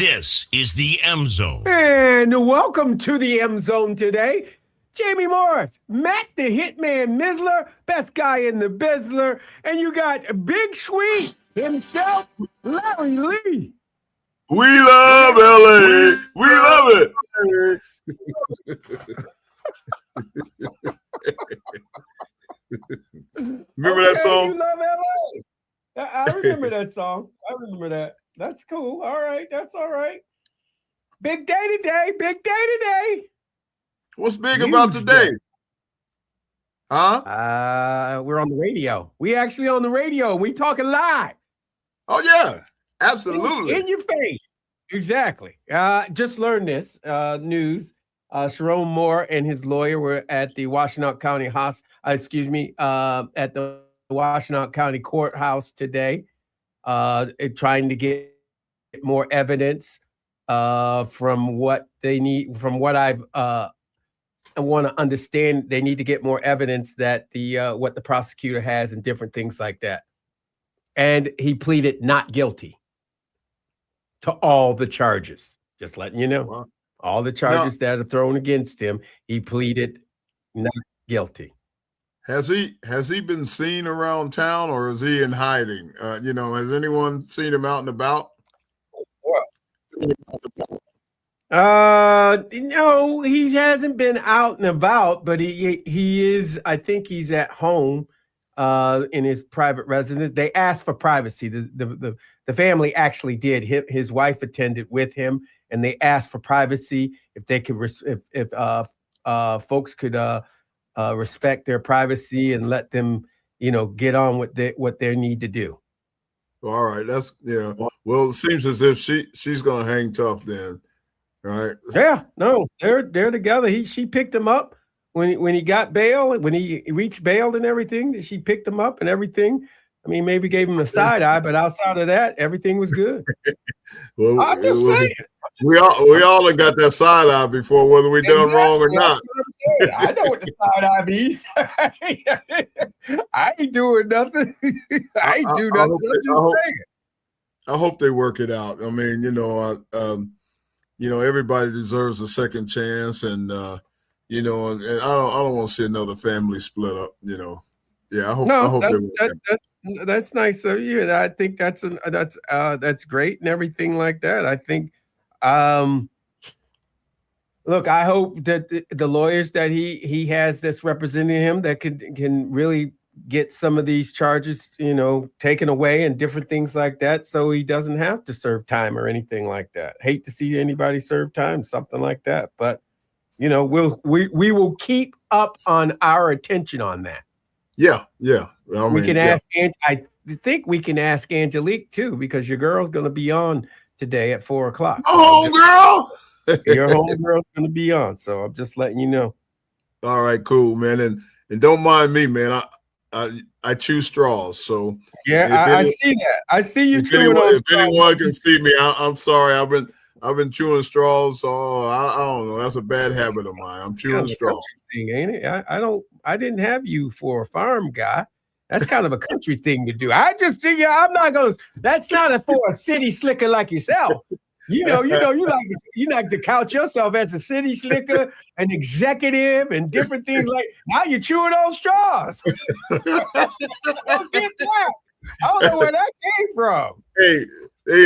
This is the M Zone. And welcome to the M Zone today. Jamie Morris, Matt the Hitman Missler, best guy in the Bizzler, and you got Big Sweet himself, Larry Lee. We love LA. We love it. Remember that song? You love LA. I remember that song. I remember that. That's cool. All right. That's all right. Big day today. Big day today. What's big about today? Huh? We're on the radio. We actually on the radio. We talking live. Oh, yeah. Absolutely. In your face. Exactly. Just learned this news. Sharon Moore and his lawyer were at the Washtenaw County at the Washtenaw County Courthouse today, trying to get more evidence from what they need. From what I want to understand, they need to get more evidence that what the prosecutor has and different things like that. And he pleaded not guilty to all the charges. Just letting you know. Wow. All the charges that are thrown against him, he pleaded not guilty. Has he been seen around town, or is he in hiding? Has anyone seen him out and about? No, he hasn't been out and about, but he is. I think he's at home in his private residence. They asked for privacy. The family actually did. His wife attended with him, and they asked for privacy. If they could, if folks could respect their privacy and let them, get on with what they need to do. All right, that's Well, it seems as if she's gonna hang tough then, right? Yeah, no, they're together. She picked him up when he got bail, when he reached bail and everything. She picked him up and everything. I mean, maybe gave him a side eye, but outside of that, everything was good. Well, I'm just saying. We all have got that side eye before, whether we done wrong or not. I know what the side eye means. I ain't doing nothing. I ain't do nothing. I hope they work it out. I mean, everybody deserves a second chance, and and I don't want to see another family split up. Yeah, I hope that's nice of you. I think that's great and everything like that. I think, look, I hope that the lawyers that he has that's representing him that can really get some of these charges, taken away and different things like that, so he doesn't have to serve time or anything like that. Hate to see anybody serve time, something like that, but we will keep up on our attention on that. Yeah. We can ask. I think we can ask Angelique too, because your girl's going to be on today at 4:00. Oh, girl! Your homegirl's going to be on, so I'm just letting you know. All right, cool, man, and don't mind me, man. I chew straws, so yeah, I see that. I see you chewing on straws. If anyone can see me, I'm sorry. I've been chewing straws, so I don't know. That's a bad habit of mine. I'm chewing straws. Thing, ain't it? I didn't have you for a farm guy. That's kind of a country thing to do. I just think I'm not gonna. That's not for a city slicker like yourself. You like to couch yourself as a city slicker, an executive, and different things like. Now you're chewing on straws. I don't know where that came from. Hey,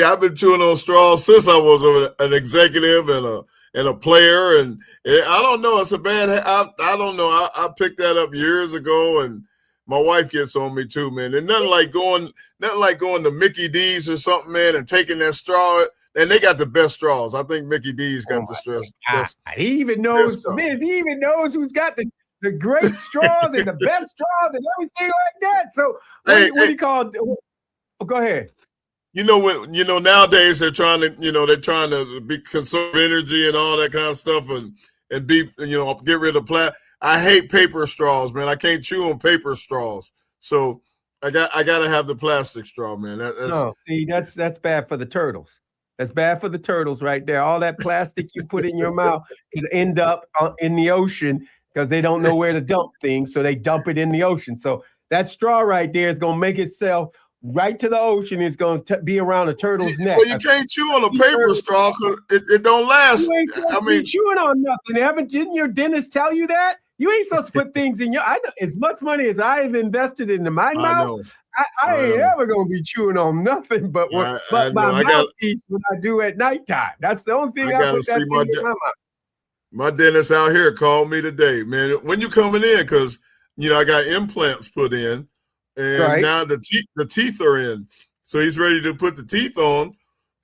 I've been chewing on straws since I was an executive and a player, and I don't know. It's a bad. I don't know. I picked that up years ago, and my wife gets on me too, man. And nothing like going to Mickey D's or something, man, and taking that straw. And they got the best straws. I think Mickey D's got the straws. He even knows. Man, he even knows who's got the great straws and the best straws and everything like that. So what do you call? Oh, go ahead. Nowadays they're trying to be conserve energy and all that kind of stuff and be, get rid of plastic. I hate paper straws, man. I can't chew on paper straws. So I got to have the plastic straw, man. That's bad for the turtles. That's bad for the turtles right there. All that plastic you put in your mouth could end up in the ocean because they don't know where to dump things. So they dump it in the ocean. So that straw right there is going to make itself right to the ocean. It's going to be around a turtle's neck. Well, you can't chew on a paper straw because it don't last. You ain't supposed to be chewing on nothing. Didn't your dentist tell you that? You ain't supposed to put things in your. I know as much money as I have invested into my mouth. I ain't ever gonna be chewing on nothing but my mouthpiece when I do at nighttime. That's the only thing I put that thing in my mouth. My dentist out here called me today, man. When you coming in? Because I got implants put in, and now the teeth are in. So he's ready to put the teeth on,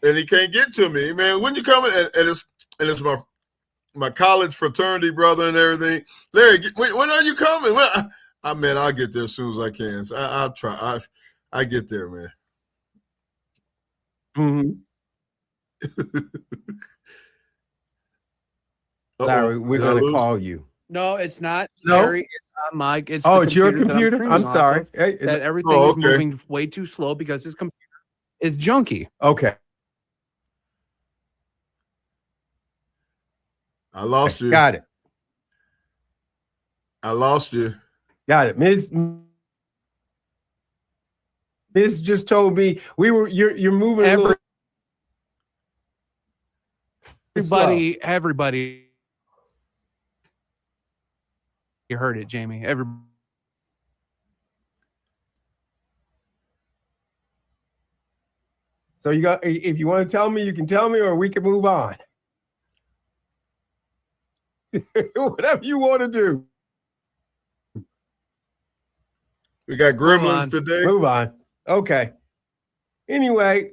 and he can't get to me, man. When you coming? And it's my college fraternity brother and everything. Larry, when are you coming? I'll get there as soon as I can. So I'll try. I get there, man. Mm-hmm. Larry, we're going to call you. No, it's not. No? Larry, it's on Mike. It's it's your computer? I'm sorry. That everything is moving way too slow because his computer is junky. Okay. I lost you. Got it. I lost you. Got it. Miss just told me you're moving everybody. You heard it, Jamie. So if you want to tell me, you can tell me, or we can move on. Whatever you want to do. We got gremlins today. Move on. Okay. Anyway,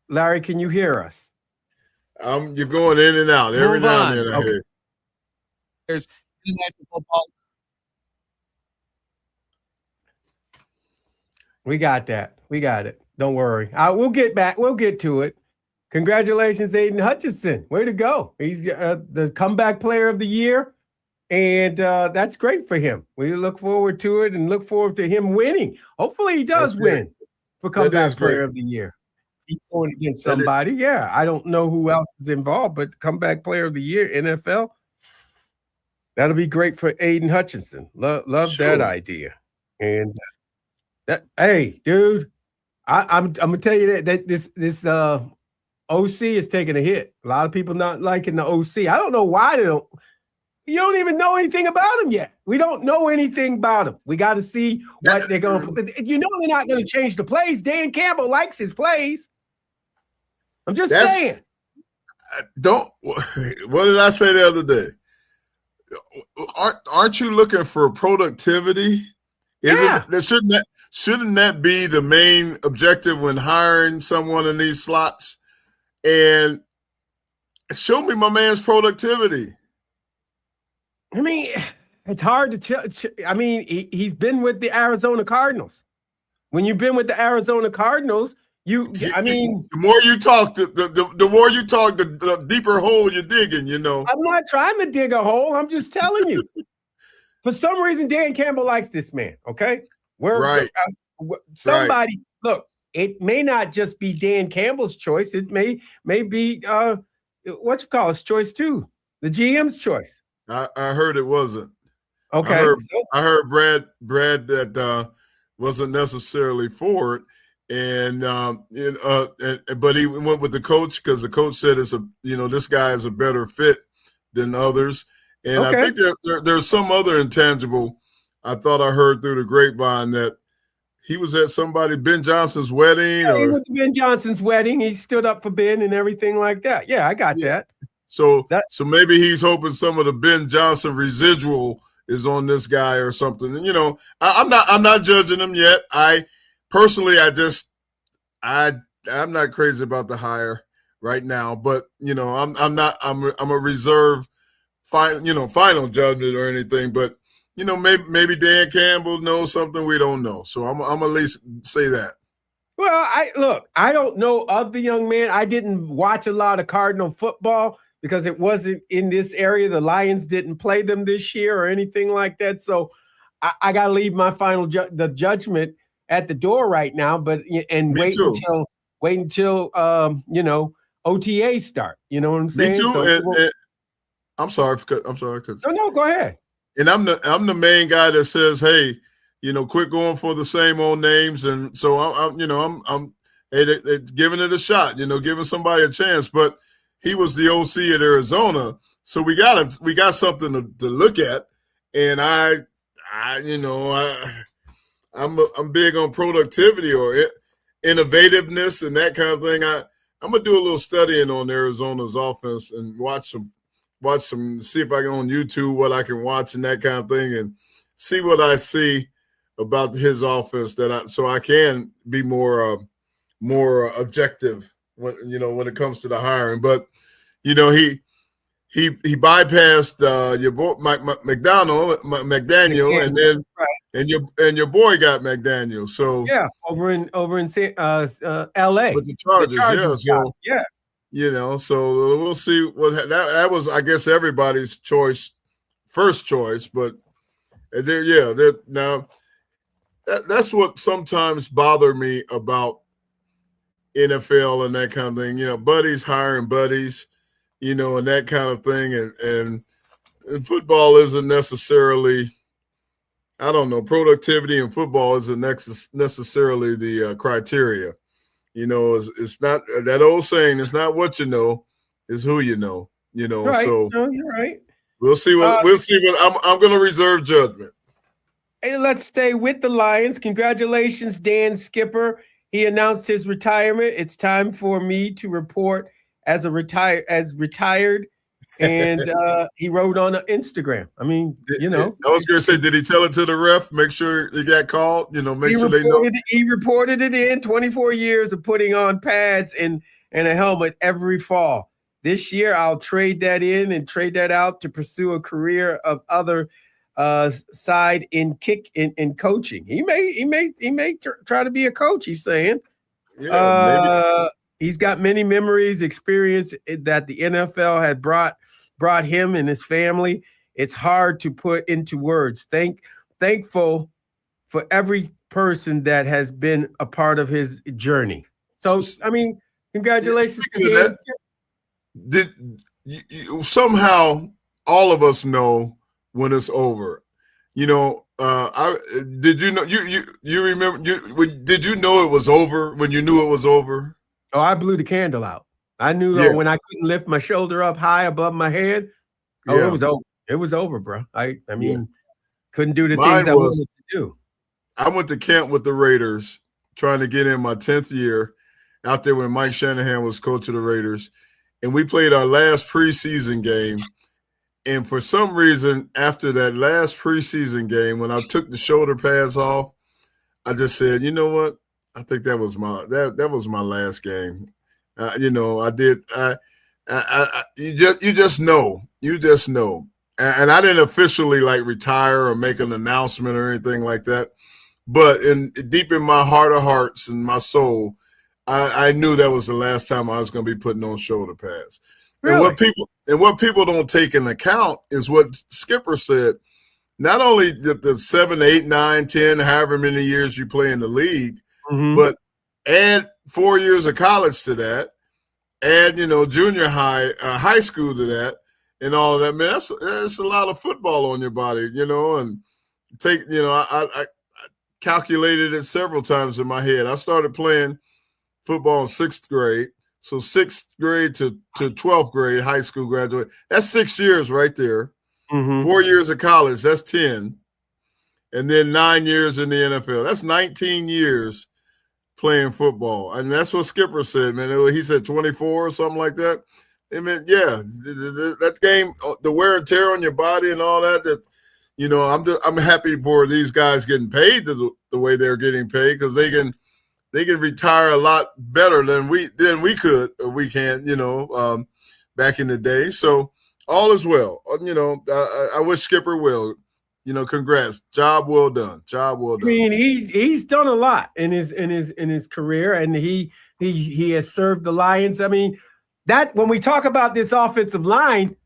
Larry, can you hear us? You're going in and out every now and then. I hear. There's football. We got that. We got it. Don't worry. We'll get back. We'll get to it. Congratulations, Aiden Hutchinson. Way to go. He's the comeback player of the year. And that's great for him. We look forward to it and look forward to him winning. Hopefully he does win for comeback player of the year. He's going against somebody. Yeah, I don't know who else is involved, but comeback player of the year, NFL. That'll be great for Aiden Hutchinson. Love that idea. And hey, dude, I'm gonna tell you that this OC is taking a hit. A lot of people not liking the OC. I don't know why they don't. You don't even know anything about him yet. We don't know anything about him. We got to see what they're going to. They're not going to change the plays. Dan Campbell likes his plays. I'm just saying. What did I say the other day? Aren't you looking for productivity? Shouldn't that be the main objective when hiring someone in these slots? And show me my man's productivity. I mean, it's hard to tell. I mean, he's been with the Arizona Cardinals. When you've been with the Arizona Cardinals, the more you talk, the more you talk, the deeper hole you're digging, I'm not trying to dig a hole. I'm just telling you. For some reason, Dan Campbell likes this man, okay? Look, it may not just be Dan Campbell's choice. It may be, his choice too. The GM's choice. I heard it wasn't. Okay. I heard Brad that wasn't necessarily for it, but he went with the coach because the coach said this guy is a better fit than others, and I think there's some other intangible. I thought I heard through the grapevine that he was at Ben Johnson's wedding. Yeah, he went to Ben Johnson's wedding. He stood up for Ben and everything like that. Yeah, I got that. So maybe he's hoping some of the Ben Johnson residual is on this guy or something. And, I'm not judging him yet. I'm not crazy about the hire right now, but I'm a reserve final judgment or anything, but maybe Dan Campbell knows something we don't know. So I'm at least say that. Well, I don't know of the young man. I didn't watch a lot of Cardinal football because it wasn't in this area. The Lions didn't play them this year or anything like that. So I got to leave my final judgment at the door right now, wait until OTA start. You know what I'm saying? Me too. I'm sorry. No, go ahead. And I'm the main guy that says, hey, quit going for the same old names. And so I'm giving it a shot, giving somebody a chance. But he was the OC at Arizona, so we got something to look at. And I'm big on productivity or innovativeness and that kind of thing. I'm gonna do a little studying on Arizona's offense and watch some, see if I can on YouTube what I can watch and that kind of thing, and see what I see about his offense so I can be more objective when it comes to the hiring. But he bypassed your boy McDaniel, and then and your boy got McDaniel. So yeah, over in L.A. with the Chargers, so we'll see what that was. I guess everybody's first choice, but now that's what sometimes bothered me about NFL and that kind of thing. Buddies hiring buddies, and that kind of thing, and football isn't necessarily. I don't know. Productivity in football isn't necessarily the criteria. It's not that old saying. It's not what you know, it's who you know. Right. So no, you're right. We'll see what I'm going to reserve judgment. Hey, let's stay with the Lions. Congratulations, Dan Skipper. He announced his retirement. It's time for me to report as retired. And he wrote on Instagram. I mean, I was going to say, did he tell it to the ref? Make sure he got called. Make sure they know. He reported it in 24 years of putting on pads and a helmet every fall. This year, I'll trade that in and trade that out to pursue a career of other side in coaching. He may try to be a coach. He's saying. Yeah, he's got many memories, experience that the NFL had brought him and his family. It's hard to put into words. Thankful for every person that has been a part of his journey. So, I mean, congratulations to Dan. Did you, somehow all of us know when it's over? Did you know? You remember? Did you know it was over when you knew it was over? Oh, I blew the candle out. I knew when I couldn't lift my shoulder up high above my head. Oh, it was over. It was over, bro. I mean, couldn't do the things I wanted to do. I went to camp with the Raiders, trying to get in my 10th year out there when Mike Shanahan was coach of the Raiders, and we played our last preseason game. And for some reason, after that last preseason game, when I took the shoulder pads off, I just said, you know what? I think that was my last game. I did. You just know. And I didn't officially retire or make an announcement or anything like that. But deep in my heart of hearts and my soul, I knew that was the last time I was going to be putting on shoulder pads. Really? And what people don't take into account is what Skipper said. Not only the 7, 8, 9, 10, however many years you play in the league, but add 4 years of college to that, add junior high school to that, and all of that. Man, that's a lot of football on your body, and take I calculated it several times in my head. I started playing football in 6th grade. So 6th grade to 12th grade, high school graduate, that's 6 years right there. 4 years of college, that's 10. And then 9 years in the NFL. That's 19 years playing football. And that's what Skipper said, man. He said 24 or something like that. I mean, yeah, that game, the wear and tear on your body and all that, I'm happy for these guys getting paid the way they're getting paid, because they can retire a lot better than we could, or we can, back in the day. So all is well. I wish Skipper well. Congrats. Job well done. Job well done. I mean, he's done a lot in his career, and he has served the Lions. I mean, that when we talk about this offensive line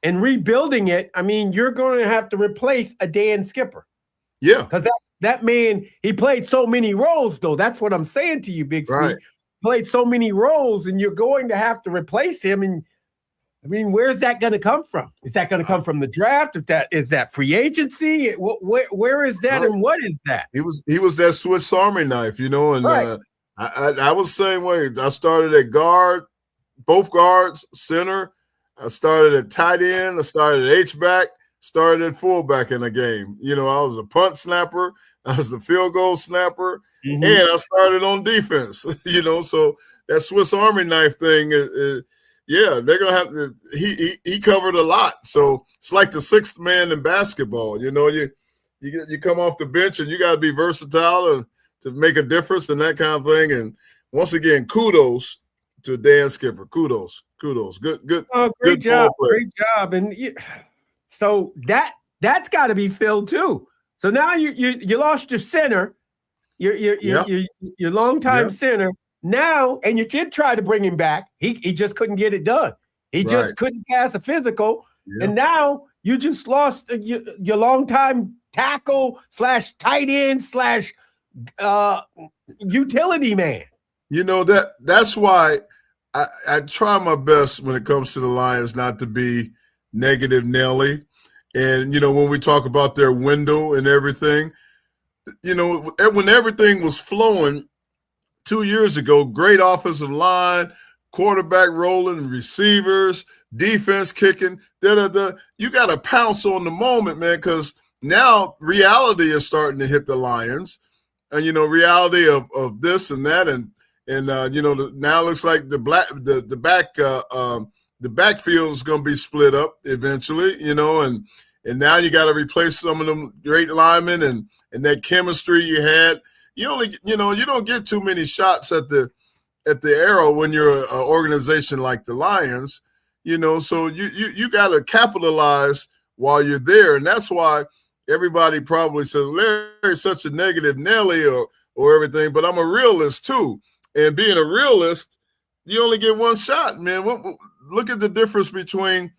and rebuilding it, I mean, you're going to have to replace a Dan Skipper. Yeah. Because that man, he played so many roles, though. That's what I'm saying to you, Big Sweet. Right. Played so many roles, and you're going to have to replace him. And I mean, where's that going to come from? Is that going to come from the draft? Is that free agency? Where is that, and what is that? He was that Swiss Army knife, and right. I was the same way. I started at guard, both guards, center. I started at tight end. I started at H-back. Started at fullback in the game. I was a punt snapper. I was the field goal snapper, and I started on defense. So that Swiss Army knife thing yeah, they're gonna have to. He covered a lot, so it's like the sixth man in basketball. You come off the bench and you got to be versatile to make a difference and that kind of thing. And once again, kudos to Dan Skipper. Kudos, good. Oh, great job. And so that's got to be filled too. So now you lost your center, your longtime center. Now, and you did try to bring him back. He just couldn't get it done. He just couldn't pass a physical. Yeah. And now you just lost your longtime tackle / tight end / utility man. That's why I try my best when it comes to the Lions not to be negative Nelly. And, when we talk about their window and everything, when everything was flowing 2 years ago, great offensive line, quarterback rolling, receivers, defense kicking, you got to pounce on the moment, man, because now reality is starting to hit the Lions. And, reality of this and that. And now it looks like the backfield is going to be split up eventually, and now you got to replace some of them great linemen and that chemistry you had. You don't get too many shots at the arrow when you're an organization like the Lions, so you got to capitalize while you're there. And that's why everybody probably says Larry's such a negative Nelly or everything, but I'm a realist too. And being a realist, you only get one shot, man. Look at the difference between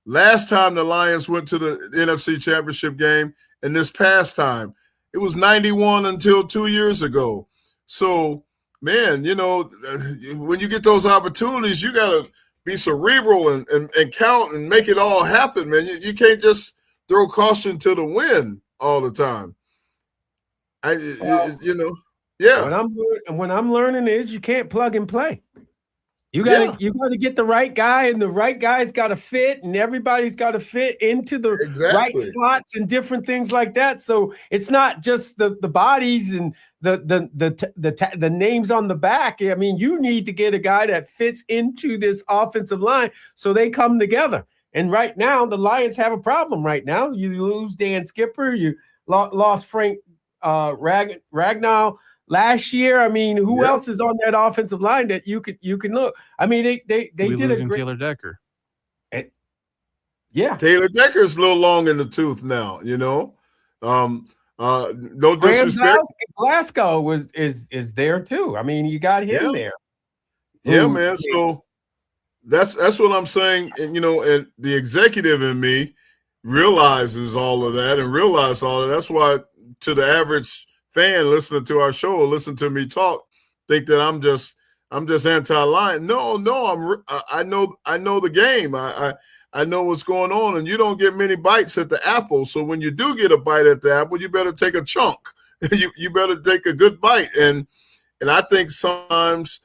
last time the Lions went to the NFC Championship game and this past time. It was 91 until 2 years ago. So, man, when you get those opportunities, you got to be cerebral and count and make it all happen, man. You can't just throw caution to the wind all the time. Yeah. What I'm learning is you can't plug and play. You gotta get the right guy, and the right guy's got to fit, and everybody's got to fit into the right slots and different things like that. So it's not just the bodies and the names on the back. I mean, you need to get a guy that fits into this offensive line so they come together. And right now, the Lions have a problem. Right now, you lose Dan Skipper, you lost Frank Ragnow. Last year, I mean, who else is on that offensive line that you can look? I mean, they did a great. Taylor Decker. Taylor Decker's a little long in the tooth now. No disrespect. Glasgow is there too. I mean, you got him there. Yeah, man. So that's what I'm saying. And and the executive in me realizes all of that and realize all of that. That's why to the average fan listening to our show, listen to me talk, think that I'm just anti-Lion. No, I know the game. I know what's going on, and you don't get many bites at the apple. So when you do get a bite at the apple, you better take a chunk. you better take a good bite. And I think sometimes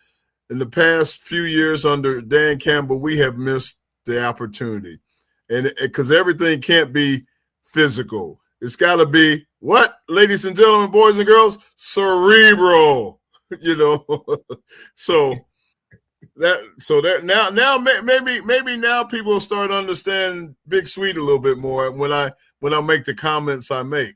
in the past few years under Dan Campbell, we have missed the opportunity, and because everything can't be physical. It's got to be what, ladies and gentlemen, boys and girls, cerebral. So that now maybe now people will start understanding Big Sweet a little bit more when I make the comments I make.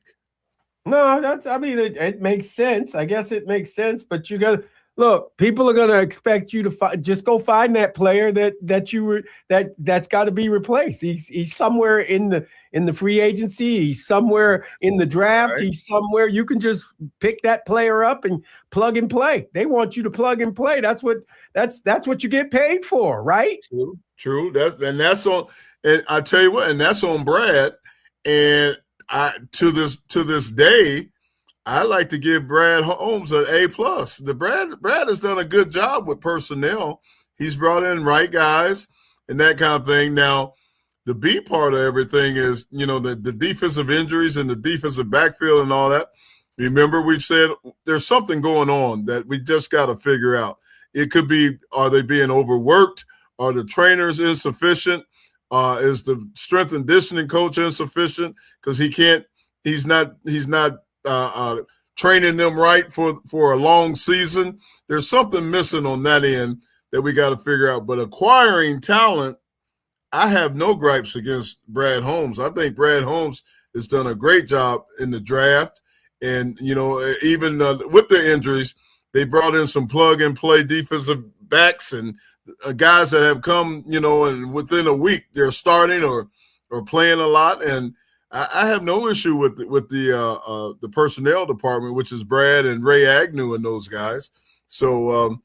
No, it makes sense. I guess it makes sense, but you got to look. People are going to expect you to just go find that player that's got to be replaced. He's somewhere in the free agency. He's somewhere in the draft. Right. He's somewhere. You can just pick that player up and plug and play. They want you to plug and play. That's what you get paid for, right? True. That's on. And I tell you what, and that's on Brad. And to this day, I like to give Brad Holmes an A+. Brad has done a good job with personnel. He's brought in right guys. and that kind of thing. Now, the B part of everything is, the defensive injuries and the defensive backfield and all that. Remember, we've said there's something going on that we just got to figure out. It could be, are they being overworked? Are the trainers insufficient? Is the strength and conditioning coach insufficient because he's not training them right for a long season? There's something missing on that end that we got to figure out. But acquiring talent, I have no gripes against Brad Holmes. I think Brad Holmes has done a great job in the draft. And, even with the injuries, they brought in some plug-and-play defensive backs and guys that have come, and within a week they're starting or playing a lot. And I have no issue with the personnel department, which is Brad and Ray Agnew and those guys. So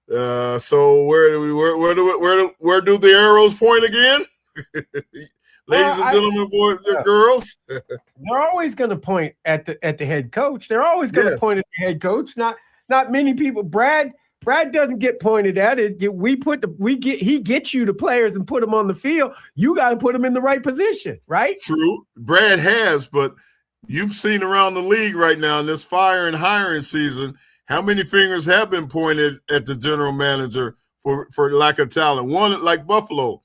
where do the arrows point again? Ladies and gentlemen, boys and girls. They're always going to point at the head coach. They're always going to point at the head coach. Not many people. Brad doesn't get pointed at. He gets you the players and put them on the field. You got to put them in the right position, right? True. Brad has, but you've seen around the league right now in this fire and hiring season, how many fingers have been pointed at the general manager for lack of talent? One like Buffalo.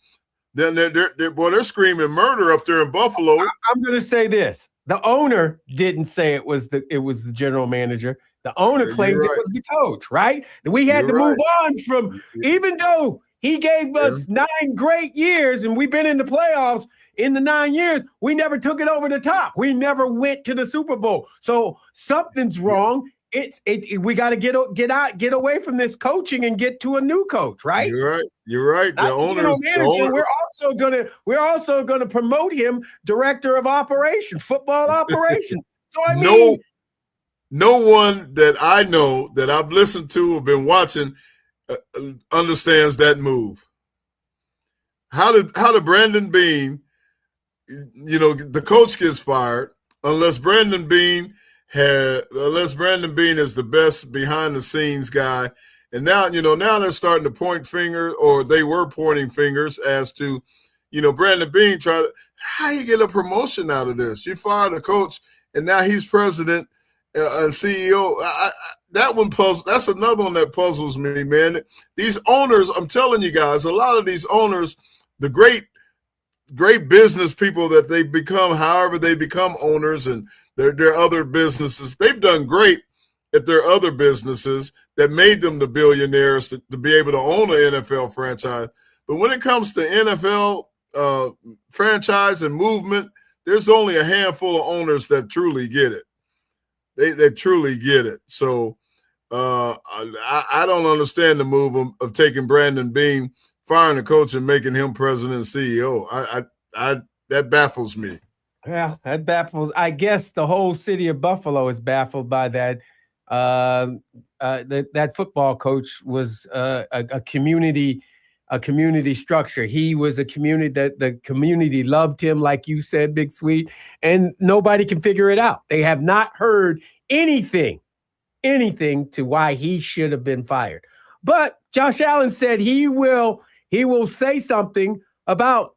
Then they're screaming murder up there in Buffalo. I'm going to say this: the owner didn't say it was the general manager. The owner claims it was the coach. Right? We had to move on from, even though he gave us 9 great years and we've been in the playoffs in the 9 years, we never took it over the top. We never went to the Super Bowl. So something's wrong. We got to get away from this coaching and get to a new coach, right? You're right. The owner. We're also gonna promote him director of operations, football operations. So no one that I know that I've listened to or been watching understands that move. How did Brandon Beane? The coach gets fired unless Brandon Beane is the best behind the scenes guy. And now they're starting to point fingers, or they were pointing fingers as to, Brandon Beane how you get a promotion out of this? You fired a coach and now he's president and CEO. That's another one that puzzles me, man. These owners, I'm telling you guys, a lot of these owners, the great business people that they become, however they become owners and their other businesses, they've done great at their other businesses that made them the billionaires to be able to own an NFL franchise. But when it comes to NFL franchise and movement, there's only a handful of owners that truly get it. They truly get it. So I don't understand the move of taking Brandon Beane, firing the coach and making him president and CEO. That baffles me. Yeah, that baffles. I guess the whole city of Buffalo is baffled by that. That football coach was a community structure. He was a community that the community loved him, like you said, Big Sweet, and nobody can figure it out. They have not heard anything to why he should have been fired. But Josh Allen said he will say something about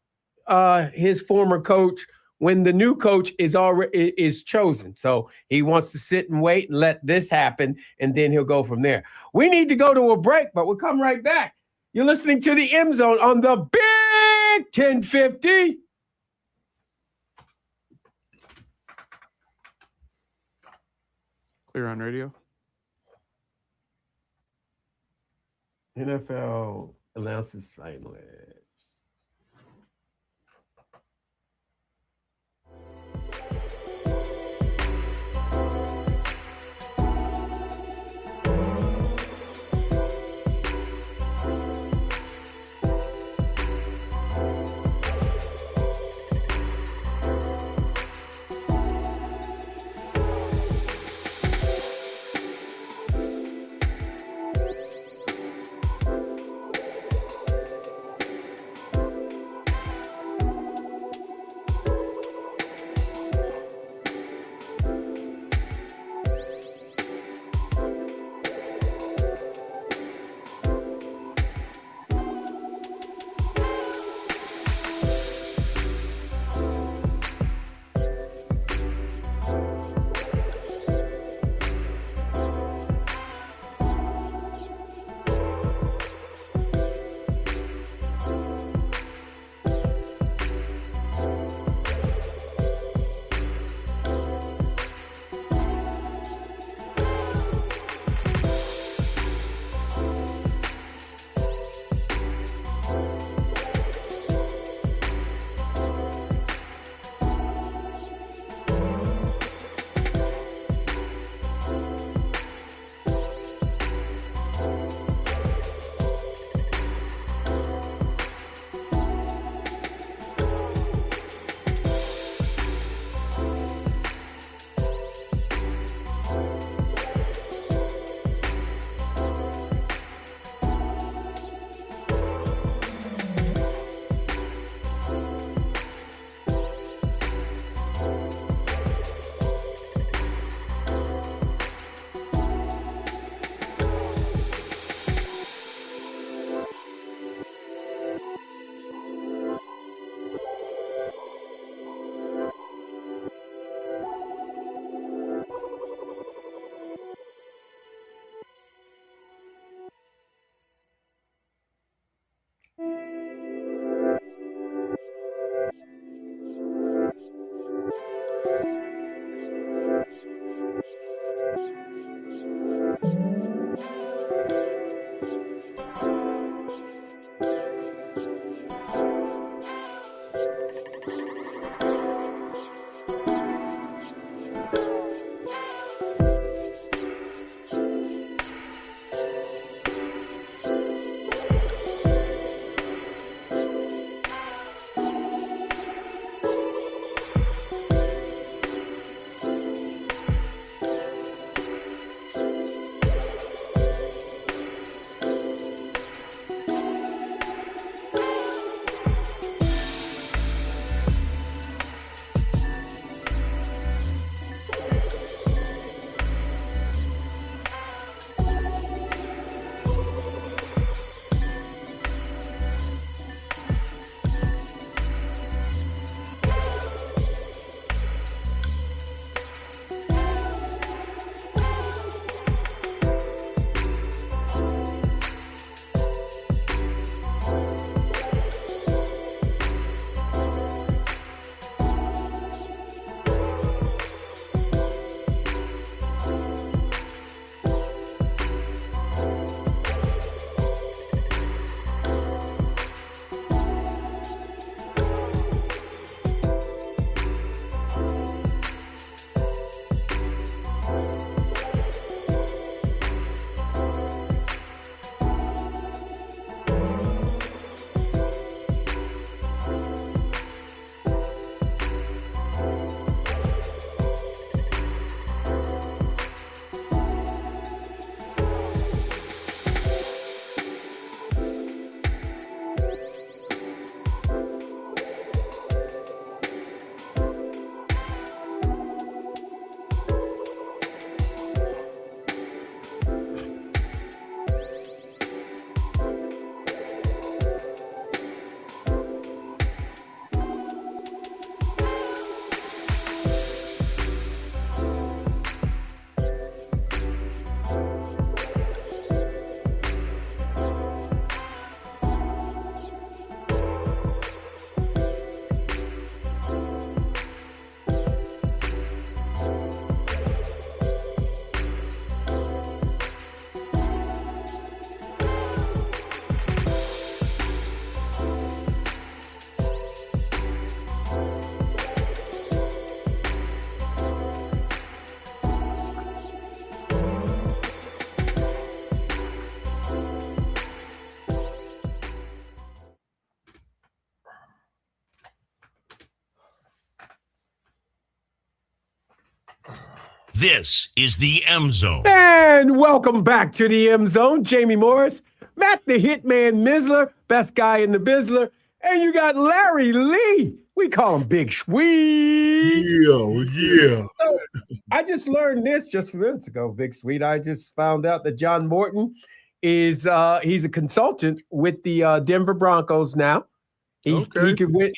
his former coach when the new coach is chosen. So he wants to sit and wait and let this happen, and then he'll go from there. We need to go to a break, but we'll come right back. You're listening to the M Zone on the Big 1050. Clear on radio. NFL announces language. This is the M Zone. And welcome back to the M Zone. Jamie Morris, Matt the Hitman Missler, best guy in the Bizzler, and you got Larry Lee. We call him Big Sweet. Yeah. So, I just learned this just a few minutes ago, Big Sweet. I just found out that John Morton is he's a consultant with the Denver Broncos now. He could win.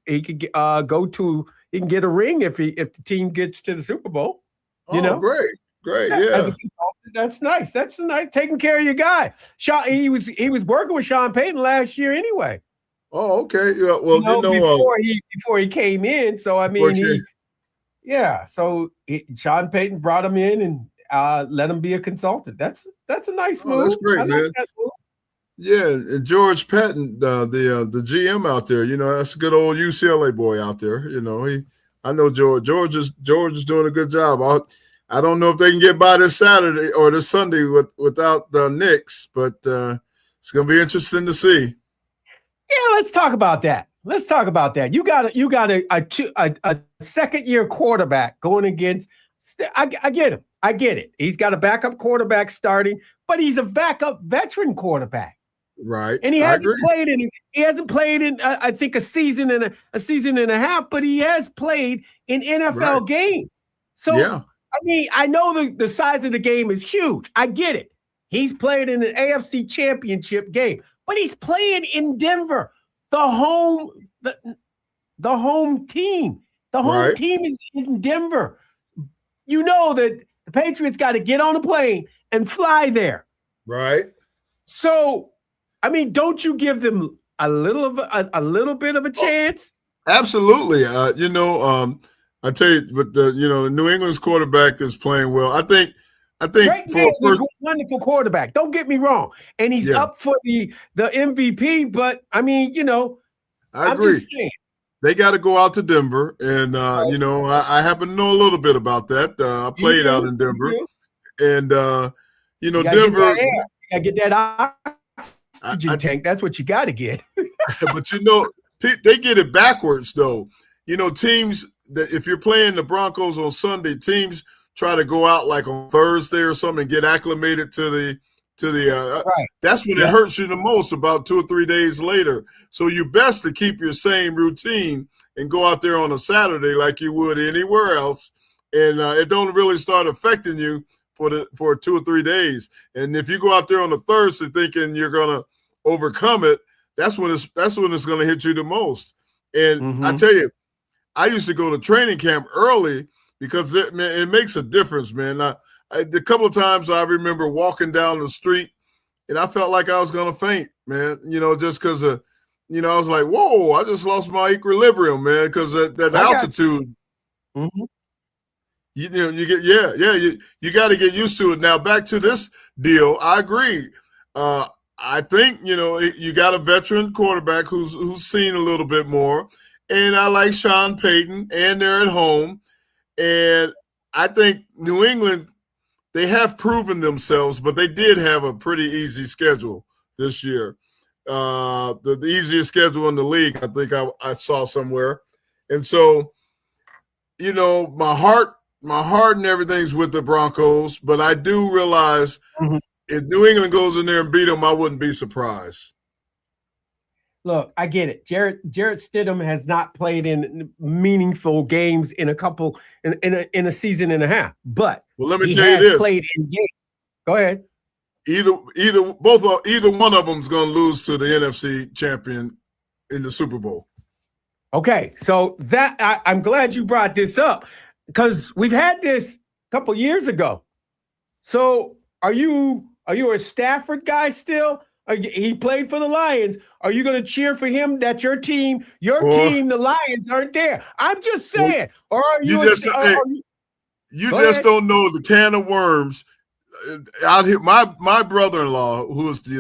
He could go to. He can get a ring if the team gets to the Super Bowl. You know, great, yeah. As a consultant, that's nice. That's nice. Taking care of your guy. He was working with Sean Payton last year anyway. Oh, okay. Yeah. Well, before he came in, so I mean, Sean Payton brought him in and let him be a consultant. That's a nice move. That's great, man. That move. Yeah, and George Patton, the GM out there, you know, that's a good old UCLA boy out there. You know, I know George is doing a good job. I don't know if they can get by this Saturday or this Sunday without the Knicks, but it's going to be interesting to see. Yeah, let's talk about that. You got a second-year quarterback going against. I get him. I get it. He's got a backup quarterback starting, but he's a backup veteran quarterback. Right. And he hasn't played in I think a season and a half, but he has played in NFL games. So I mean, I know the size of the game is huge. I get it. He's played in an AFC championship game, but he's playing in Denver, the home team. The home team is in Denver. You know that the Patriots got to get on a plane and fly there. Right. So, I mean, don't you give them a little bit of a chance? Absolutely. I tell you, but the New England's quarterback is playing well. I think he's a wonderful quarterback. Don't get me wrong, and he's up for the MVP. But I mean, I agree. Just saying. They got to go out to Denver, and I happen to know a little bit about that. I played out in Denver, and Denver. You gotta get that oxygen tank. That's what you got to get. But they get it backwards, though. Teams that if you're playing the Broncos on Sunday, teams try to go out like on Thursday or something and get acclimated to the. That's when it hurts you the most, about 2 or 3 days later. So you best to keep your same routine and go out there on a Saturday like you would anywhere else, and it don't really start affecting you for 2 or 3 days. And if you go out there on a Thursday thinking you're gonna overcome it, that's when it's gonna hit you the most. And I tell you, I used to go to training camp early because it makes a difference, man. A couple of times I remember walking down the street and I felt like I was going to faint, man, just because, I was like, whoa, I just lost my equilibrium, man, because that altitude, you got to get used to it. Now, back to this deal, I agree. I think, you got a veteran quarterback who's seen a little bit more, and I like Sean Payton, and they're at home, and I think New England, they have proven themselves, but they did have a pretty easy schedule this year. The easiest schedule in the league, I think I saw somewhere. And so, my heart and everything's with the Broncos, but I do realize if New England goes in there and beat them, I wouldn't be surprised. Look, I get it. Jarrett Stidham has not played in meaningful games in a season and a half. But let me tell you this: played in games. Go ahead. Either one of them is going to lose to the NFC champion in the Super Bowl. Okay, so I'm glad you brought this up because we've had this a couple years ago. So are you a Stafford guy still? He played for the Lions. Are you going to cheer for him that your team, the Lions, aren't there? I'm just saying. Or are you? You just don't know the can of worms out here. My brother-in-law, who is the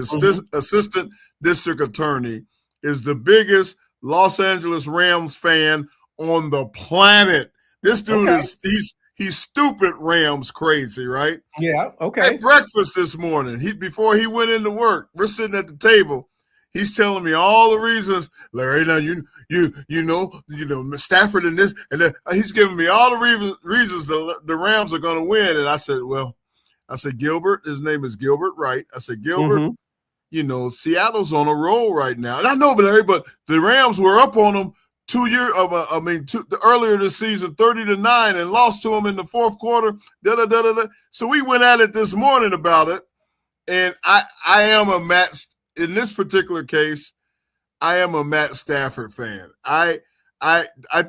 assistant district attorney, is the biggest Los Angeles Rams fan on the planet. This dude he's stupid Rams crazy, right? Yeah, okay. At breakfast this morning, before he went into work, we're sitting at the table. He's telling me all the reasons. Larry, now you know Stafford and this and that. He's giving me all the reasons the Rams are going to win. And I said, Gilbert. His name is Gilbert Wright. I said, Gilbert. Seattle's on a roll right now, and I know, Larry, but the Rams were up on them earlier this season, 30-9, and lost to them in the fourth quarter. So we went at it this morning about it, and I am a Matt. In this particular case, I am a Matt Stafford fan. I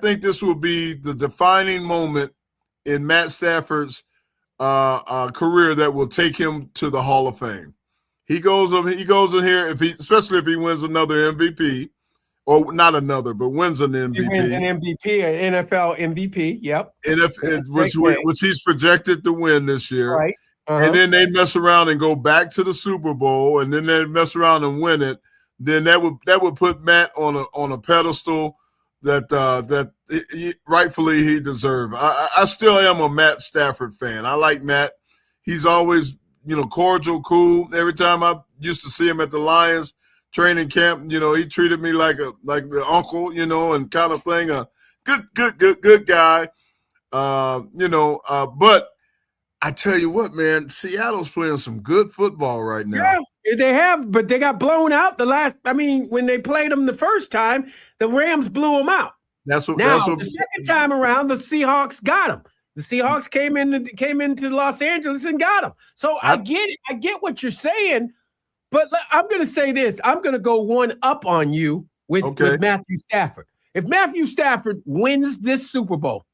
think this will be the defining moment in Matt Stafford's career that will take him to the Hall of Fame. He goes in here especially if he wins another MVP, or not another, but wins an MVP. He wins an MVP, an NFL MVP. Yep. Which he's projected to win this year. Right. And then they mess around and go back to the Super Bowl, and then they mess around and win it. Then that would put Matt on a pedestal that rightfully he deserved. I still am a Matt Stafford fan. I like Matt. He's always cordial, cool. Every time I used to see him at the Lions training camp, he treated me like the uncle, and kind of thing. A good guy, but I tell you what, man, Seattle's playing some good football right now. Yeah, they have, but they got blown out when they played them the first time, the Rams blew them out. The second time around, the Seahawks got them. The Seahawks came into Los Angeles and got them. So I get it. I get what you're saying, but I'm going to say this. I'm going to go one up on you with Matthew Stafford. If Matthew Stafford wins this Super Bowl,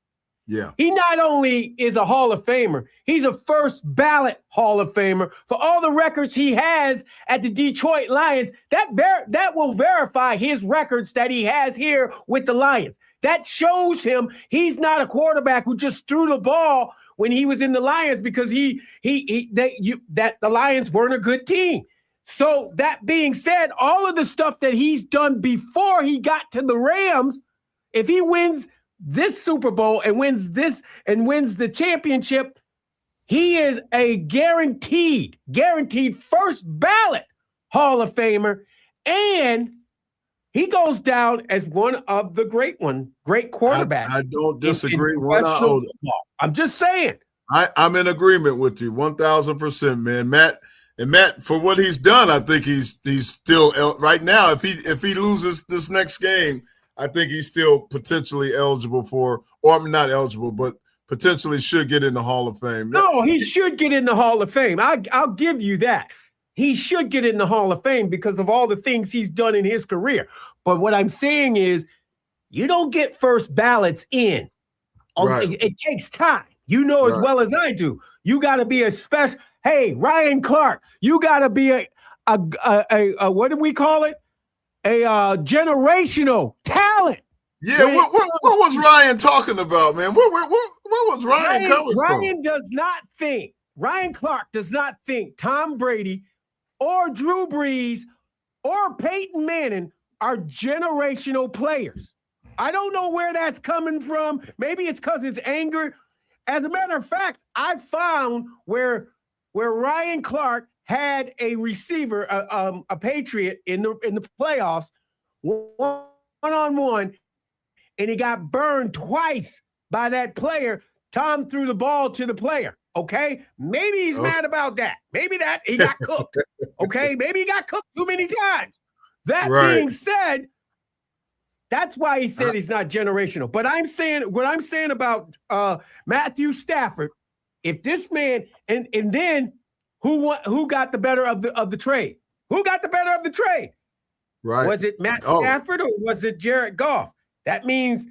he not only is a Hall of Famer, he's a first ballot Hall of Famer for all the records he has at the Detroit Lions. That will verify his records that he has here with the Lions. That shows him he's not a quarterback who just threw the ball when he was in the Lions because the Lions weren't a good team. So that being said, all of the stuff that he's done before he got to the Rams, if he wins this Super Bowl and wins the championship, he is a guaranteed first ballot Hall of Famer, and he goes down as one of the great quarterbacks. I don't disagree. I'm just saying. I'm in agreement with you 1,000%, man. Matt, for what he's done, I think he's still right now. If he loses this next game, I think he's still potentially eligible not eligible, but potentially should get in the Hall of Fame. No, he should get in the Hall of Fame. I'll give you that. He should get in the Hall of Fame because of all the things he's done in his career. But what I'm saying is you don't get first ballots in. Right. It takes time. You know as well as I do. You got to be a special. Hey, Ryan Clark, you got to be a what do we call it? A generational talent. Yeah, what was Ryan talking about, man? What was Ryan coming from? Ryan Clark does not think Tom Brady or Drew Brees or Peyton Manning are generational players. I don't know where that's coming from. Maybe it's because it's anger. As a matter of fact, I found where Ryan Clark had a receiver, a Patriot in the playoffs, one-on-one, and he got burned twice by that player. Tom threw the ball to the player. Okay, maybe he's mad about that. Maybe that he got cooked. Okay, maybe he got cooked too many times. That being said, that's why he said he's not generational. But what I'm saying about Matthew Stafford, if this man and then who got the better of the trade? Who got the better of the trade? Right. Was it Matt Stafford or was it Jared Goff? That means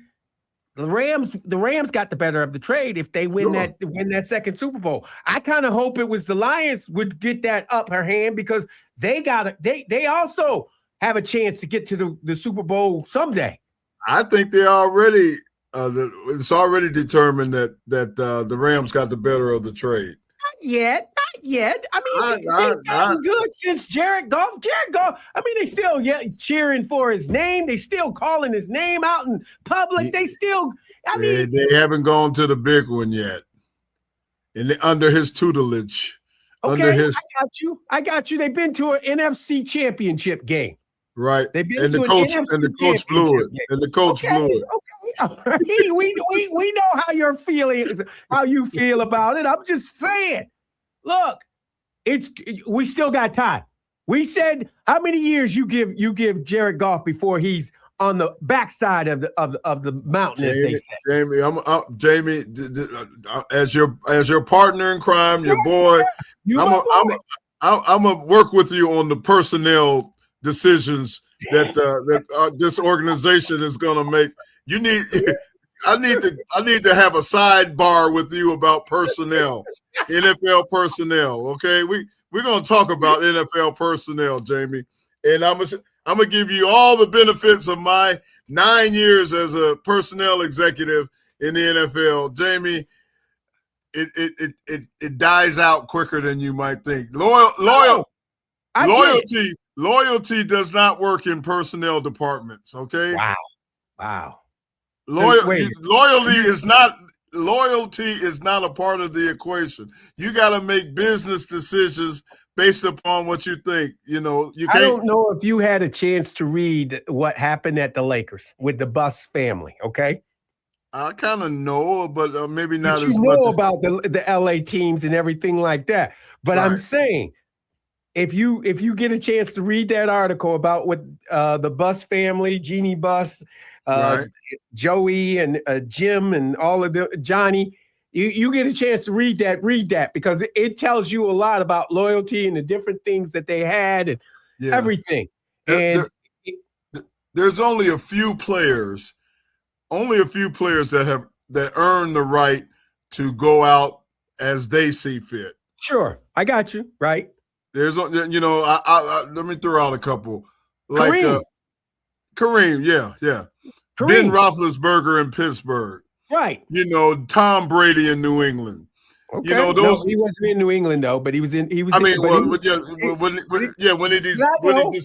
the Rams got the better of the trade if they win that second Super Bowl. I kind of hope it was the Lions would get that upper hand because they also have a chance to get to the Super Bowl someday. I think they already it's already determined that the Rams got the better of the trade. Not yet. I mean, they've gotten good since Jared Goff. I mean, they still cheering for his name. They still calling his name out in public. They haven't gone to the big one yet. Under his tutelage. Okay, I got you. They've been to an NFC championship game. Right. They've been And to the an coach NFC blew it. championship game. And the coach Okay, blew it. okay, all right. We know how you're feeling, how you feel about it. I'm just saying. Look, we still got time. We said how many years you give Jared Goff before he's on the backside of the mountain, as they say. Jamie, as your partner in crime, your boy, I'm gonna work with you on the personnel decisions that this organization is gonna make. I need to have a sidebar with you about personnel, NFL personnel. Okay, we're gonna talk about NFL personnel, Jamie, and I'm gonna give you all the benefits of my 9 years as a personnel executive in the NFL, Jamie. It dies out quicker than you might think. Loyalty does not work in personnel departments. Okay. Wow. Loyalty is not a part of the equation. You got to make business decisions based upon what you think. You can't. I don't know if you had a chance to read what happened at the Lakers with the Bus family. Okay. I kind of know, but maybe not but as you much. know about the LA teams and everything like that. But right. I'm saying, if you get a chance to read that article about what the Bus family, Jeannie Bus, right. Joey and Jim and all of the Johnny, you get a chance to read that because it tells you a lot about loyalty and the different things that they had and everything. And there's only a few players that earn the right to go out as they see fit. Sure, I got you. Right. There's, let me throw out a couple. Like Kareem, yeah. Kareem. Ben Roethlisberger in Pittsburgh. Right. Tom Brady in New England. Okay. He wasn't in New England though, but he was in. When he decides.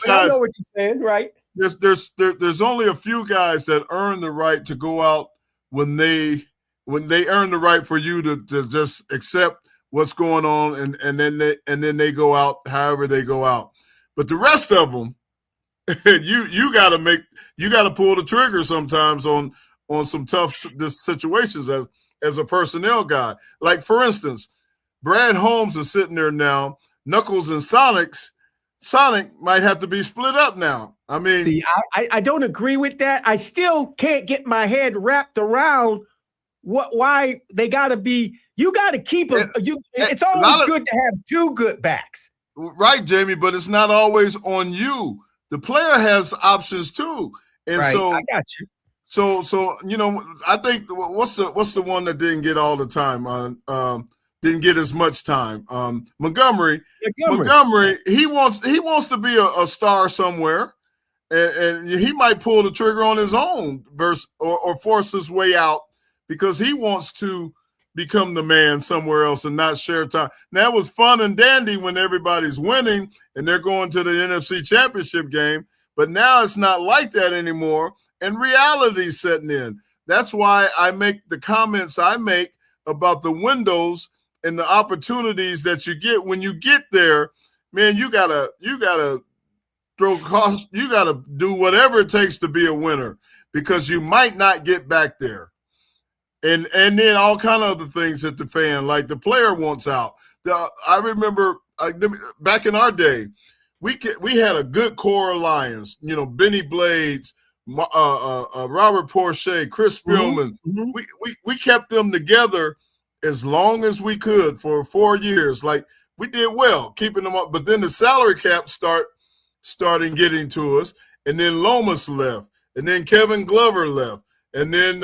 I know what you're saying, right? There's only a few guys that earn the right to go out when they earn the right for you to just accept what's going on and then they go out however they go out. But the rest of them, you got to pull the trigger sometimes on some tough situations as a personnel guy. Like for instance, Brad Holmes is sitting there now. Knuckles and Sonic might have to be split up now. I mean, see, I don't agree with that. I still can't get my head wrapped around why they got to be. You got to keep it's always good to have two good backs, right, Jamie? But it's not always on you. The player has options too, and right, so I got you. So I think what's the one that didn't get all the time on. Didn't get as much time. Montgomery, he wants to be a star somewhere, and he might pull the trigger on his own or force his way out because he wants to become the man somewhere else and not share time. Now, it was fun and dandy when everybody's winning and they're going to the NFC Championship game, but now it's not like that anymore, and reality's setting in. That's why I make the comments I make about the windows and the opportunities that you get when you get there. Man, you gotta throw cost. You gotta do whatever it takes to be a winner because you might not get back there. And then all kind of other things that the fan, like the player wants out. I remember back in our day, we had a good core alliance. Benny Blades, Robert Porcher, Chris Spielman. Mm-hmm. We kept them together as long as we could for 4 years. Like we did well keeping them up, but then the salary cap started getting to us, and then Lomas left, and then Kevin Glover left, and then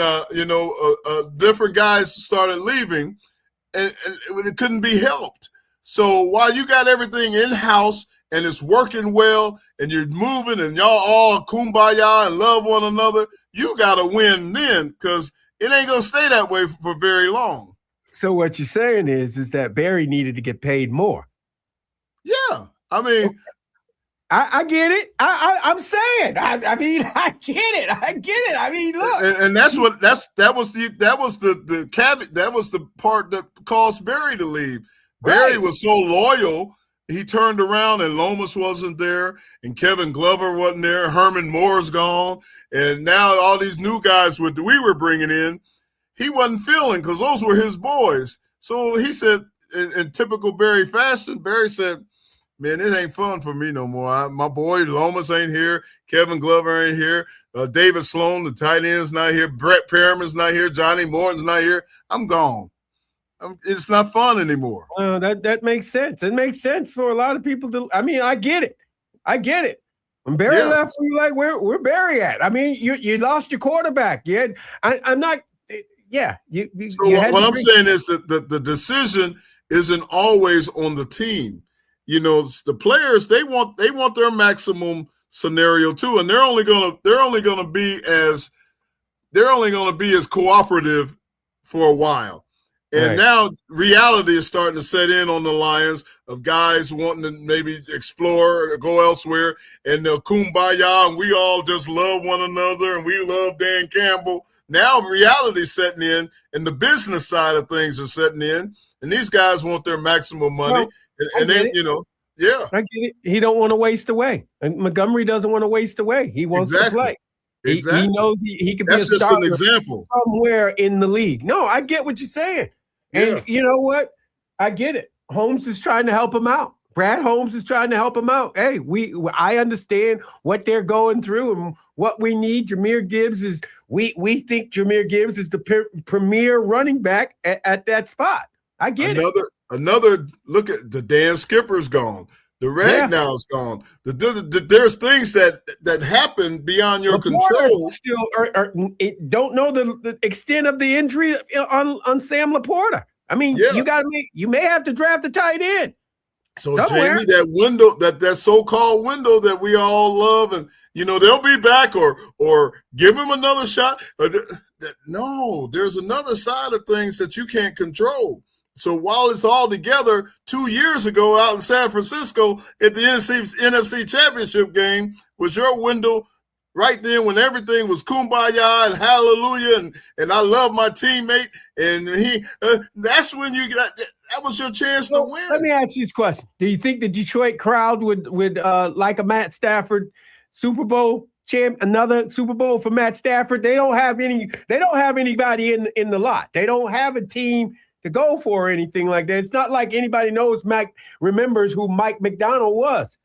different guys started leaving, and it couldn't be helped. So while you got everything in house and it's working well, and you're moving, and y'all all kumbaya and love one another, you got to win then, because it ain't gonna stay that way for very long. So what you're saying is that Barry needed to get paid more. Yeah, I mean, I get it. I'm saying, I mean, I get it. I mean, look, and that was the part that caused Barry to leave. Barry was so loyal he turned around and Lomas wasn't there, and Kevin Glover wasn't there. Herman Moore's gone, and now all these new guys we were bringing in, he wasn't feeling because those were his boys. So he said, in typical Barry fashion, Barry said, "Man, it ain't fun for me no more. My boy Lomas ain't here. Kevin Glover ain't here. David Sloan, the tight end's not here. Brett Perriman's not here. Johnny Morton's not here. I'm gone. It's not fun anymore." That makes sense. It makes sense for a lot of people to. I mean, I get it. When Barry left, we were like, where Barry at? I mean, you lost your quarterback. I'm not. Yeah. What I'm saying is that the decision isn't always on the team. You know, the players, they want their maximum scenario too, and they're only gonna be as cooperative for a while. And now reality is starting to set in on the Lions of guys wanting to maybe explore or go elsewhere, and they'll kumbaya, and we all just love one another, and we love Dan Campbell. Now reality's setting in, and the business side of things are setting in, and these guys want their maximum money. And then, I get it. He don't want to waste away. And Montgomery doesn't want to waste away. He wants to play. Exactly. He knows he could be That's a starter just an example somewhere in the league. No, I get what you're saying. And you know what? I get it. Holmes is trying to help him out. Brad Holmes is trying to help him out. Hey, I understand what they're going through and what we need. Jahmyr Gibbs is we think Jahmyr Gibbs is the premier running back at that spot. I get it. Another look at the Dan Skipper's gone. The Ragnow's gone. There's things that happen beyond your control. Still, don't know the extent of the injury on Sam Laporta. I mean, you may have to draft a tight end. So somewhere. Jamie, that window, that so-called window that we all love, and they'll be back or give him another shot. No, there's another side of things that you can't control. So while it's all together, 2 years ago out in San Francisco at the NFC Championship game was your window right then when everything was kumbaya and hallelujah and I love my teammate and that's when that was your chance to win. Let me ask you this question. Do you think the Detroit crowd would like a Matt Stafford Super Bowl champ, another Super Bowl for Matt Stafford? They don't have anybody in the lot. They don't have a team to go for anything like that. It's not like anybody remembers who Mike McDonald was.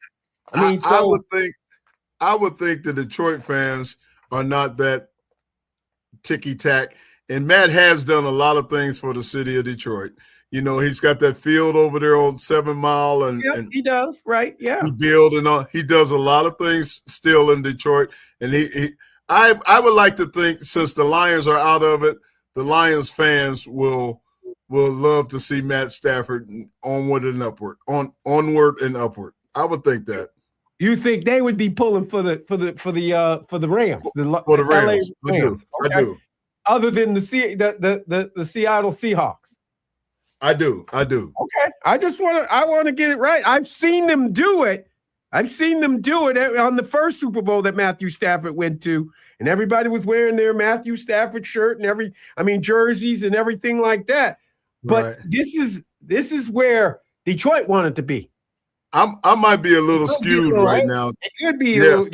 I would think the Detroit fans are not that ticky-tack. And Matt has done a lot of things for the city of Detroit. He's got that field over there on 7 Mile, and he does, right? Yeah, he build and all. He does a lot of things still in Detroit, and I would like to think since the Lions are out of it, the Lions fans will love to see Matt Stafford onward and upward. I would think that. You think they would be pulling for the Rams? For the Rams. Rams. I do. Other than the Seattle Seahawks. I do. Okay. I want to get it right. I've seen them do it. on the first Super Bowl that Matthew Stafford went to, and everybody was wearing their Matthew Stafford shirt and jerseys and everything like that. But this is where Detroit wanted to be. I might be a little skewed right now. It could be a little.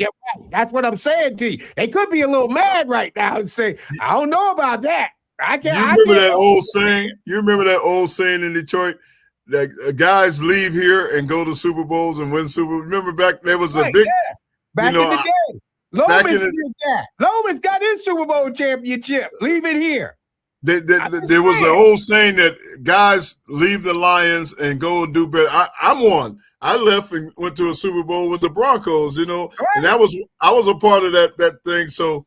That's what I'm saying to you. They could be a little mad right now and say, "I don't know about that." You remember that old saying? You remember that old saying in Detroit that guys leave here and go to Super Bowls and win Super Bowls? Remember back there was a big back in the day. Lomas did that. Lomas got his Super Bowl championship. Leave it here. There was an old saying that guys leave the Lions and go and do better. I'm one. I left and went to a Super Bowl with the Broncos, and I was a part of that thing. So,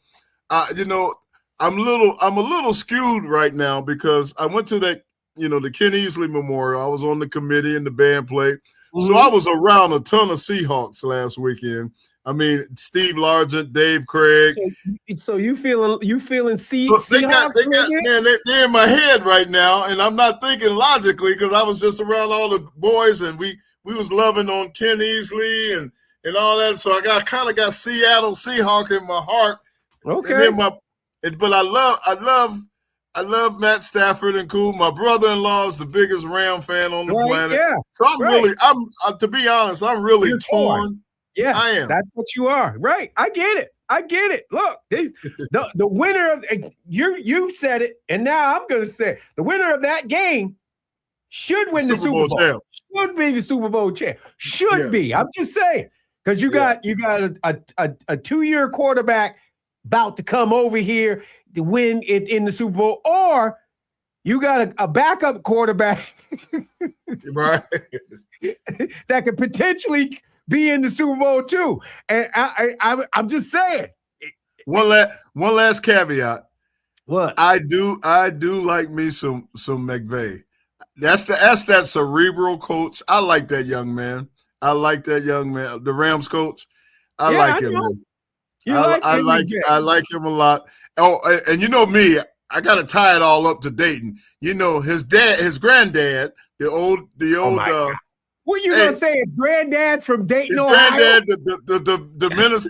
I'm a little skewed right now because I went to that, the Ken Easley Memorial. I was on the committee and the band played. Mm-hmm. So I was around a ton of Seahawks last weekend. Steve Largent, Dave Craig. So you feeling Seahawks? They're in my head right now, and I'm not thinking logically because I was just around all the boys, and we was loving on Ken Easley and all that. So I kind of got Seattle Seahawk in my heart. Okay. But I love I love Matt Stafford and cool. My brother-in-law is the biggest Ram fan on the planet. Yeah. So I'm to be honest, I'm really You're torn. Yes, I am. that's what you are. Right. I get it. Look, the winner of you said it, and now I'm going to say it. The winner of that game should win the Super Bowl. Champ. Should be the Super Bowl champ. Should be. I'm just saying, because you got a 2-year quarterback about to come over here to win it in the Super Bowl, or you got a backup quarterback right that could potentially be in the Super Bowl too. And I'm just saying. One last caveat. What? I do like me some McVay. That's that cerebral coach. I like that young man. The Rams coach. I like him. Man. I like him a lot. Oh, and you know me, I got to tie it all up to Dayton. You know his granddad, the old. What you gonna say? His granddad's from Dayton, Ohio? His granddad,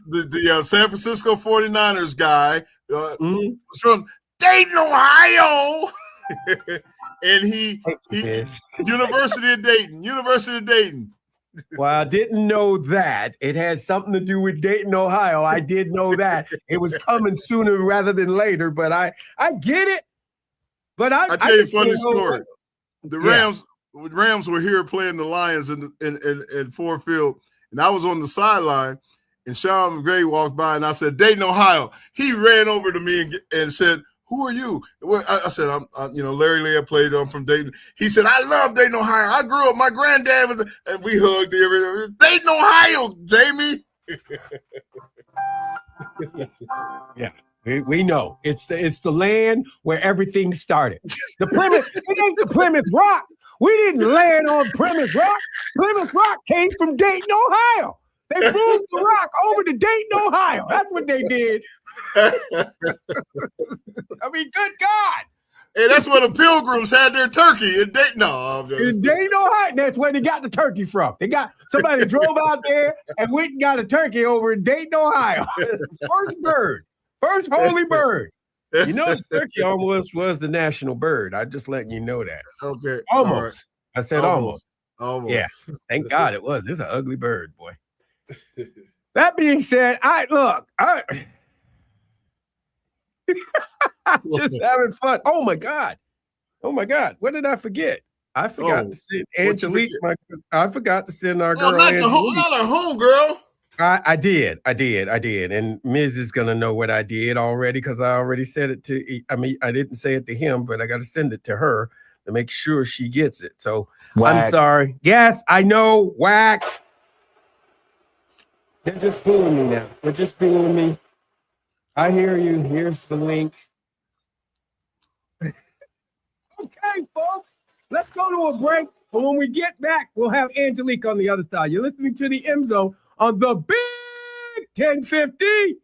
the San Francisco 49ers guy, was from Dayton, Ohio. And he University of Dayton. Well, I didn't know that. It had something to do with Dayton, Ohio. I did know that. It was coming sooner rather than later, but I get it. But I tell you a funny story. The Rams were here playing the Lions in Ford Field, and I was on the sideline, and Sean McVay walked by, and I said, Dayton, Ohio. He ran over to me and said, who are you? Well, I said, I'm Larry Leah played. I'm from Dayton. He said, I love Dayton, Ohio. I grew up. My granddad was, and we hugged everything. Dayton, Ohio, Jamie. Yeah, we know it's the land where everything started. The Plymouth, it ain't the Plymouth Rock. We didn't land on Plymouth Rock. Plymouth Rock came from Dayton, Ohio. They moved the rock over to Dayton, Ohio. That's what they did. I mean, good God. Hey, that's where the Pilgrims had their turkey in Dayton. No, in Dayton, Ohio. That's where they got the turkey from. Somebody drove out there and went and got a turkey over in Dayton, Ohio. First holy bird. You know, the turkey almost was the national bird. I'm just letting you know that. Okay. Almost. Right. I said almost. Almost. Yeah. Thank God it was. It's an ugly bird, boy. That being said, I'm just having fun. Oh my God. What did I forget? I forgot to send Angelique. I forgot to send our girl. Not our home girl. I did. And Ms. is going to know what I did already because I already said it I didn't say it to him, but I got to send it to her to make sure she gets it. So whack. I'm sorry. Yes, I know. Whack. They're just pulling me now. They're just pulling me. I hear you. Here's the link. Okay, folks. Let's go to a break. And when we get back, we'll have Angelique on the other side. You're listening to the M Zone on the Big 1050.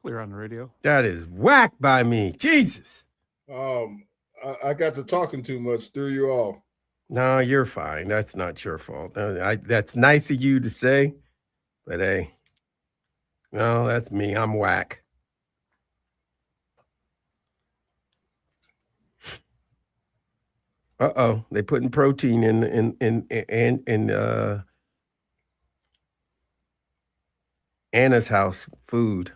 Clear on the radio. That is whacked by me. Jesus. I got to talking too much. Threw you off. No, you're fine. That's not your fault. That's nice of you to say, but hey, no, that's me. I'm whack. Uh-oh, they putting protein in Anna's house food.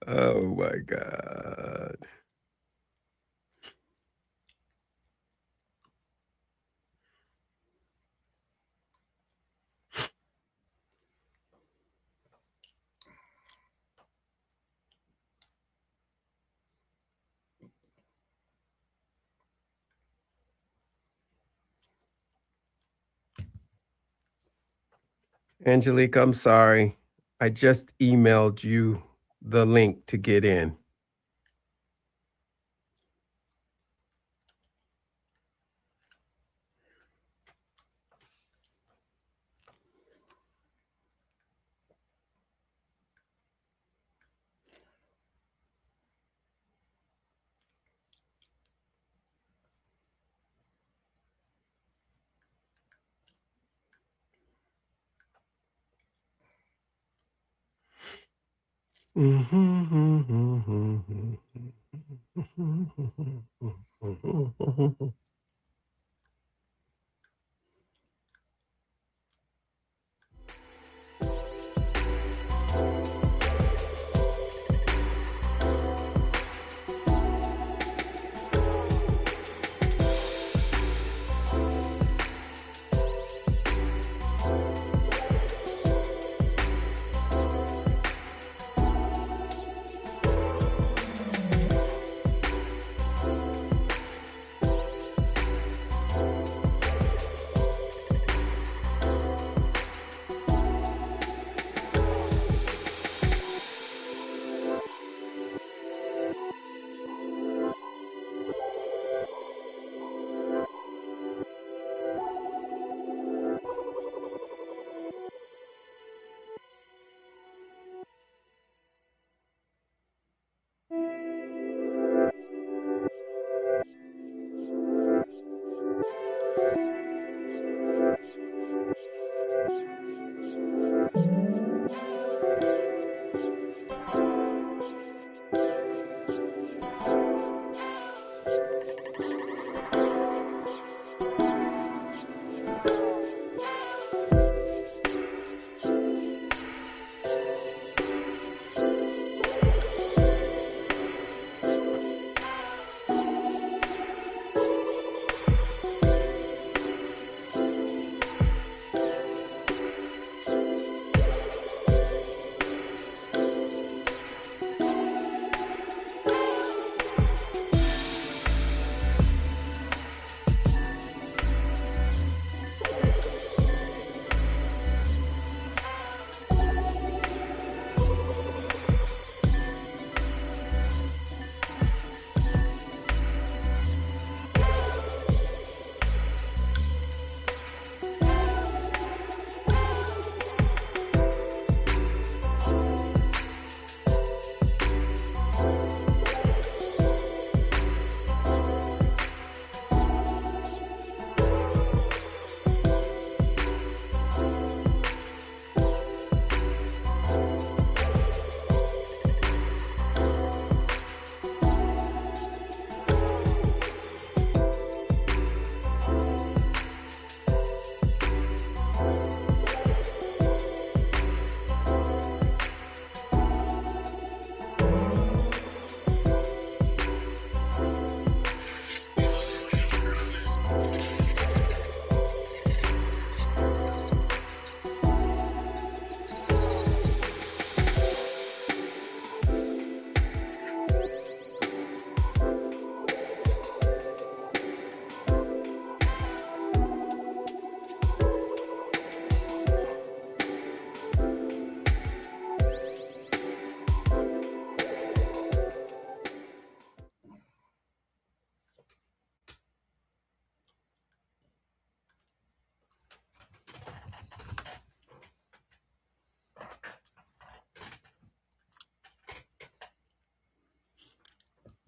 Oh my God. Angelique, I'm sorry. I just emailed you the link to get in.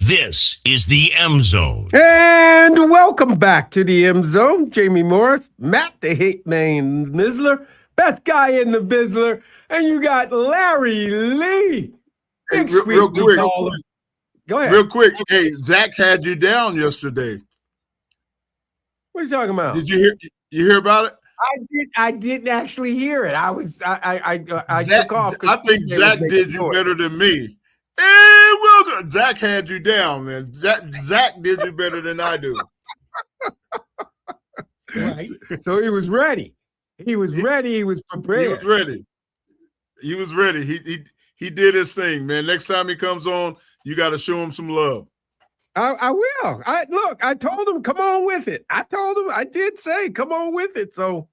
This is the M Zone. And welcome back to the M Zone. Jamie Morris, Matt the Hitman Missler, best guy in the Bizzler, and you got Larry Lee. Hey, Big real sweet quick. baller. Go ahead. Real quick. Hey, Zach had you down yesterday. What are you talking about? Did you hear? You hear about it? I didn't actually hear it. I Zach, took off. I think Zach did you better than me. Hey, welcome. Zach had you down, man. Zach did you better than I do. Right. So he was ready. He was ready. He was prepared. He was ready. He was ready. He did his thing, man. Next time he comes on, you got to show him some love. I will. I told him, come on with it. I did say, come on with it. So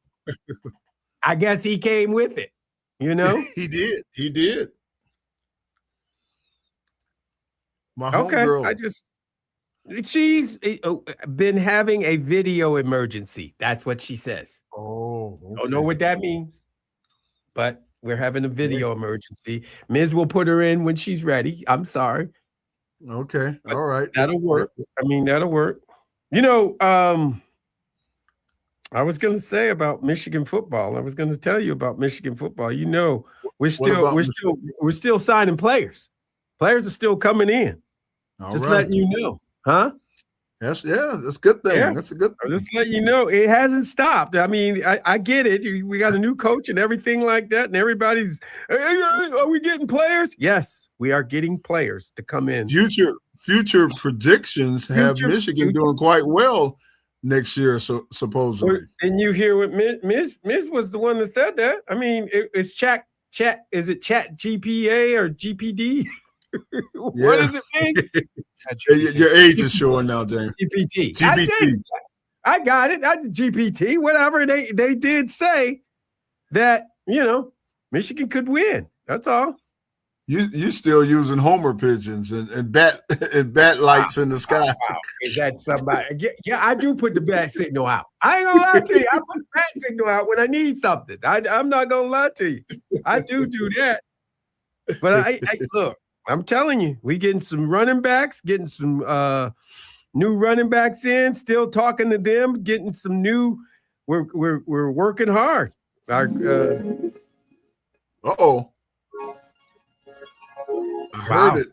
I guess he came with it, you know? He did. He did. My Okay. homegirl. She's been having a video emergency. That's what she says. Oh, okay. Don't know what that means, but we're having a video emergency. Ms. will put her in when she's ready. I'm sorry. Okay. All right. That'll work. I mean, that'll work. You know, I was going to say about Michigan football. I was going to tell you about Michigan football. You know, We're still signing players. Players are still coming in. Just letting you know, huh? That's a good thing. Yeah. That's a good thing. Just let you know, it hasn't stopped. I mean, I get it. We got a new coach and everything like that, and everybody's, hey, are we getting players? Yes, we are getting players to come in. Future predictions have Michigan doing quite well next year, so supposedly. And you hear what Miss was the one that said that. I mean, it's chat. Is it Chat GPA or GPD? What does it mean? Your age is showing now, James. GPT. I got it. GPT. Whatever. They did say that, Michigan could win. That's all. You still using Homer pigeons and bat lights in the sky. Wow. Is that somebody? Yeah, I do put the bat signal out. I ain't gonna lie to you. I put the bat signal out when I need something. I'm not gonna lie to you. I do that. But I look. I'm telling you, we getting some running backs, getting some new running backs in, still talking to them, getting some new. We're working hard. Uh-oh. I heard it.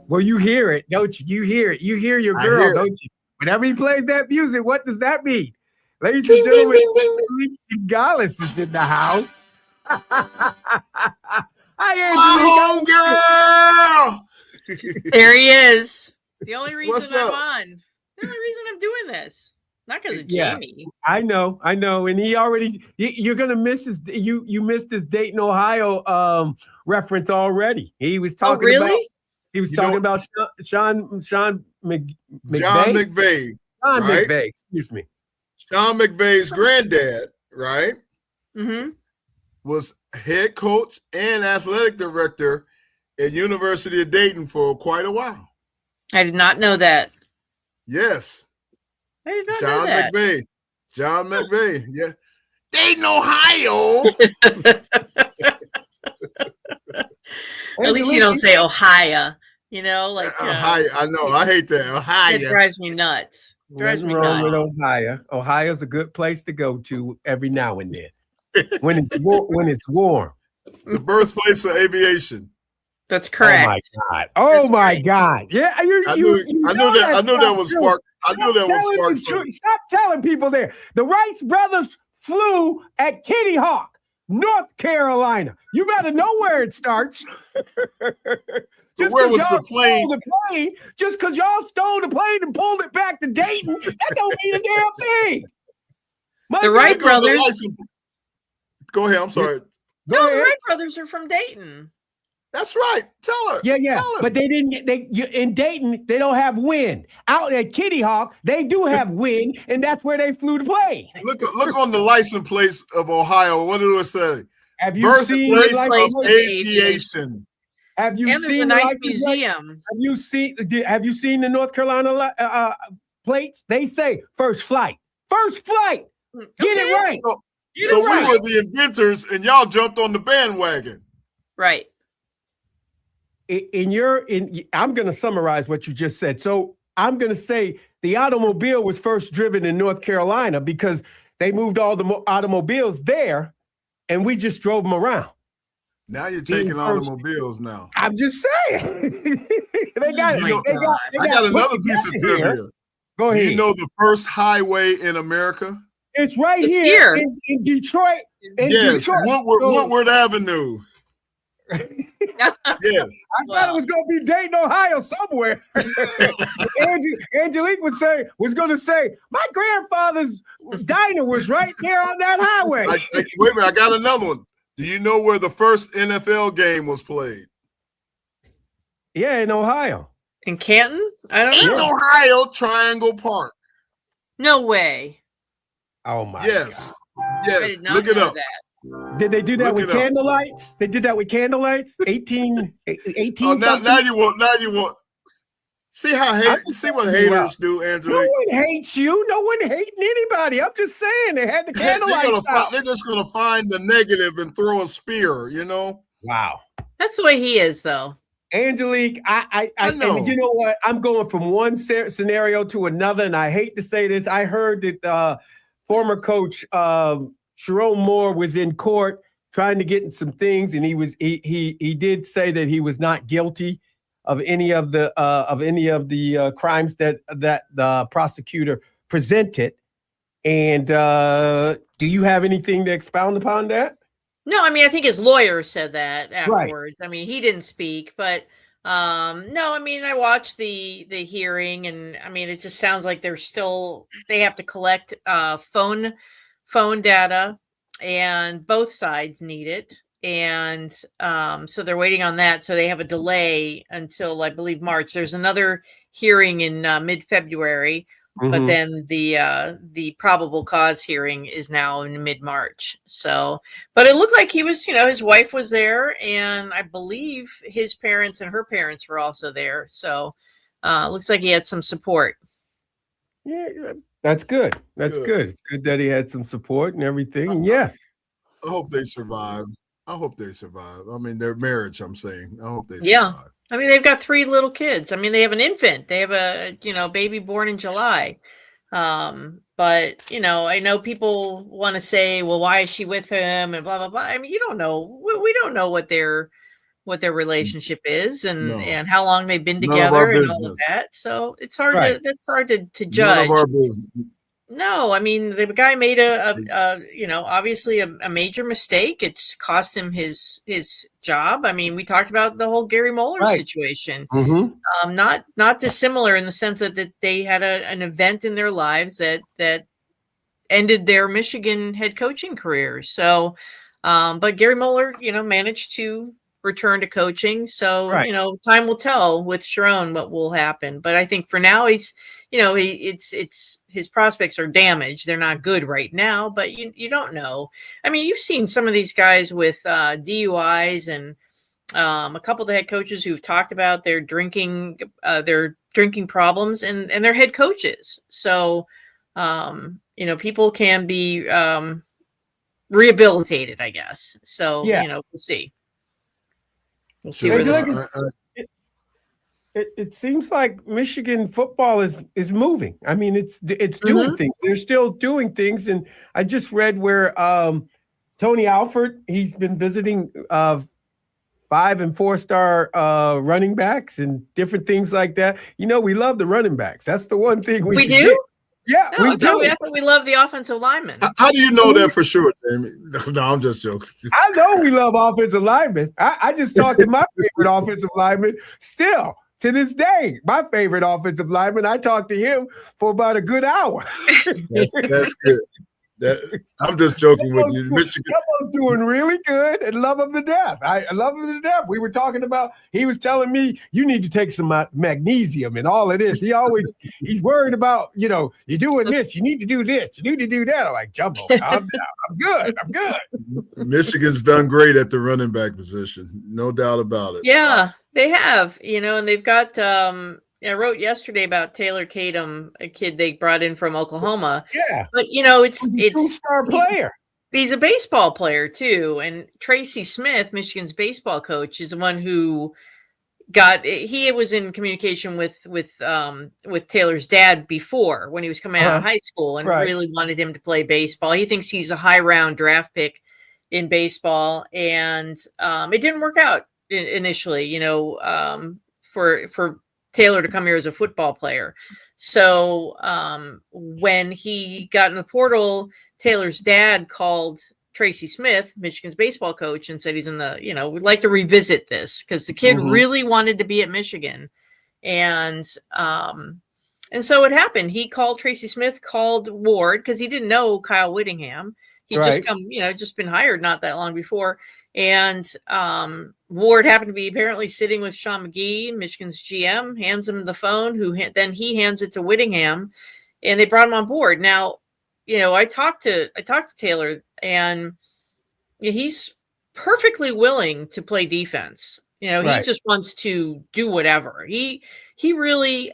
Well, you hear it, don't you? You hear it. You hear your girl, don't you? Whenever he plays that music, what does that mean? Ladies and gentlemen, Gallus is in the house. Hi, girl. There he is. The only reason I'm on. The only reason I'm doing this. Not because of Jamie. I know. And he already you're gonna miss his you missed his Dayton, Ohio reference already. He was talking about Sean McVay. Sean McVay, excuse me. Sean McVay's granddad, right? Mm-hmm. Was head coach and athletic director at University of Dayton for quite a while. I did not know that. Yes. I did not know that. John McVay. Yeah. Dayton, Ohio. At least you don't say Ohio. Ohio. I know. I hate that. Ohio. It drives me nuts. Nothing wrong with Ohio. Ohio's a good place to go to every now and then. When it's warm. The birthplace of aviation. That's correct. Oh my God. Yeah, I knew that was spark. Stop telling people there. The Wright brothers flew at Kitty Hawk, North Carolina. You better know where it starts. Where was the plane? Just because y'all stole the plane and pulled it back to Dayton, that don't mean a damn thing. The Wright brothers. Go ahead. I'm sorry. The Wright brothers are from Dayton. That's right. Tell her. Yeah. But they didn't. In Dayton, they don't have wind. Out at Kitty Hawk, they do have wind, and that's where they flew the plane. Look on the license plates of Ohio. What do it say? Have you seen the license of aviation? Have you seen a nice museum? Have you seen the North Carolina plates? They say first flight. First flight. Get it right. So we were the inventors, and y'all jumped on the bandwagon. Right. I'm going to summarize what you just said. So I'm going to say the automobile was first driven in North Carolina because they moved all the automobiles there, and we just drove them around. Now you're taking automobiles now. I'm just saying. I got another piece of trivia. Go ahead. Do you know the first highway in America? It's here. In Detroit. Woodward Avenue. Yes. I thought it was going to be Dayton, Ohio somewhere. Angelique was going to say, my grandfather's diner was right there on that highway. Wait a minute, I got another one. Do you know where the first NFL game was played? Yeah, in Ohio. In Canton? I don't know. In Ohio, Triangle Park. No way. Oh, my God. Yes. Look it up. That. Did they do that with candlelights? They did that with candlelights? 18 now you want. See what haters do, Angela. No one hates you. No one hating anybody. I'm just saying they had the candlelights out. They're just going to find the negative and throw a spear, Wow. That's the way he is, though. Angelique, I know. And you know what? I'm going from one scenario to another, and I hate to say this. I heard that former coach Sharon Moore was in court trying to get in some things, and he did say that he was not guilty of any of the crimes that the prosecutor presented. And do you have anything to expound upon that? No, I mean, I think his lawyer said that Right. afterwards. I mean, he didn't speak, but no, I mean, I watched the hearing, and I mean, it just sounds like they have to collect phone data, and both sides need it. And so they're waiting on that. So they have a delay until, I believe, March. There's another hearing in mid-February. But then the probable cause hearing is now in mid-March. So, but it looked like he was, his wife was there, and I believe his parents and her parents were also there. So, looks like he had some support. Yeah, that's good. That's good. It's good that he had some support and everything. And yes, I hope they survive. I mean, their marriage, I'm saying. I hope they survive. I mean, they've got 3 little kids. I mean, they have an infant. They have a, baby born in July. But, I know people want to say, well, why is she with him and blah, blah, blah. I mean, you don't know. We don't know what their relationship is and how long they've been together and all of that. So it's hard to judge. None of our business. No, I mean, the guy made obviously a major mistake. It's cost him his job. I mean, we talked about the whole Gary Moeller situation. Not dissimilar in the sense that they had an event in their lives that ended their Michigan head coaching career. So, but Gary Moeller, managed to return to coaching. So, time will tell with Sharon what will happen. But I think for now he's his prospects are damaged. They're not good right now, but you don't know. I mean, you've seen some of these guys with DUIs and a couple of the head coaches who've talked about their drinking problems and they're head coaches. So, people can be rehabilitated, I guess. So, we'll see. We'll see where this It seems like Michigan football is moving. I mean, it's doing things. They're still doing things. And I just read where Tony Alford, he's been visiting 5- and 4-star running backs and different things like that. We love the running backs. That's the one thing we do. Get. Yeah, no, we do. I thought we love the offensive linemen. How do you know that for sure, Jamie? No, I'm just joking. I know we love offensive linemen. I just talked to my favorite offensive lineman still. To this day, my favorite offensive lineman, I talked to him for about a good hour. That's good. I'm just joking with you. Michigan doing really good and love him to death. I love him to death. We were talking about, he was telling me, you need to take some magnesium and all of this. He's worried about, you're doing this. You need to do this. You need to do that. I'm like, Jumbo, calm down. I'm good. Michigan's done great at the running back position. No doubt about it. Yeah. They have, and they've got, I wrote yesterday about Taylor Tatum, a kid they brought in from Oklahoma. Yeah. But, it's a two-star player. He's a baseball player too. And Tracy Smith, Michigan's baseball coach, is the one who he was in communication with Taylor's dad before when he was coming out of high school and really wanted him to play baseball. He thinks he's a high round draft pick in baseball. And it didn't work out initially, for Taylor to come here as a football player. So when he got in the portal, Taylor's dad called Tracy Smith, Michigan's baseball coach, and said he's in the, we'd like to revisit this because the kid really wanted to be at Michigan. And so it happened. He called Tracy Smith, called Ward because he didn't know Kyle Whittingham. He'd just been hired not that long before. And Ward happened to be apparently sitting with Sean McGee, Michigan's GM, hands him the phone, then he hands it to Whittingham, and they brought him on board. Now, I talked to Taylor, and he's perfectly willing to play defense. He just wants to do whatever. He really,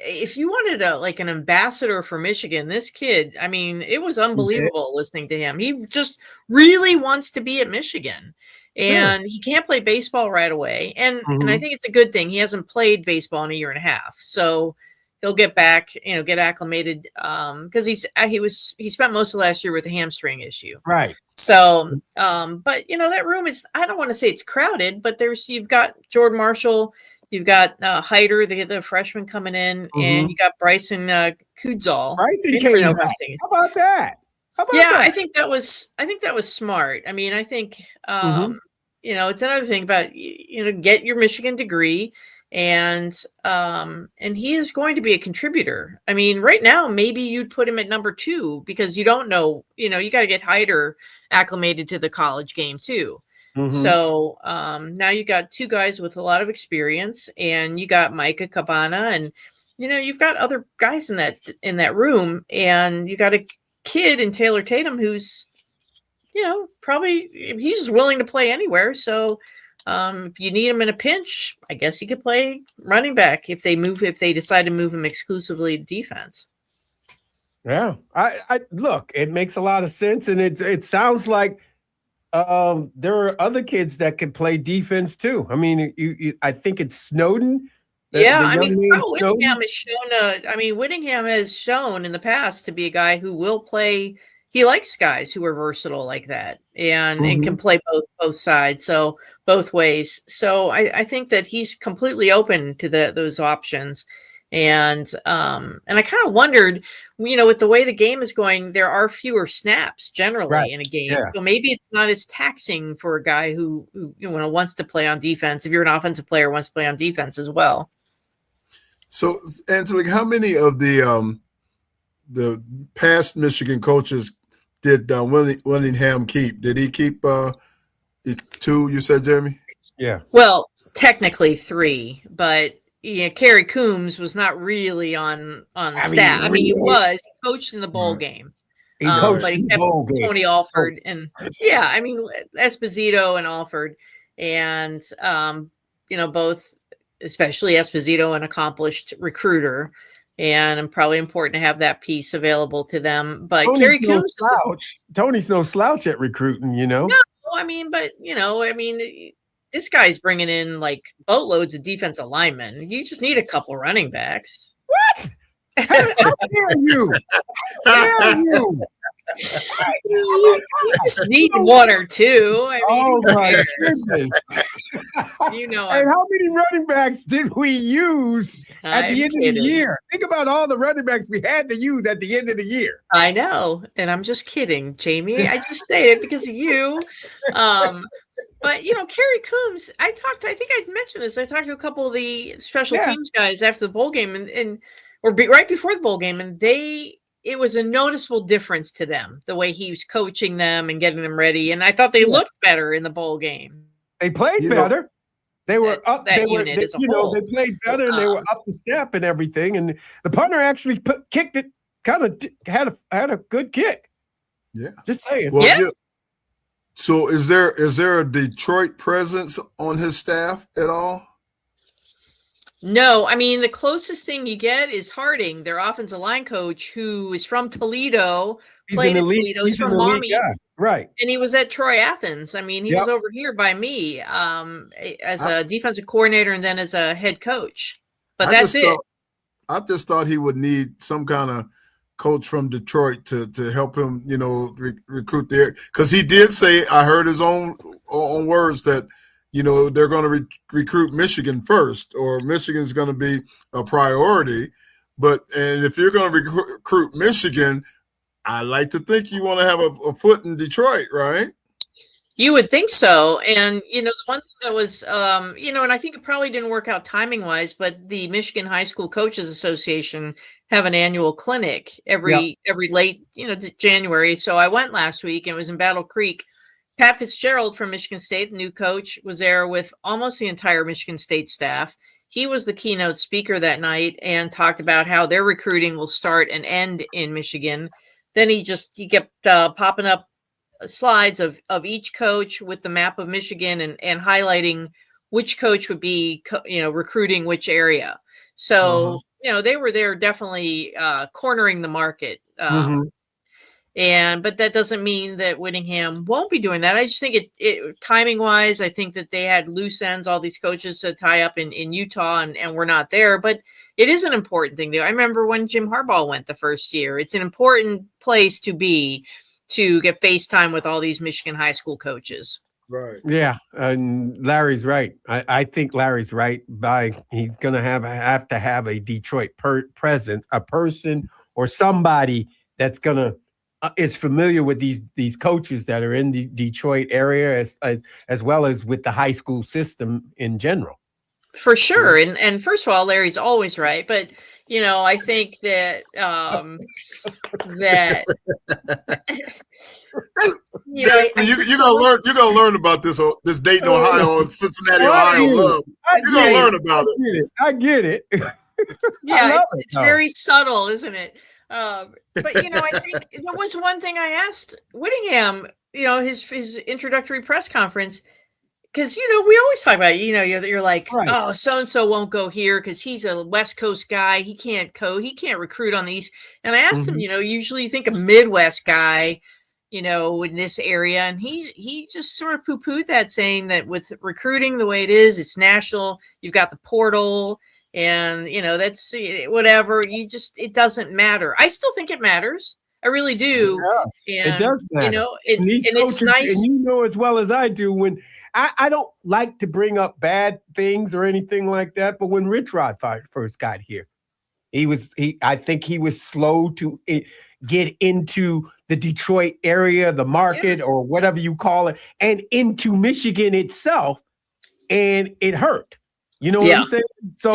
if you wanted an ambassador for Michigan, this kid, I mean, it was unbelievable listening to him. He just really wants to be at Michigan, and he can't play baseball right away. And I think it's a good thing. He hasn't played baseball in a year and a half. So, he'll get back, get acclimated, because he spent most of last year with a hamstring issue. Right. So, but that room is, I don't want to say it's crowded, but you've got Jordan Marshall, you've got Hyder, the freshman coming in, and you got Bryson Kudzall. Bryson came back. How about that? I think that was smart. I mean, I think it's another thing about get your Michigan degree, and he is going to be a contributor. I mean, right now maybe you'd put him at number 2 because you don't know. You got to get Hyder acclimated to the college game too. So now you got 2 guys with a lot of experience, and you got Micah Cabana, and you've got other guys in that room, and you got a kid in Taylor Tatum who's probably he's just willing to play anywhere. So if you need him in a pinch, I guess he could play running back if they decide to move him exclusively to defense. Yeah, I look, it makes a lot of sense, and it sounds like there are other kids that could play defense too. I mean, I think it's Snowden. Whittingham has shown. Whittingham has shown in the past to be a guy who will play. He likes guys who are versatile like that and can play both sides, so both ways. So I think that he's completely open to those options. And I kind of wondered, with the way the game is going, there are fewer snaps generally in a game. Yeah. So maybe it's not as taxing for a guy who wants to play on defense. If you're an offensive player, wants to play on defense as well. So, Angelique, how many of the past Michigan coaches did Willingham keep? Did he keep 2? You said, Jeremy? Yeah. Well, technically 3, but Kerry Coombs was not really on staff. He coached in the bowl game. He coached but he kept Tony Alford and Esposito and Alford, and both, especially Esposito, an accomplished recruiter, and probably important to have that piece available to them. But Kerry Coombs, Tony's no slouch at recruiting, No, this guy's bringing in like boatloads of defensive linemen. You just need a couple running backs. What? How dare you? How dare you? You just need 1 or 2. Oh my goodness! And how many running backs did we use at the end of the year? Think about all the running backs we had to use at the end of the year. I know, and I'm just kidding, Jamie. I just say it because of you. But Kerry Coombs, I think I mentioned this. I talked to a couple of the special teams guys after the bowl game, right before the bowl game, and it was a noticeable difference to them, the way he was coaching them and getting them ready. And I thought they looked better in the bowl game. They played better. They were up. They played better, and they were up the step and everything. And the punter actually kicked it. Kind of had a good kick. Yeah, just saying. Well, yeah. So is there a Detroit presence on his staff at all? No, the closest thing you get is Harding, their offensive line coach, who is from Toledo, played in Toledo. He's from Maumee, right? And he was at Troy Athens. He was over here by me as a defensive coordinator and then as a head coach. But that's it. I just thought he would need some kind of coach from Detroit to help him, recruit there, because he did say, I heard his own words that they're going to recruit Michigan first, or Michigan's going to be a priority. And if you're going to recruit Michigan, I like to think you want to have a foot in Detroit, right? You would think so. And, the one thing that was, and I think it probably didn't work out timing wise, but the Michigan High School Coaches Association have an annual clinic every late, January. So I went last week, and it was in Battle Creek. Pat Fitzgerald from Michigan State, the new coach, was there with almost the entire Michigan State staff. He was the keynote speaker that night and talked about how their recruiting will start and end in Michigan. Then he kept popping up slides of each coach with the map of Michigan and highlighting which coach would be, recruiting which area. So, they were there definitely cornering the market. But that doesn't mean that Whittingham won't be doing that. I just think it timing wise, I think that they had loose ends, all these coaches to tie up in Utah, and we're not there. But it is an important thing to do. I remember when Jim Harbaugh went the first year. It's an important place to be to get FaceTime with all these Michigan high school coaches. Right. Yeah, and Larry's right. I think Larry's right. He's going to have to have a Detroit presence, a person or somebody that's going to is familiar with these coaches that are in the Detroit area, as well as with the high school system in general. For sure. And first of all, Larry's always right. But, I think that you're gonna learn about this Dayton, Ohio, and Cincinnati, Ohio love. You're gonna learn about it. I get it. Yeah, it's very subtle, isn't it? But I think there was one thing I asked Whittingham, his introductory press conference, because we always talk about you're like, right. Oh, so and so won't go here because he's a West Coast guy. He can't recruit on the East. And I asked him, usually you think a Midwest guy, in this area, and he just sort of poo-pooed that, saying that with recruiting the way it is, it's national. You've got the portal. And, that's whatever. It doesn't matter. I still think it matters. I really do. It does matter. It's nice. And as well as I do, when I don't like to bring up bad things or anything like that, but when Rich Rod first got here, I think he was slow to get into the Detroit area, the market, or whatever you call it, and into Michigan itself, and it hurt. You know what I'm saying? So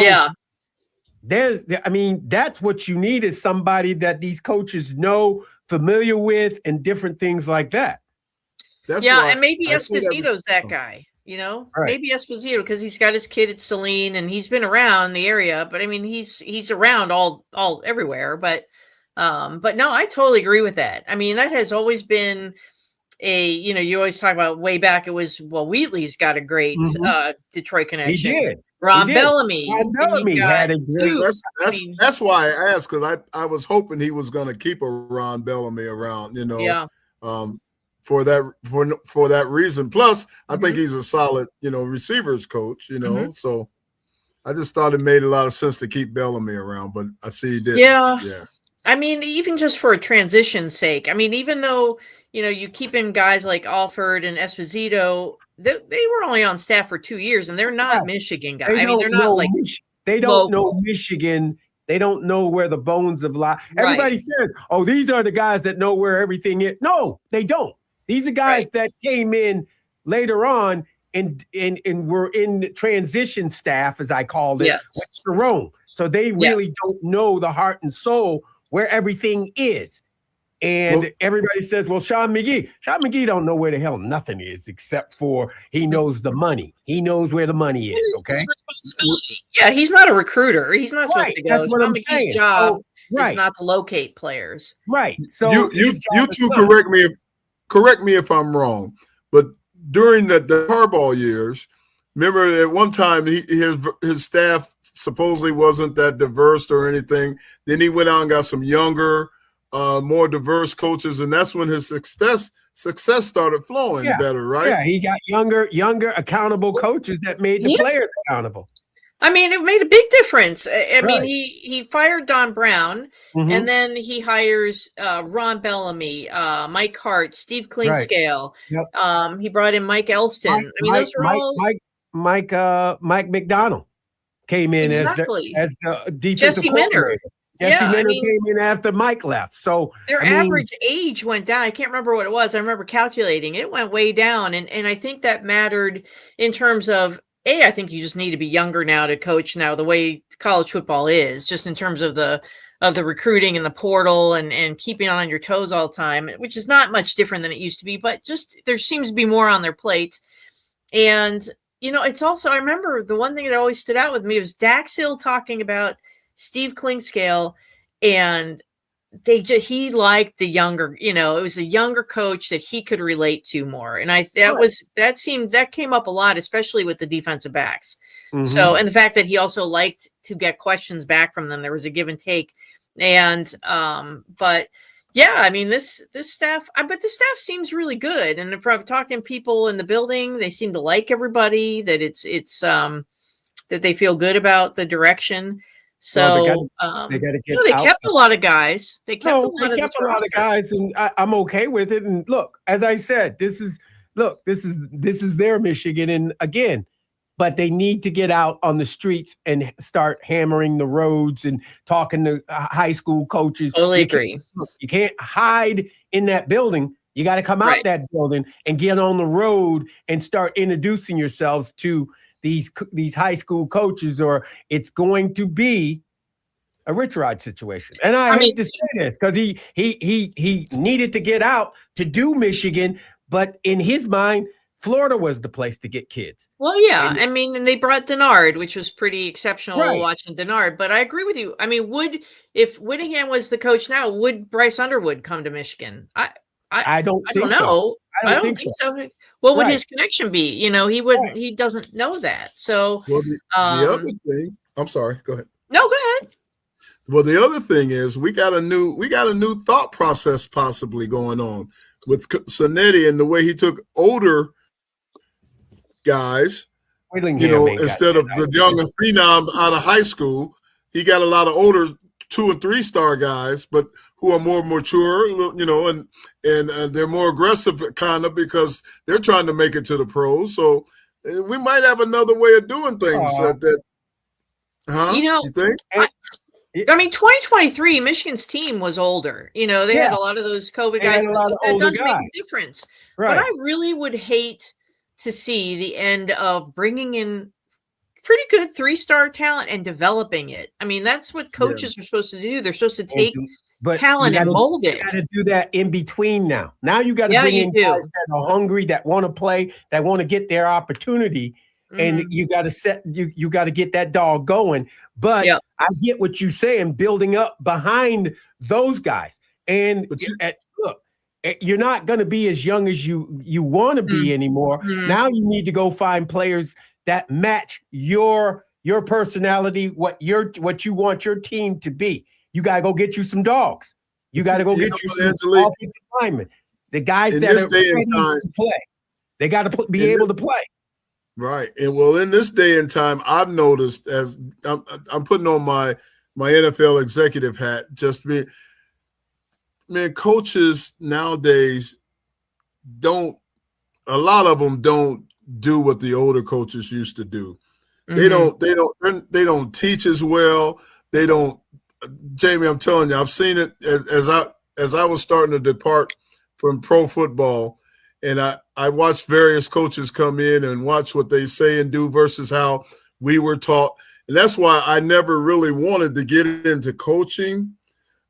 that's what you need, is somebody that these coaches know, familiar with, and different things like that. And maybe Esposito's that guy, right. Maybe Esposito, because he's got his kid at Saline and he's been around the area, but I mean, he's around all everywhere, but no, I totally agree with that. I mean, that has always been you always talk about way back. It was, Wheatley's got a great Detroit connection. He did. Ron Bellamy. Had a great. That's why I asked, because I was hoping he was going to keep a Ron Bellamy around. For that reason. Plus, I think he's a solid receivers coach. So I just thought it made a lot of sense to keep Bellamy around, but I see he did. Yeah. I mean, even just for a transition's sake. I mean, even though you keep in guys like Alford and Esposito, they were only on staff for 2 years, and they're not Michigan guys. I mean, they're not like they don't know Michigan. They don't know where the bones of life. Everybody says, "Oh, these are the guys that know where everything is." No, they don't. These are guys that came in later on and were in the transition staff, as I called it, with Sharon. So they really don't know the heart and soul where everything is. And everybody says, well, Sean McGee don't know where the hell nothing is, except for he knows the money. He knows where the money is, okay? Yeah, he's not a recruiter. He's not supposed to go. That's what I'm saying. McGee's job is not to locate players. Right. So you two correct me if I'm wrong, but during the Harbaugh years, remember at one time his staff supposedly wasn't that diverse or anything. Then he went out and got some younger, more diverse coaches, and that's when his success started flowing better, right? Yeah, he got younger, accountable coaches that made the players accountable. I mean, it made a big difference. I mean, he fired Don Brown, and then he hires Ron Bellamy, Mike Hart, Steve Klingscale. Right. Yep. He brought in Mike Elston. Those were all Mike McDonald came in as the defensive Jesse Minter. Jesse Minter came in after Mike left. So their average age went down. I can't remember what it was. I remember calculating. It went way down. And I think that mattered in terms of, I think you just need to be younger now to coach now, the way college football is, just in terms of the recruiting and the portal and keeping on your toes all the time, which is not much different than it used to be, but just there seems to be more on their plates. And, it's also, I remember the one thing that always stood out with me was Dax Hill talking about Steve Klingscale, and he liked the younger, it was a younger coach that he could relate to more. And that came up a lot, especially with the defensive backs. So, and the fact that he also liked to get questions back from them, there was a give and take. And, but Yeah, I mean this staff, but the staff seems really good, and from talking to people in the building, they seem to like everybody. That it's that they feel good about the direction. Well, So they got to get they out. kept a lot of guys. They kept No, they kept a lot of guys, and I'm okay with it. And look, as I said, this is their Michigan, and again, but they need to get out on the streets and start hammering the roads and talking to high school coaches. Totally agree. You can't hide in that building. You got to come out that building and get on the road and start introducing yourselves to these high school coaches, or it's going to be a Rich Rod situation. And I hate to say this because he needed to get out to do Michigan, but in his mind, Florida was the place to get kids. Well, yeah. And they brought Denard, which was pretty exceptional watching Denard. But I agree with you. I mean, if Whittingham was the coach now, would Bryce Underwood come to Michigan? I don't know. So. I don't think so. What would his connection be? You know, he doesn't know that. So the other thing, I'm sorry, go ahead. No, go ahead. Well, the other thing is we got a new thought process possibly going on with Sonetti and the way he took older guys, instead of the younger phenom out of high school. He got a lot of older 2- and 3-star guys, but who are more mature, and they're more aggressive kind of because they're trying to make it to the pros. So we might have another way of doing things You think? I mean, 2023, Michigan's team was older. They had a lot of those COVID guys. That does make a difference. Right. But I really would hate to see the end of bringing in pretty good 3-star talent and developing it. I mean, that's what coaches are supposed to do. They're supposed to take talent and mold it. You got to do that in between now. Now you got to bring in guys that are hungry, that want to play, that want to get their opportunity. And you got to you got to get that dog going. But I get what you're saying, building up behind those guys. And look, you're not going to be as young as you want to be anymore. Now you need to go find players that match your personality, what you want your team to be. You got to go get you some dogs. You got to go get you some offensive linemen. The guys that are ready to play. They got to be able to play. Right. And well, in this day and time, I've noticed, as I'm putting on my NFL executive hat, coaches nowadays a lot of them don't do what the older coaches used to do. They don't teach as well. They don't, Jamie, I'm telling you, I've seen it as I was starting to depart from pro football. And I watched various coaches come in and watch what they say and do versus how we were taught. And that's why I never really wanted to get into coaching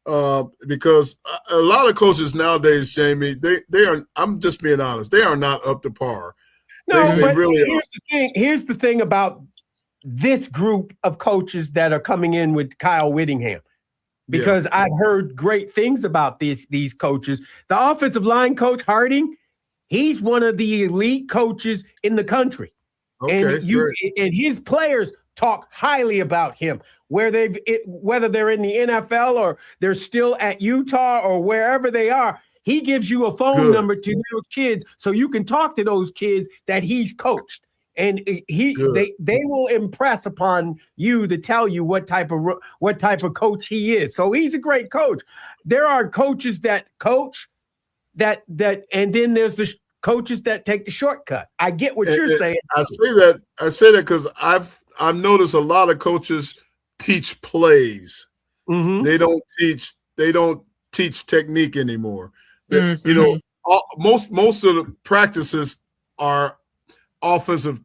because a lot of coaches nowadays, Jamie, they are, I'm just being honest, they are not up to par. No, but here's the thing about this group of coaches that are coming in with Kyle Whittingham. Because I've heard great things about these coaches. The offensive line coach, Harding, he's one of the elite coaches in the country. Okay, and his players talk highly about him, whether they're in the NFL or they're still at Utah or wherever they are. He gives you a phone number to those kids so you can talk to those kids that he's coached. And they will impress upon you to tell you what type of coach he is. So he's a great coach. There are coaches that coach that and then there's the coaches that take the shortcut. I get what you're saying. I say that because I've noticed a lot of coaches teach plays. Mm-hmm. They don't teach technique anymore. Mm-hmm. Most of the practices are offensive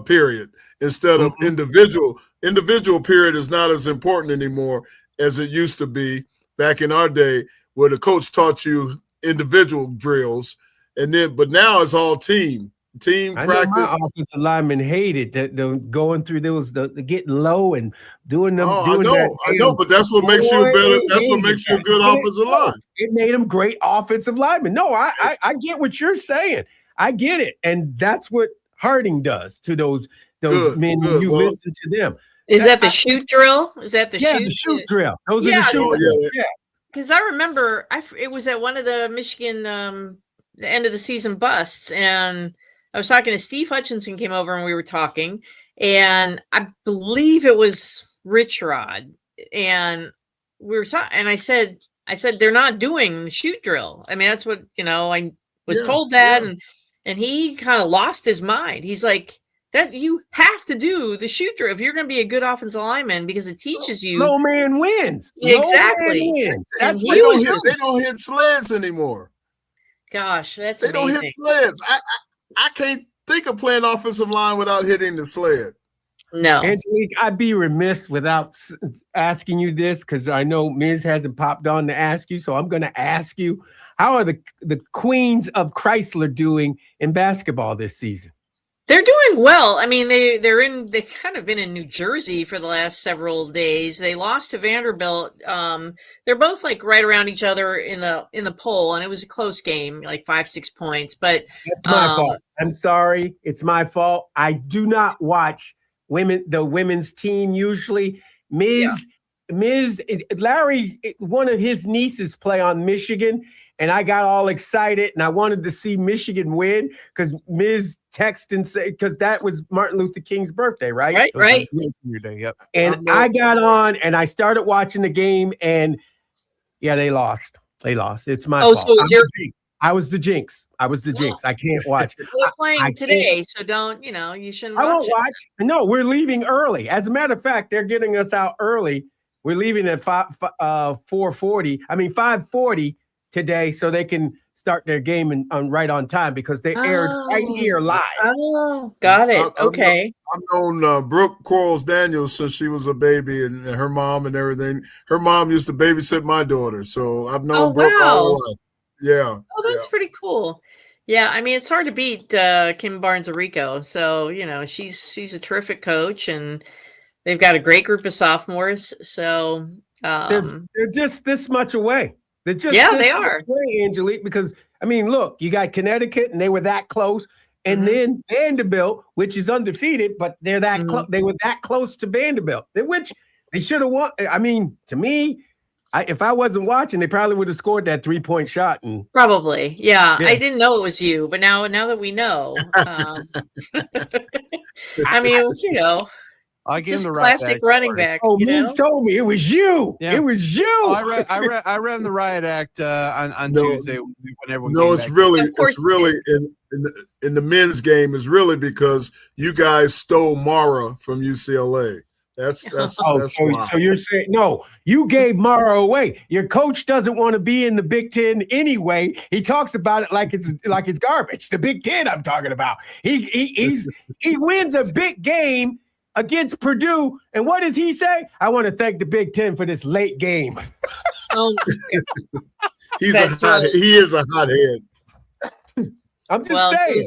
period instead of individual. Individual period is not as important anymore as it used to be back in our day, where the coach taught you individual drills, but now it's all team practice. My offensive linemen hated the going through the getting low and doing them. I know, but that's what makes you better. That's what makes you a good offensive line. It made them great offensive linemen. No, I get what you're saying. I get it, and that's what Harding does to those men when you listen to them. Is that the shoot drill? Is that the shoot? The shoot drill. Those are the shoot drills. because I remember it was at one of the Michigan the end of the season busts, and I was talking to Steve Hutchinson came over and we were talking, and I believe it was Rich Rod, and we were talking, and I said they're not doing the shoot drill. I mean, that's what I was told that, and he kind of lost his mind. He's like, that you have to do the shoot drill if you're going to be a good offensive lineman because it teaches you. Low man wins. Exactly. Low man wins. They don't hit sleds anymore. Gosh, that's they amazing. don't hit sleds. I can't think of playing offensive line without hitting the sled. No, Angelique, I'd be remiss without asking you this because I know Miz hasn't popped on to ask you, so I'm going to ask you: how are the Queens of Chrysler doing in basketball this season? They're doing well. I mean, they've kind of been in New Jersey for the last several days. They lost to Vanderbilt. They're both like right around each other in the poll, and it was a close game, like 5-6 points. But that's my fault. I'm sorry, it's my fault. I do not watch the women's team usually. Larry, one of his nieces play on Michigan. And I got all excited, and I wanted to see Michigan win because Ms. texted and said, because that was Martin Luther King's birthday, right? Right. Your day, yep. And I got on, and I started watching the game, and they lost. They lost. It's my fault. So I was the jinx. I can't watch. They're playing today, so don't, you shouldn't watch. I won't watch. No, we're leaving early. As a matter of fact, they're getting us out early. We're leaving at 5:40 today, so they can start their game right on time because they aired right here live. Oh, got it. Okay. I've known Brooke Quarles Daniels since she was a baby, and her mom and everything. Her mom used to babysit my daughter, so I've known Brooke all the life. Yeah. Oh, that's pretty cool. Yeah, I mean, it's hard to beat Kim Barnes-Arico. So she's a terrific coach, and they've got a great group of sophomores. So they're just this much away. They're just they are, Angelique, because I mean, look, you got Connecticut, and they were that close, and then Vanderbilt, which is undefeated, but they're that close. They were that close to Vanderbilt, which they should have won. I mean, to me, if I wasn't watching, they probably would have scored that 3-point shot. And probably, yeah. I didn't know it was you, but now that we know, I mean, I gave him the classic running back. Oh, Miz told me it was you. Yeah. It was you. Oh, I ran the riot act on Tuesday when everyone. No, it's really in the men's game is really because you guys stole Mara from UCLA. That's why. So you're saying no? You gave Mara away. Your coach doesn't want to be in the Big Ten anyway. He talks about it like it's garbage. The Big Ten I'm talking about. He wins a big game against Purdue, and what does he say? I want to thank the Big Ten for this late game. He is a hothead. I'm just saying.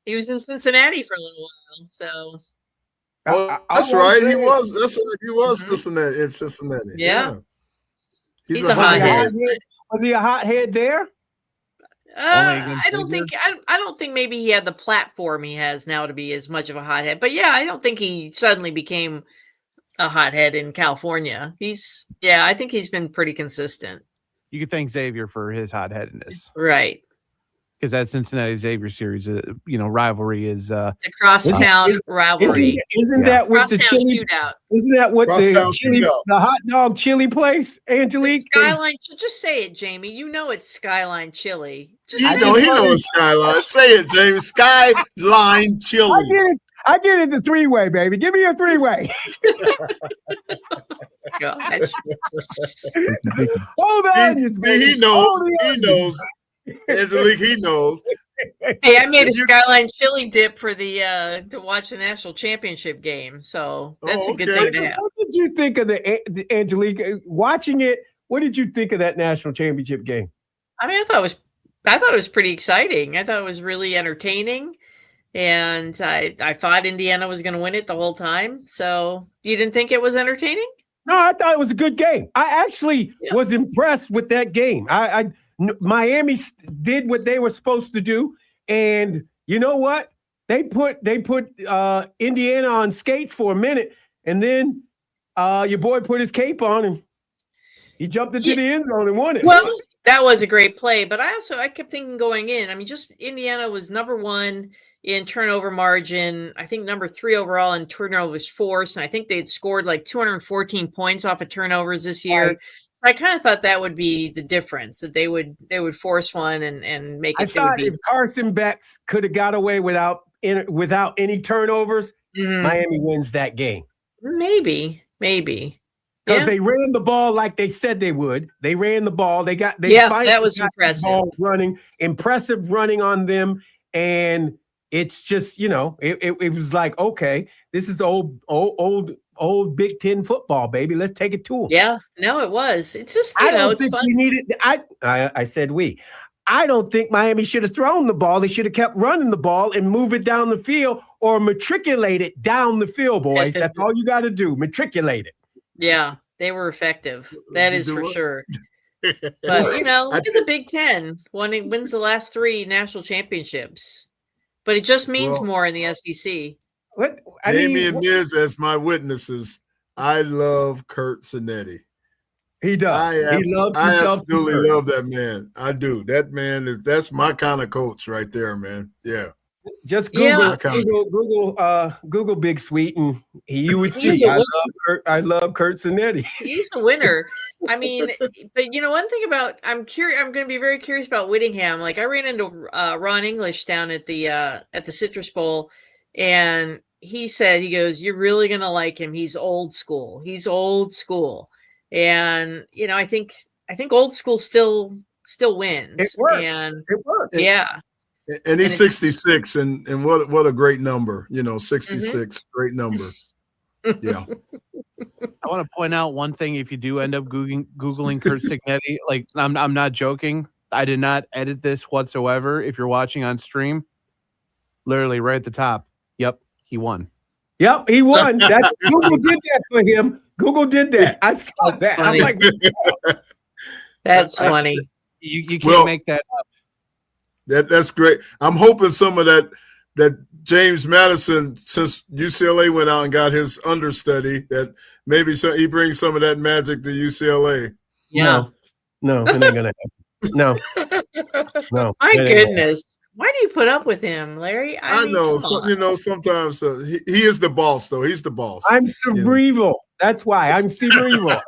He was in Cincinnati for a little while, so. That's right. He was. That's right. He was in Cincinnati. Yeah. He's a hothead. Was he a hothead there? I don't think maybe he had the platform he has now to be as much of a hothead. But yeah, I don't think he suddenly became a hothead in California. I think he's been pretty consistent. You could thank Xavier for his hot-headedness. Right. Because that Cincinnati Xavier series, rivalry is the crosstown rivalry. Isn't that what the chili shootout? Isn't that what the hot dog chili place, Angelique? Skyline. Just say it, Jamie. You know it's Skyline Chili. He knows Skyline. Say it, Jamie. Skyline Chili. I get it the 3-way, baby. Give me a 3-way. Gosh. Hold on. He knows. Angelique, he knows. Hey, I made a Skyline chili dip for to watch the national championship game, so that's a good thing to have. What did you think of the Angelique watching it? What did you think of that national championship game? I mean, I thought it was pretty exciting. I thought it was really entertaining, and I thought Indiana was going to win it the whole time. So you didn't think it was entertaining? No, I thought it was a good game. I actually was impressed with that game. Miami did what they were supposed to do, and you know what? They put Indiana on skates for a minute, and then your boy put his cape on, and He jumped into the end zone and won it. Well, that was a great play, but I kept thinking going in. I mean, just Indiana was number 1 in turnover margin. I think number 3 overall in turnovers forced, and I think they'd scored like 214 points off of turnovers this year. Right. So I kind of thought that would be the difference, that they would force one and make it. I thought if Carson Beck's could have got away without any turnovers, Miami wins that game. Maybe. Because they ran the ball like they said they would. They ran the ball. That was impressive. Impressive running on them. And it's just, it was like, okay, this is old Big Ten football, baby. Let's take it to them. Yeah, no, it was. It's just, it's fun. I said we. I don't think Miami should have thrown the ball. They should have kept running the ball and move it down the field or matriculate it down the field, boys. That's all you got to do. Matriculate it. Yeah, they were effective. That is for sure. But, look at the Big Ten. Wins the last 3 national championships. But it just means more in the SEC. Jamie and Miz as my witnesses. I love Kurt Cinetti. He does. I absolutely love that man. I do. That man that's my kind of coach right there, man. Yeah. Just Google Big Sweet, and you would see. I love Kurt Cinetti. He's a winner. I mean, but one thing about I'm going to be very curious about Whittingham. Like I ran into Ron English down at the Citrus Bowl, and he goes, "You're really going to like him. He's old school. And I think old school still wins. It works. And it works. Yeah. And he's 66, and what a great number, 66, great number. Yeah. I want to point out one thing. If you do end up Googling Kurt Cinetti, like I'm not joking. I did not edit this whatsoever. If you're watching on stream, literally right at the top. Yep, he won. Yep, he won. Google did that for him. Google did that. I saw that. I'm like, that's funny. You can't make that up. That's great. I'm hoping some of that James Madison, since UCLA went out and got his understudy, that maybe he brings some of that magic to UCLA. Yeah. No, it ain't gonna happen. No. My goodness. Why do you put up with him, Larry? I mean, know. Sometimes he is the boss, though. He's the boss. I'm cerebral. That's why I'm cerebral.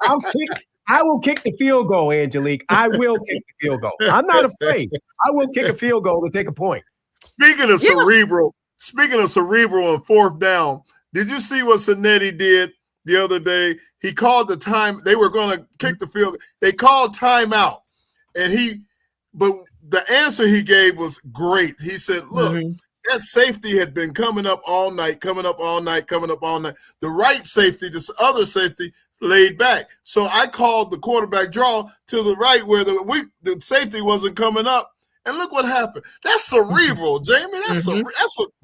I will kick the field goal, Angelique. I will kick the field goal. I'm not afraid. I will kick a field goal to take a point. Speaking of cerebral on 4th down, did you see what Cinetti did the other day? He called the time. They were going to kick the field. They called timeout, but the answer he gave was great. He said, look, that safety had been coming up all night. The right safety, this other safety, laid back. So I called the quarterback draw to the right where the safety wasn't coming up. And look what happened. That's cerebral, Jamie. That's what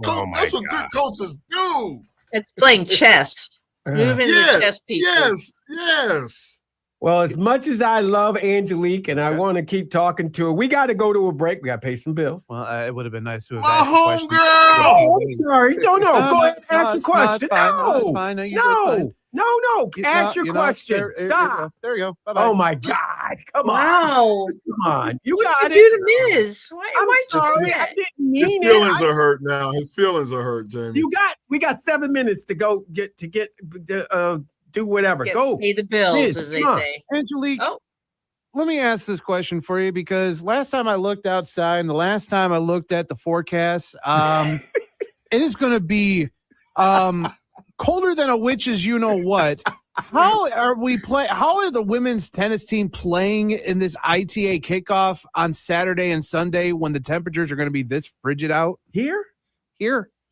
good coaches do. It's playing chess. Moving the chess pieces. Yes. Well, as much as I love Angelique and I want to keep talking to her, we got to go to a break. We got to pay some bills. Well, it would have been nice to have my homegirl. Oh, I'm sorry. No. Go ahead and ask the question. No, Ask your question. Stop. There you go. Bye-bye. Oh, my God. Come on. Wow. Come on. You what got did you do to Miz? I'm sorry. I didn't mean His feelings are hurt now. His feelings are hurt, Jamie. We got 7 minutes to go get do whatever. Go pay the bills, as they say. Angelique, let me ask this question for you, because last time I looked outside and the last time I looked at the forecast, it is going to be colder than a witch's you-know-what. How are the women's tennis team playing in this ITA kickoff on Saturday and Sunday when the temperatures are going to be this frigid out? Here?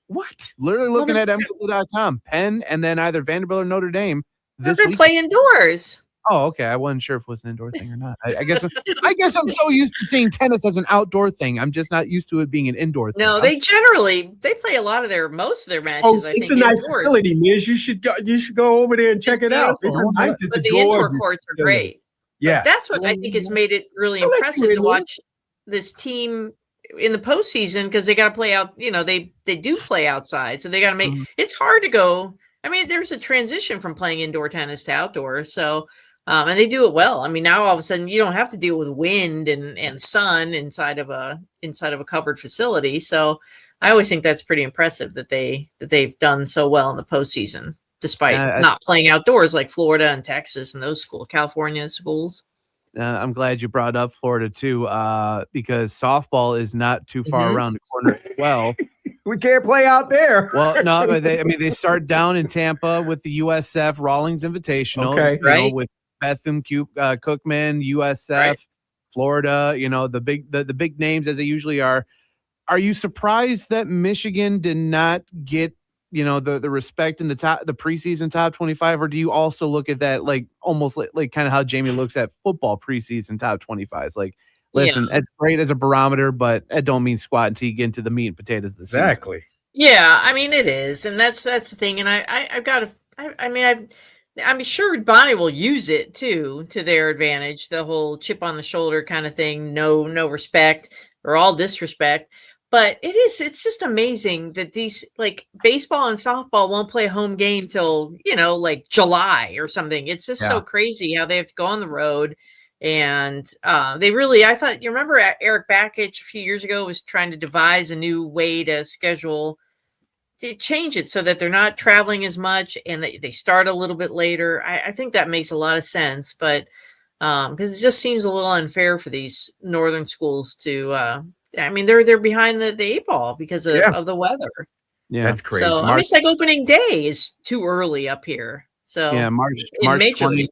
What? Literally looking at MW.com, Penn, and then either Vanderbilt or Notre Dame. They're going to play indoors. Oh, okay. I wasn't sure if it was an indoor thing or not. I guess I'm so used to seeing tennis as an outdoor thing. I'm just not used to it being an indoor thing. No, they play most of their matches. I think it's a nice facility, Miz. You should go over there and check it out. It's nice. But the indoor courts are great. Yeah, that's what I think has made it really impressive to watch this team in the postseason, because they got to play out. They do play outside, so they got to make. It's hard to go. I mean, there's a transition from playing indoor tennis to outdoor. So And they do it well. I mean, now all of a sudden you don't have to deal with wind and sun inside of a covered facility. So I always think that's pretty impressive that they've done so well in the postseason, despite not playing outdoors like Florida and Texas and those California schools. I'm glad you brought up Florida too, because softball is not too far around the corner as well. We can't play out there. Well, no, but they start down in Tampa with the USF Rawlings Invitational, Okay. Right. with Betham, Cookman, USF, Right. Florida, the big names as they usually are. Are you surprised that Michigan did not get, the respect in the preseason top 25, or do you also look at that like almost like kind of how Jamie looks at football preseason top 25s? Like, listen, it's great as a barometer, but it don't mean squat until you get into the meat and potatoes of the season. Exactly. Yeah, I mean it is, and that's the thing. And I'm sure Bonnie will use it too to their advantage. The whole chip on the shoulder kind of thing, no respect or all disrespect. But it's just amazing that these like baseball and softball won't play a home game till like July or something. It's just so crazy how they have to go on the road. And I thought, you remember Eric Bakich a few years ago was trying to devise a new way to change it so that they're not traveling as much and they start a little bit later. I think that makes a lot of sense, but because it just seems a little unfair for these northern schools to, they're behind the 8 ball because of the weather. Yeah, that's crazy. So it's like opening day is too early up here. So yeah, March 20th.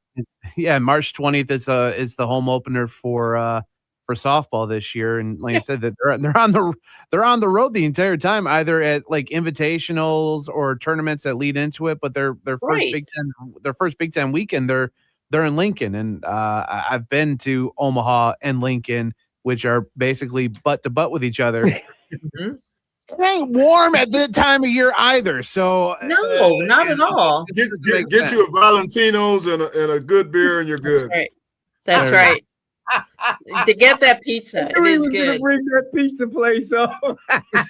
March 20th is the home opener for softball this year, and like I said, that they're on the road the entire time, either at like invitationals or tournaments that lead into it. But their first Big Ten weekend, they're in Lincoln, and I've been to Omaha and Lincoln, which are basically butt to butt with each other. It ain't warm at that time of year either. So no, not at all. Get you a Valentino's and a good beer, and you're good. That's right. To get that pizza, it is good. Bring that pizza place up.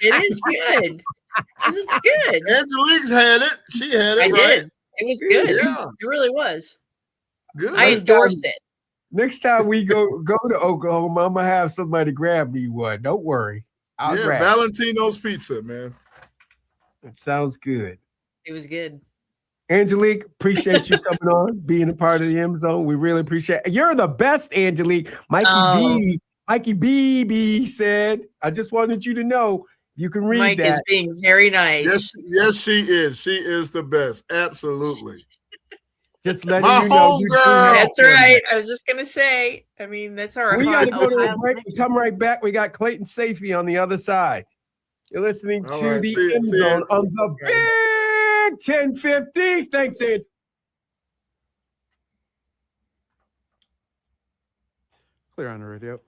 It is good. It's good. Angelique's had it. She had it. I right? did. It was good. Yeah. It really was. Good. I endorsed it. Next time we go to Oklahoma, I'm gonna have somebody grab me one. Don't worry. I'll grab Valentino's pizza, man. it. Sounds good. It was good. Angelique, appreciate you coming on, being a part of the M Zone. We really appreciate it. You're the best, Angelique. Mikey BB said, I just wanted you to know you can read Mike that. is being very nice. Yes, she is. She is the best. Absolutely. Just letting My you know. homegirl. That's right. I was just gonna say. I mean, that's our. We got to go to a break. We come right back. We got Clayton Safey on the other side. You're listening All to right, the see you, M see you. Zone on the Big 1050. Thanks, Ed. clear on the radio.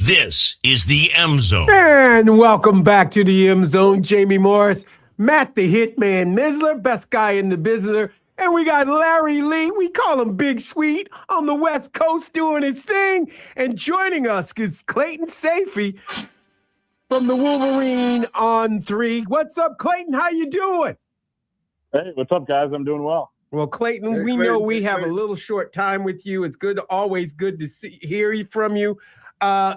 This is the M Zone. And welcome back to the M Zone. Jamie Morris, Matt the Hitman Missler, best guy in the business. And we got Larry Lee, we call him Big Sweet, on the West Coast doing his thing. And joining us is Clayton Safey from the Wolverine on 3. What's up, Clayton? How you doing? Hey, what's up, guys? I'm doing well. Well, Clayton, Hey, we Clayton, know we hey, have a Clayton. little short time with you. It's always good to hear from you.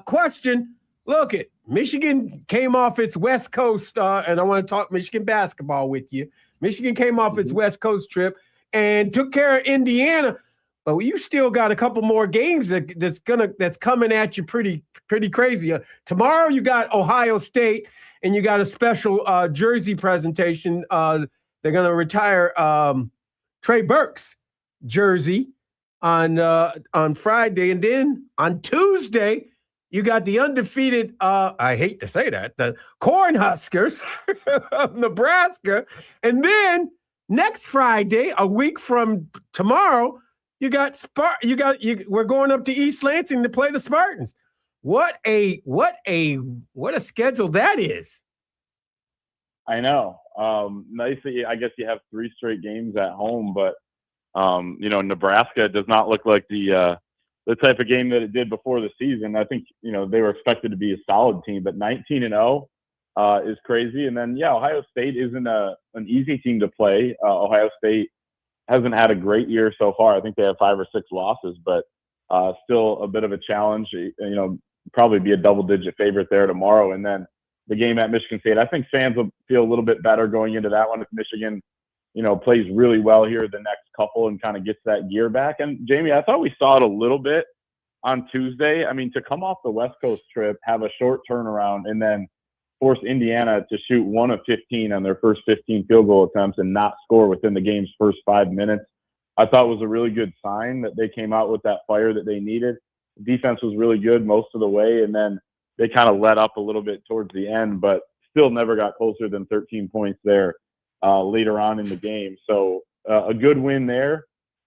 Question, look it, Michigan came off its West Coast, and I want to talk Michigan basketball with you. Michigan came off its West Coast trip and took care of Indiana, but you still got a couple more games that's coming at you pretty crazy. Tomorrow you got Ohio State, and you got a special jersey presentation. They're gonna retire Trey Burke's jersey on Friday, and then on Tuesday you got the undefeated. I hate to say that, the Cornhuskers of Nebraska, and then next Friday, a week from tomorrow, you got we're going up to East Lansing to play the Spartans. What a schedule that is. I know. Nice that I guess you have 3 straight games at home, but Nebraska does not look like the type of game that it did before the season. I think they were expected to be a solid team, but 19-0 is crazy. And then Ohio State isn't an easy team to play. Ohio State hasn't had a great year so far. I think they have 5 or 6 losses, but still a bit of a challenge. Probably be a double-digit favorite there tomorrow. And then the game at Michigan State, I think fans will feel a little bit better going into that one if Michigan, plays really well here the next couple and kind of gets that gear back. And Jamie, I thought we saw it a little bit on Tuesday. I mean, to come off the West Coast trip, have a short turnaround, and then force Indiana to shoot 1 of 15 on their first 15 field goal attempts and not score within the game's first 5 minutes, I thought was a really good sign that they came out with that fire that they needed. Defense was really good most of the way, and then they kind of let up a little bit towards the end, but still never got closer than 13 points there later on in the game. So a good win there.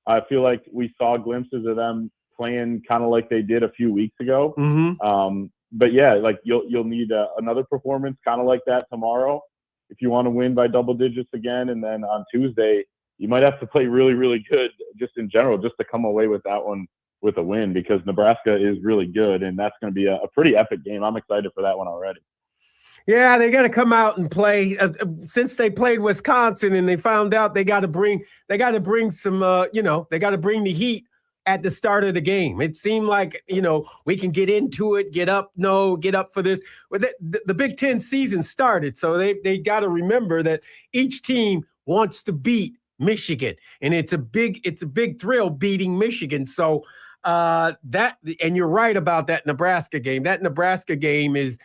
I feel like we saw glimpses of them playing kind of like they did a few weeks ago. Mm-hmm. But like you'll need another performance kind of like that tomorrow if you want to win by double digits again. And then on Tuesday, you might have to play really, really good just in general, just to come away with that one with a win, because Nebraska is really good, and that's going to be a pretty epic game. I'm excited for that one already. Yeah, they got to come out and play. Since they played Wisconsin and they found out they got to bring some, they got to bring the heat at the start of the game. It seemed like, we can get into it, get up for this. The Big Ten season started, so they got to remember that each team wants to beat Michigan, and it's a big thrill beating Michigan. So and you're right about that Nebraska game. That Nebraska game is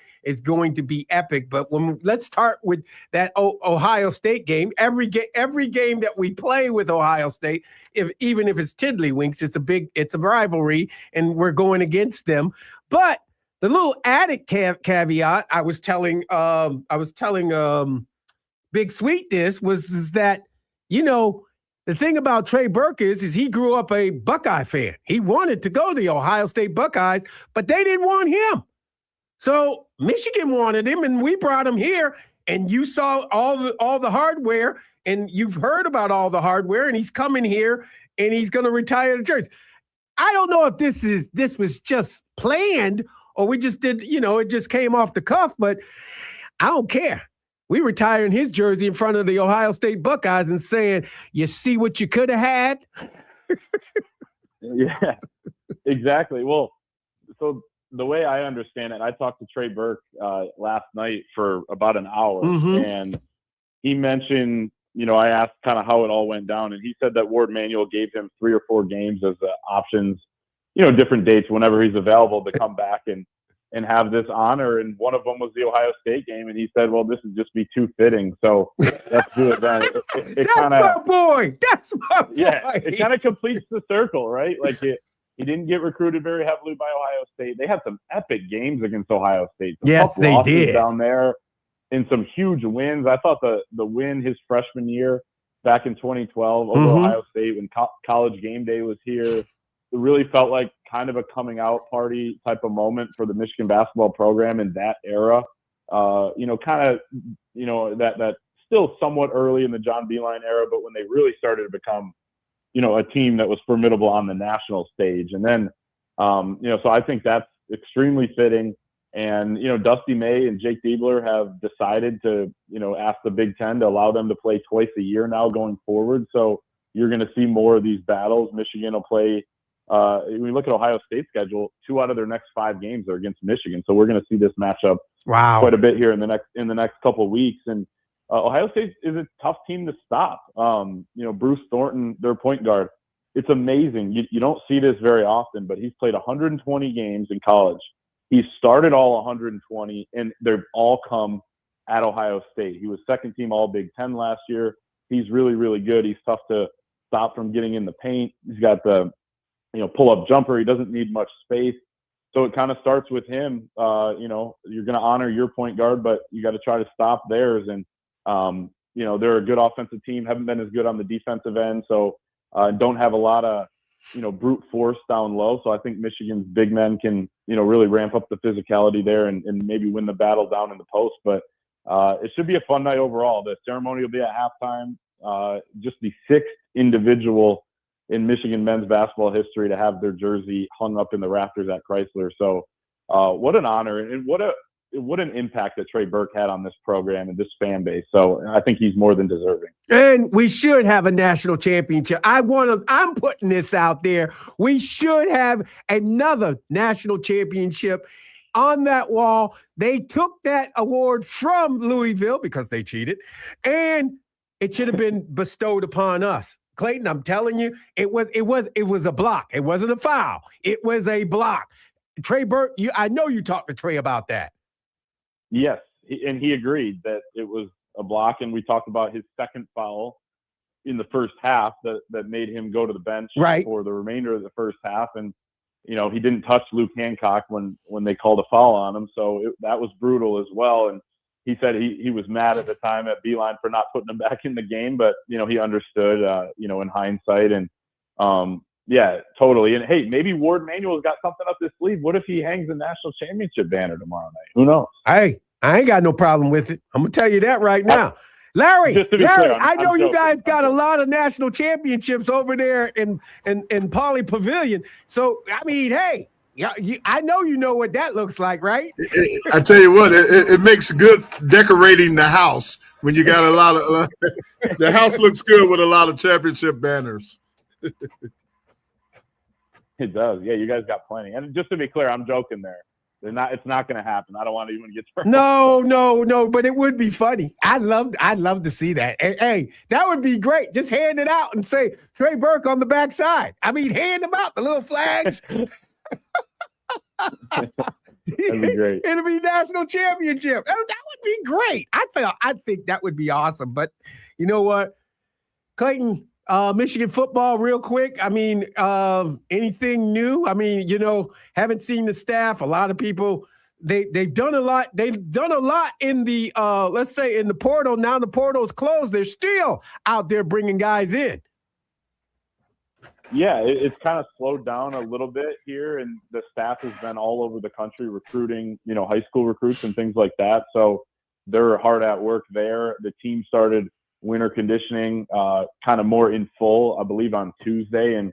going to be epic. But let's start with that Ohio State game. Every game that we play with Ohio State, even if it's tiddlywinks, it's a rivalry, and we're going against them. But the little added caveat I was telling Big Sweet is that the thing about Trey Burke is he grew up a Buckeye fan. He wanted to go to the Ohio State Buckeyes, but they didn't want him. So Michigan wanted him, and we brought him here. And you saw all the hardware, and you've heard about all the hardware. And he's coming here, and he's going to retire the jersey. I don't know if this was just planned or we just did. It just came off the cuff. But I don't care. We retiring his jersey in front of the Ohio State Buckeyes and saying, "You see what you could have had." Yeah, exactly. Well, so the way I understand it, I talked to Trey Burke last night for about an hour, Mm-hmm. and he mentioned, I asked kind of how it all went down, and he said that Ward Manuel gave him 3 or 4 games as options, different dates whenever he's available to come back and have this honor. And one of them was the Ohio State game, and he said, "Well, this would just be too fitting, so let's do it then." It That's my boy. That's my boy. Yeah, it kind of completes the circle, right? Like he didn't get recruited very heavily by Ohio State. They had some epic games against Ohio State. Some Yes, tough they losses did. down there, and some huge wins. I thought the win his freshman year back in 2012 over Mhm. Ohio State when College Game Day was here really felt like kind of a coming out party type of moment for the Michigan basketball program in that era. That still somewhat early in the John Beilein era, but when they really started to become, a team that was formidable on the national stage. And then, so I think that's extremely fitting. And, Dusty May and Jake Diebler have decided to, ask the Big Ten to allow them to play twice a year now going forward. So you're going to see more of these battles. Michigan will play. When you look at Ohio State's schedule, 2 out of their next 5 games are against Michigan. So we're going to see this matchup quite a bit here in the next couple of weeks. And Ohio State is a tough team to stop. Bruce Thornton, their point guard, it's amazing. You don't see this very often, but he's played 120 games in college. He's started all 120, and they've all come at Ohio State. He was second team All Big Ten last year. He's really, really good. He's tough to stop from getting in the paint. He's got the pull-up jumper. He doesn't need much space. So it kind of starts with him. You're going to honor your point guard, but you got to try to stop theirs. And, they're a good offensive team, haven't been as good on the defensive end. So don't have a lot of, brute force down low. So I think Michigan's big men can, really ramp up the physicality there and maybe win the battle down in the post. But it should be a fun night overall. The ceremony will be at halftime. Just the 6th individual in Michigan men's basketball history to have their jersey hung up in the rafters at Chrysler. So what an honor, and what an impact that Trey Burke had on this program and this fan base. So I think he's more than deserving. And we should have a national championship. I'm putting this out there. We should have another national championship on that wall. They took that award from Louisville because they cheated, and it should have been bestowed upon us. Clayton, I'm telling you, it was a block. It wasn't a foul. It was a block. Trey Burke, I know you talked to Trey about that. Yes, and he agreed that it was a block, and we talked about his second foul in the first half that made him go to the bench for the remainder of the first half. And, he didn't touch Luke Hancock when they called a foul on him. So that was brutal as well. And he said he was mad at the time at Beilein for not putting him back in the game, but, he understood, in hindsight. And, yeah, totally. And, hey, maybe Ward Manuel's got something up his sleeve. What if he hangs the national championship banner tomorrow night? Who knows? Hey, I ain't got no problem with it. I'm going to tell you that right now. Larry, clear, I know you joking. guys got a lot of national championships over there in Poly Pavilion. So, I mean, hey, I know you know what that looks like, right? I tell you what, it makes good decorating the house when you got a lot of the house looks good with a lot of championship banners. It does. Yeah, you guys got plenty. And just to be clear, I'm joking there. It's not going to happen. I don't want to even get started. No, but it would be funny. I'd love to see that. Hey, that would be great. Just hand it out and say Trey Burke on the backside. I mean, hand them out, the little flags. That'd be great. It'll be national championship. That would be great. I think that would be awesome. But you know what, Clayton, Michigan football real quick. I mean, anything new? I mean, haven't seen the staff. A lot of people, they've done a lot. They've done a lot in the, let's say in the portal. Now the portal's closed. They're still out there bringing guys in. Yeah, it's kind of slowed down a little bit here, and the staff has been all over the country recruiting, high school recruits and things like that. So they're hard at work there. The team started winter conditioning kind of more in full, I believe, on Tuesday, and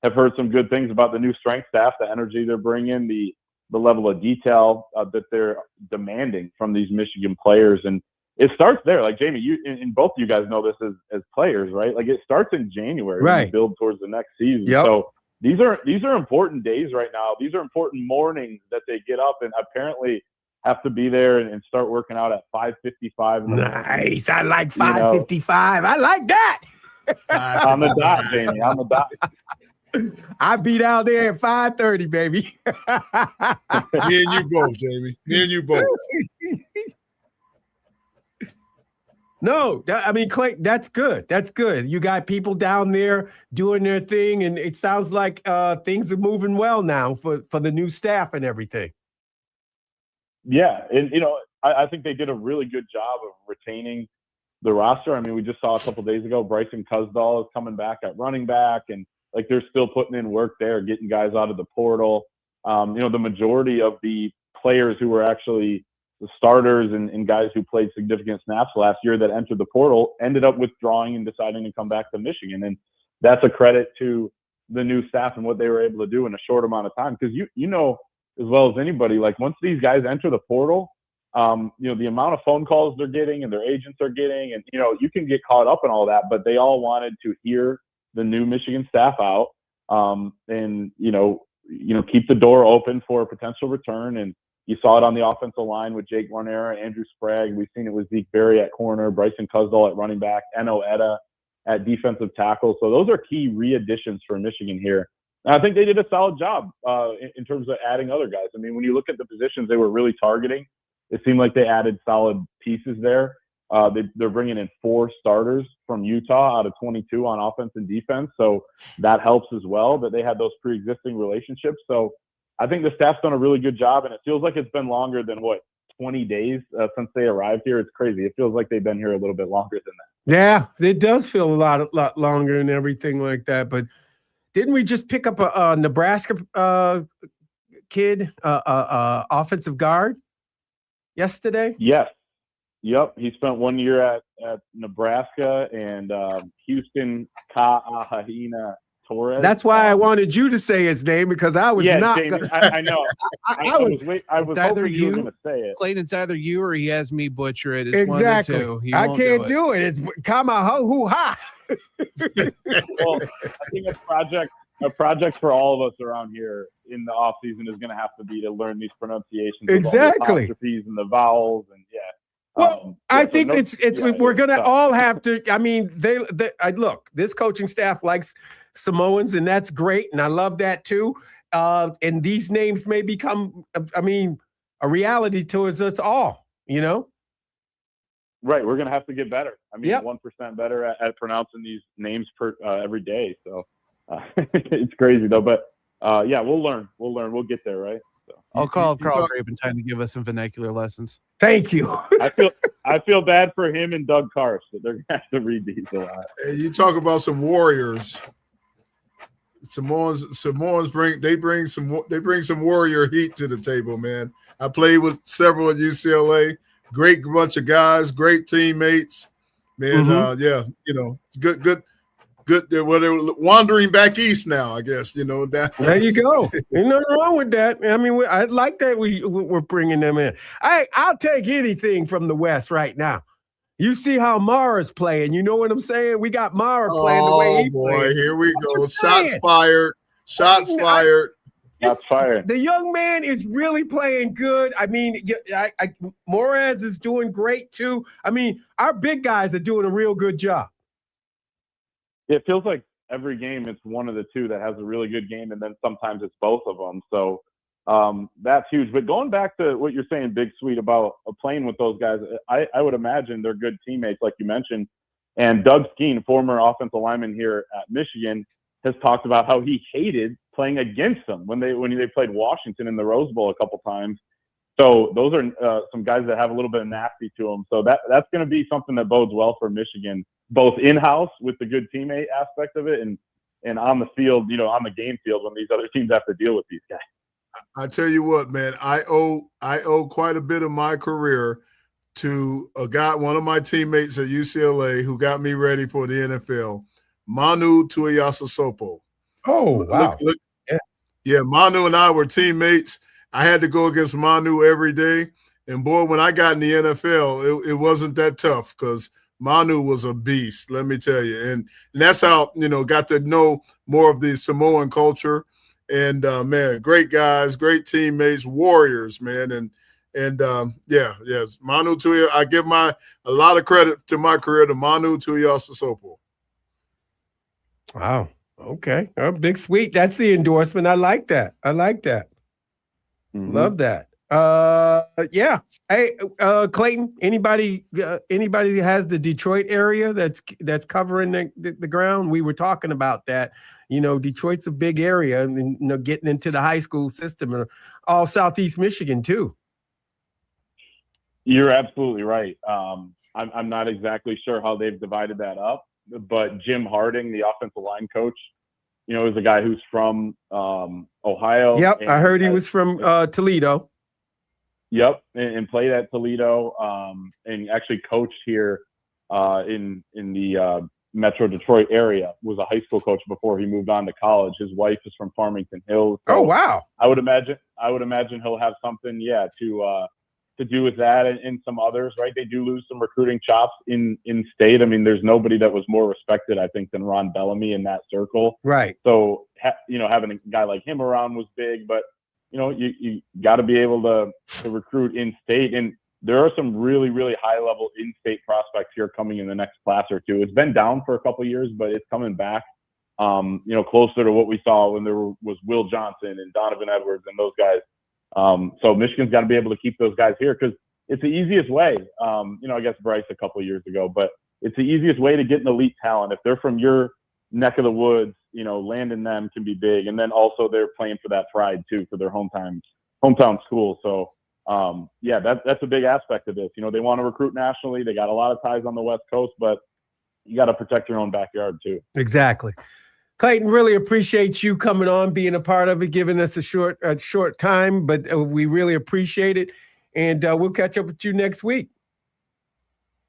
have heard some good things about the new strength staff, the energy they're bringing, the level of detail that they're demanding from these Michigan players. And it starts there. Like, Jamie, you and both of you guys know this as players, right? Like, it starts in January when you build towards the next season. Yep. So these are important days right now. These are important mornings that they get up and apparently have to be there and start working out at 5:55. Nice. I like 5:55. I like that. On the dot, Jamie. On the dot. I be down there at 5:30, baby. Me and you both, Jamie. Me and you both. No, I mean, Clay, that's good. That's good. You got people down there doing their thing, and it sounds like things are moving well now for the new staff and everything. Yeah, and I think they did a really good job of retaining the roster. I mean, we just saw a couple of days ago, Bryson Cusdahl is coming back at running back, and like they're still putting in work there, getting guys out of the portal. The majority of the players who were actually the starters and guys who played significant snaps last year that entered the portal ended up withdrawing and deciding to come back to Michigan. And that's a credit to the new staff and what they were able to do in a short amount of time. Because you know as well as anybody, like once these guys enter the portal, the amount of phone calls they're getting and their agents are getting, and you can get caught up in all that, but they all wanted to hear the new Michigan staff out, and keep the door open for a potential return. And you saw it on the offensive line with Jake Guarnera, Andrew Sprague. We've seen it with Zeke Berry at corner, Bryson Cusdall at running back, Eno Etta at defensive tackle. So those are key re-additions for Michigan here. And I think they did a solid job in terms of adding other guys. I mean, when you look at the positions they were really targeting, it seemed like they added solid pieces there. They're bringing in 4 starters from Utah out of 22 on offense and defense. So that helps as well, that they had those pre-existing relationships. So I think the staff's done a really good job, and it feels like it's been longer than 20 days since they arrived here. It's crazy. It feels like they've been here a little bit longer than that. Yeah, it does feel a lot longer and everything like that. But didn't we just pick up a Nebraska kid, offensive guard, yesterday? Yes. Yep. He spent 1 year at Nebraska and Houston Ka'ahina Torres. That's why I wanted you to say his name, because I was not. Jamie, I know. I was hoping you were going to say it. Clayton, it's either you or he has me butcher it. It's Exactly. One of the two. I can't do it. It's Kamaho-hoo-ha. Well, I think a project for all of us around here in the off season is going to have to be to learn these pronunciations. Exactly. The apostrophes and the vowels, and Well, I think we're going to all have to. I mean, look, this coaching staff likes Samoans, and that's great, and I love that too. And these names may become, a reality to us all. Right, we're going to have to get better. I mean, Yep. 1% better at pronouncing these names every day. So it's crazy though, but we'll learn. We'll get there, right? So. I'll call Carl Grapentine to give us some vernacular lessons. Thank you. I feel bad for him and Doug Karsh that they're going to have to read these a lot. Hey, you talk about some warriors. Samoans bring some warrior heat to the table, man. I played with several at UCLA. Great bunch of guys, great teammates, man. Mm-hmm. Good. They're wandering back east now, I guess. That. There you go. Ain't nothing wrong with that. I mean, I like that we're bringing them in. I'll take anything from the West right now. You see how Mara's playing. You know what I'm saying? We got Mara playing the way he plays. Here we go. Shots fired. Shots fired. The young man is really playing good. I mean, Morez is doing great too. I mean, our big guys are doing a real good job. It feels like every game it's one of the two that has a really good game, and then sometimes it's both of them. So that's huge. But going back to what you're saying, Big Sweet, about playing with those guys, I would imagine they're good teammates, like you mentioned. And Doug Skeen, former offensive lineman here at Michigan, has talked about how he hated playing against them when they played Washington in the Rose Bowl a couple times. So those are some guys that have a little bit of nasty to them. So that's going to be something that bodes well for Michigan, both in-house with the good teammate aspect of it and on the field, on the game field when these other teams have to deal with these guys. I tell you what, man, I owe quite a bit of my career to one of my teammates at UCLA who got me ready for the NFL, Manu Tuiasosopo. Oh, wow. Look, yeah, Manu and I were teammates. I had to go against Manu every day. And, boy, when I got in the NFL, it wasn't that tough because Manu was a beast, let me tell you. And that's how, got to know more of the Samoan culture. And, man, great guys, great teammates, warriors, man. And Manu Tuia, I give a lot of credit to my career to Manu Tuiasosopo. Wow. Okay. Oh, Big Sweet. That's the endorsement. I like that. Mm-hmm. Love that. Yeah. Hey, Clayton, anybody that has the Detroit area that's covering the ground? We were talking about that. Detroit's a big area, and getting into the high school system, and all Southeast Michigan too. You're absolutely right. I'm not exactly sure how they've divided that up, but Jim Harding, the offensive line coach, is a guy who's from Ohio. Yep, I heard he was from Toledo. Yep, and played at Toledo, and actually coached here in the Metro Detroit area. Was a high school coach before he moved on to college. His wife is from Farmington Hills. So oh wow! I would imagine he'll have something, to do with that and some others. Right? They do lose some recruiting chops in state. I mean, there's nobody that was more respected, I think, than Ron Bellamy in that circle. Right. So having a guy like him around was big, but you got to be able to recruit in state, and there are some really, really high level in-state prospects here coming in the next class or two. It's been down for a couple of years, but it's coming back. Closer to what we saw when there was Will Johnson and Donovan Edwards and those guys. So Michigan's got to be able to keep those guys here because it's the easiest way. I guess Bryce a couple of years ago, but it's the easiest way to get an elite talent. If they're from your neck of the woods, landing them can be big. And then also they're playing for that pride too, for their hometown school. So that's a big aspect of this. They want to recruit nationally. They got a lot of ties on the West Coast, but you got to protect your own backyard too. Exactly. Clayton, really appreciate you coming on, being a part of it, giving us a short time, but we really appreciate it. And we'll catch up with you next week.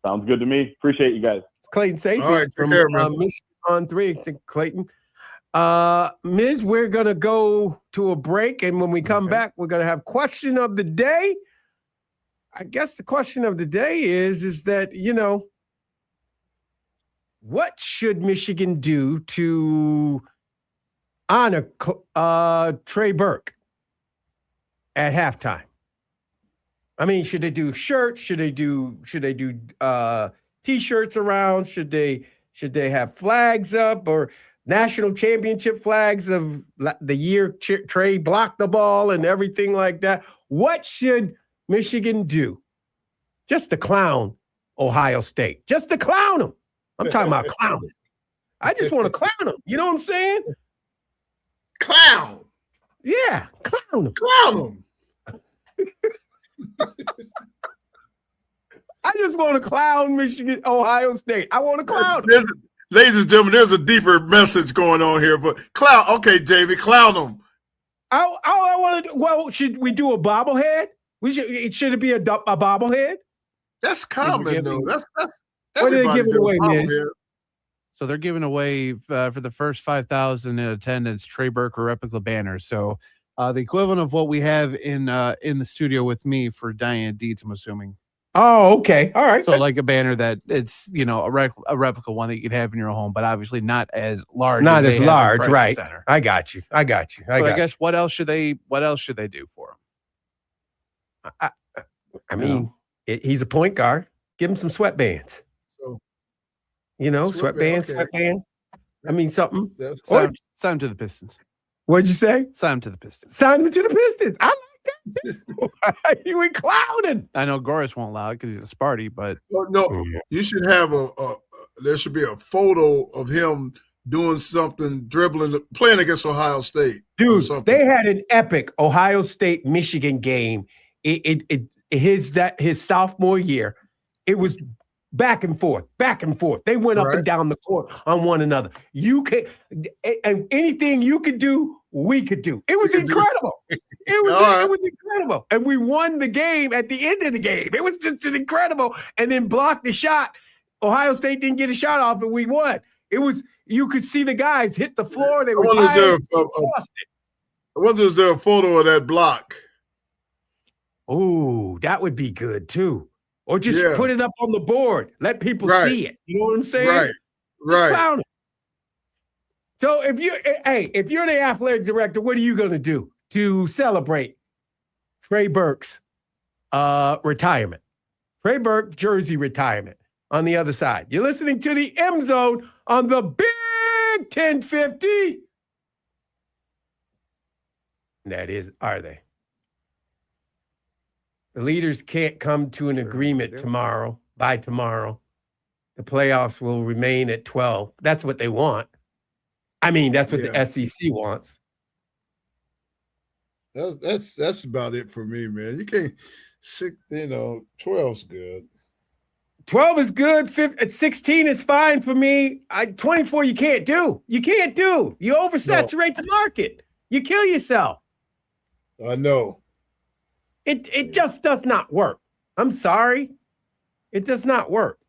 Sounds good to me. Appreciate you guys. Clayton Safe from Michigan on 3. I think Clayton. Miz, we're going to go to a break, and when we come back, we're going to have question of the day. I guess the question of the day is that, what should Michigan do to honor Trey Burke at halftime? I mean, should they do shirts? Should they do T-shirts around? Should they have flags up or national championship flags of the year Trey blocked the ball and everything like that? What should Michigan do? Just to clown Ohio State. Just to clown them. I'm talking about clowning. I just want to clown them. You know what I'm saying? Clown. Yeah, clown them. Clown them. I just want to clown Michigan, Ohio State. I want to clown them. Ladies and gentlemen, there's a deeper message going on here, but clown. Okay, Jamie, clown them. I want to. Well, should we do a bobblehead? Should it be a bobblehead? That's common though. That's what are they giving away, man? So they're giving away for the first 5,000 in attendance Trey Burke replica banners. So the equivalent of what we have in the studio with me for Diane Dietz, I'm assuming. Oh, okay. All right. So like a banner that it's, a replica one that you could have in your home, but obviously not as large. Not as large, right. Center. I got you. I guess what else should they do for him? I mean, he's a point guard. Give him some sweatbands. So, sweatband. I mean, something. Sign him to the Pistons. What'd you say? Sign him to the Pistons. Sign him to the Pistons. I like that. You were clowning. I know Goris won't allow it because he's a Sparty, but no, you should have there should be a photo of him doing something, dribbling, playing against Ohio State. Dude, they had an epic Ohio State-Michigan game. His sophomore year. It was back and forth. They went up and down the court on one another. And anything you could do, we could do. It was incredible. It was incredible. And we won the game at the end of the game. It was just an incredible. And then blocked the shot. Ohio State didn't get a shot off, and we won. It was, you could see the guys hit the floor. They were tired. I wonder is there a photo of that block? Oh, that would be good too. Or just put it up on the board. Let people see it. You know what I'm saying? Right. Clown it. So if you're the athletic director, what are you going to do to celebrate Trey Burke's retirement? Trey Burke jersey retirement on the other side. You're listening to the M Zone on the Big 1050. That is, are they? The leaders can't come to an agreement by tomorrow. The playoffs will remain at 12. That's what they want. I mean, that's what the SEC wants. That's about it for me, man. You can't 12's good. 12 is good. 16 is fine for me. 24 you can't do. You can't do. You oversaturate the market. You kill yourself. I know. It just does not work. I'm sorry. It does not work.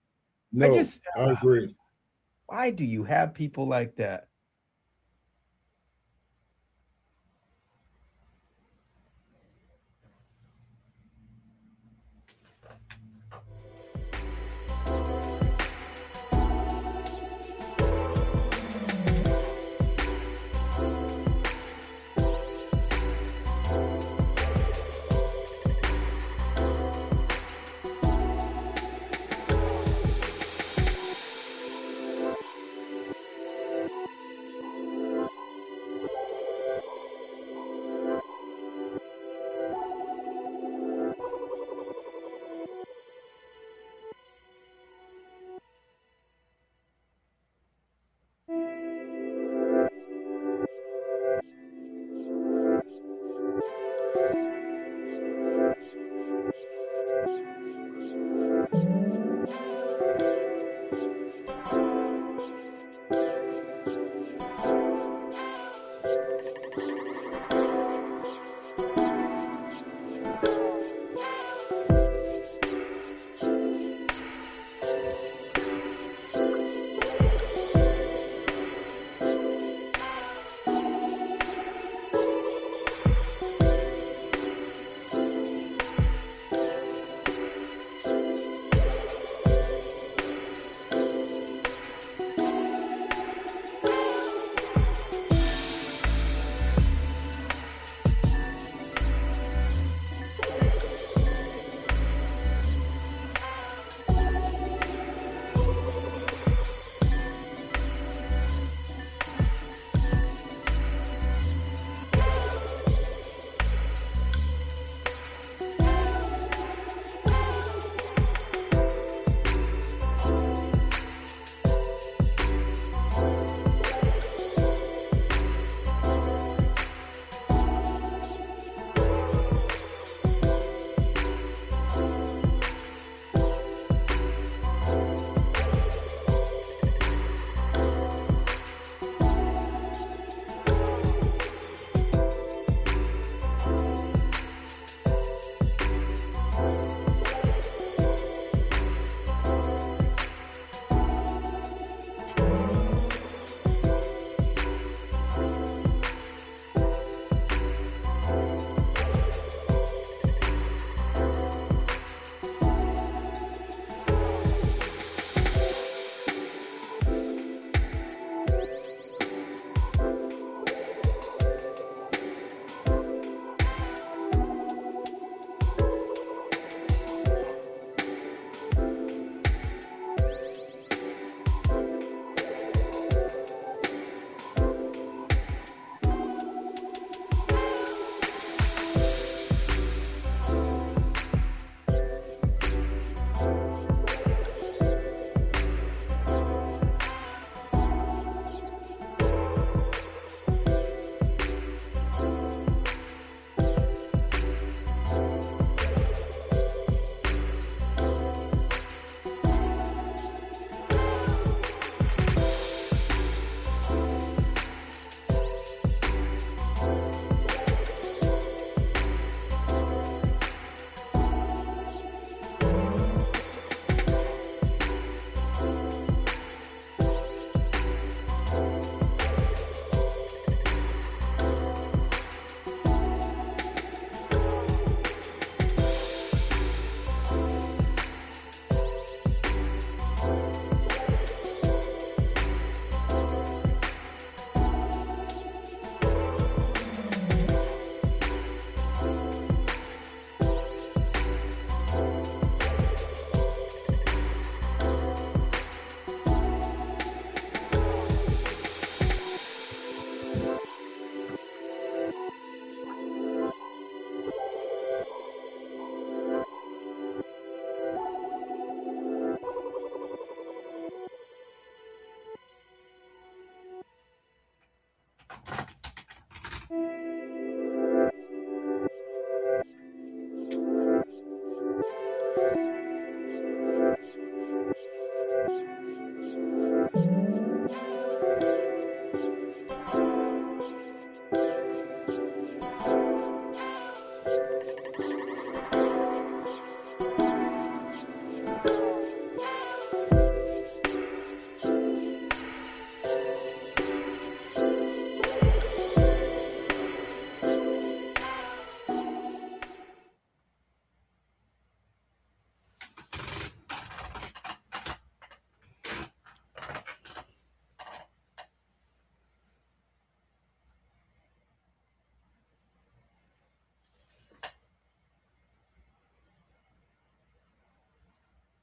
No, I agree. Why do you have people like that?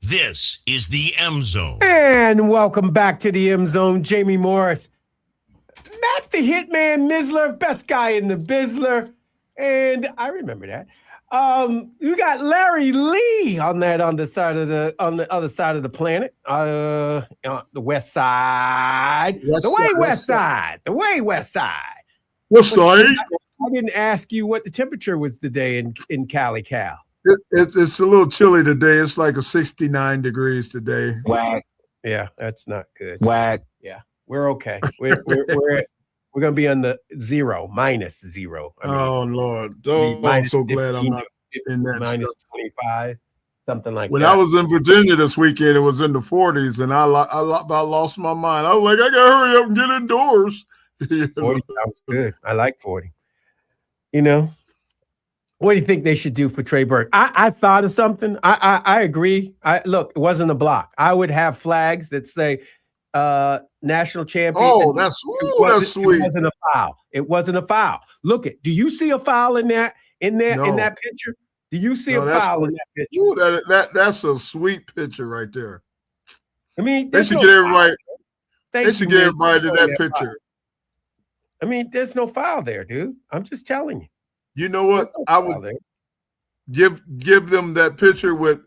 This is the M Zone. And welcome back to the M Zone. Jamie Morris, Matt the Hitman Missler, best guy in the Bizzler. And I remember that. You got Larry Lee on the other side of the planet, on the west side, the west side. What's side? I didn't ask you what the temperature was today in Cali, Cal. It's a little chilly today. It's like a 69 degrees today. Whack. Yeah, that's not good. Whack. Yeah, we're okay. We're gonna be on the minus zero. I mean, Oh Lord! I'm so glad I'm not in that minus stuff. 25, something like When that. I was in Virginia this weekend, it was in the 40s, and I about lost my mind. I was like, I gotta hurry up and get indoors. 40 sounds good. I like 40. You know, what do you think they should do for Trey Burke? I thought of something. I agree. Look, it wasn't a block. I would have flags that say national champion. Oh, that's sweet. It wasn't a foul. It wasn't a foul. Look do you see a foul in that picture? Do you see a foul in that picture? Ooh, that's a sweet picture right there. I mean, They should get everybody. They should get everybody to that picture. I mean, there's no foul there, dude. I'm just telling you. You know what? I would give them that picture with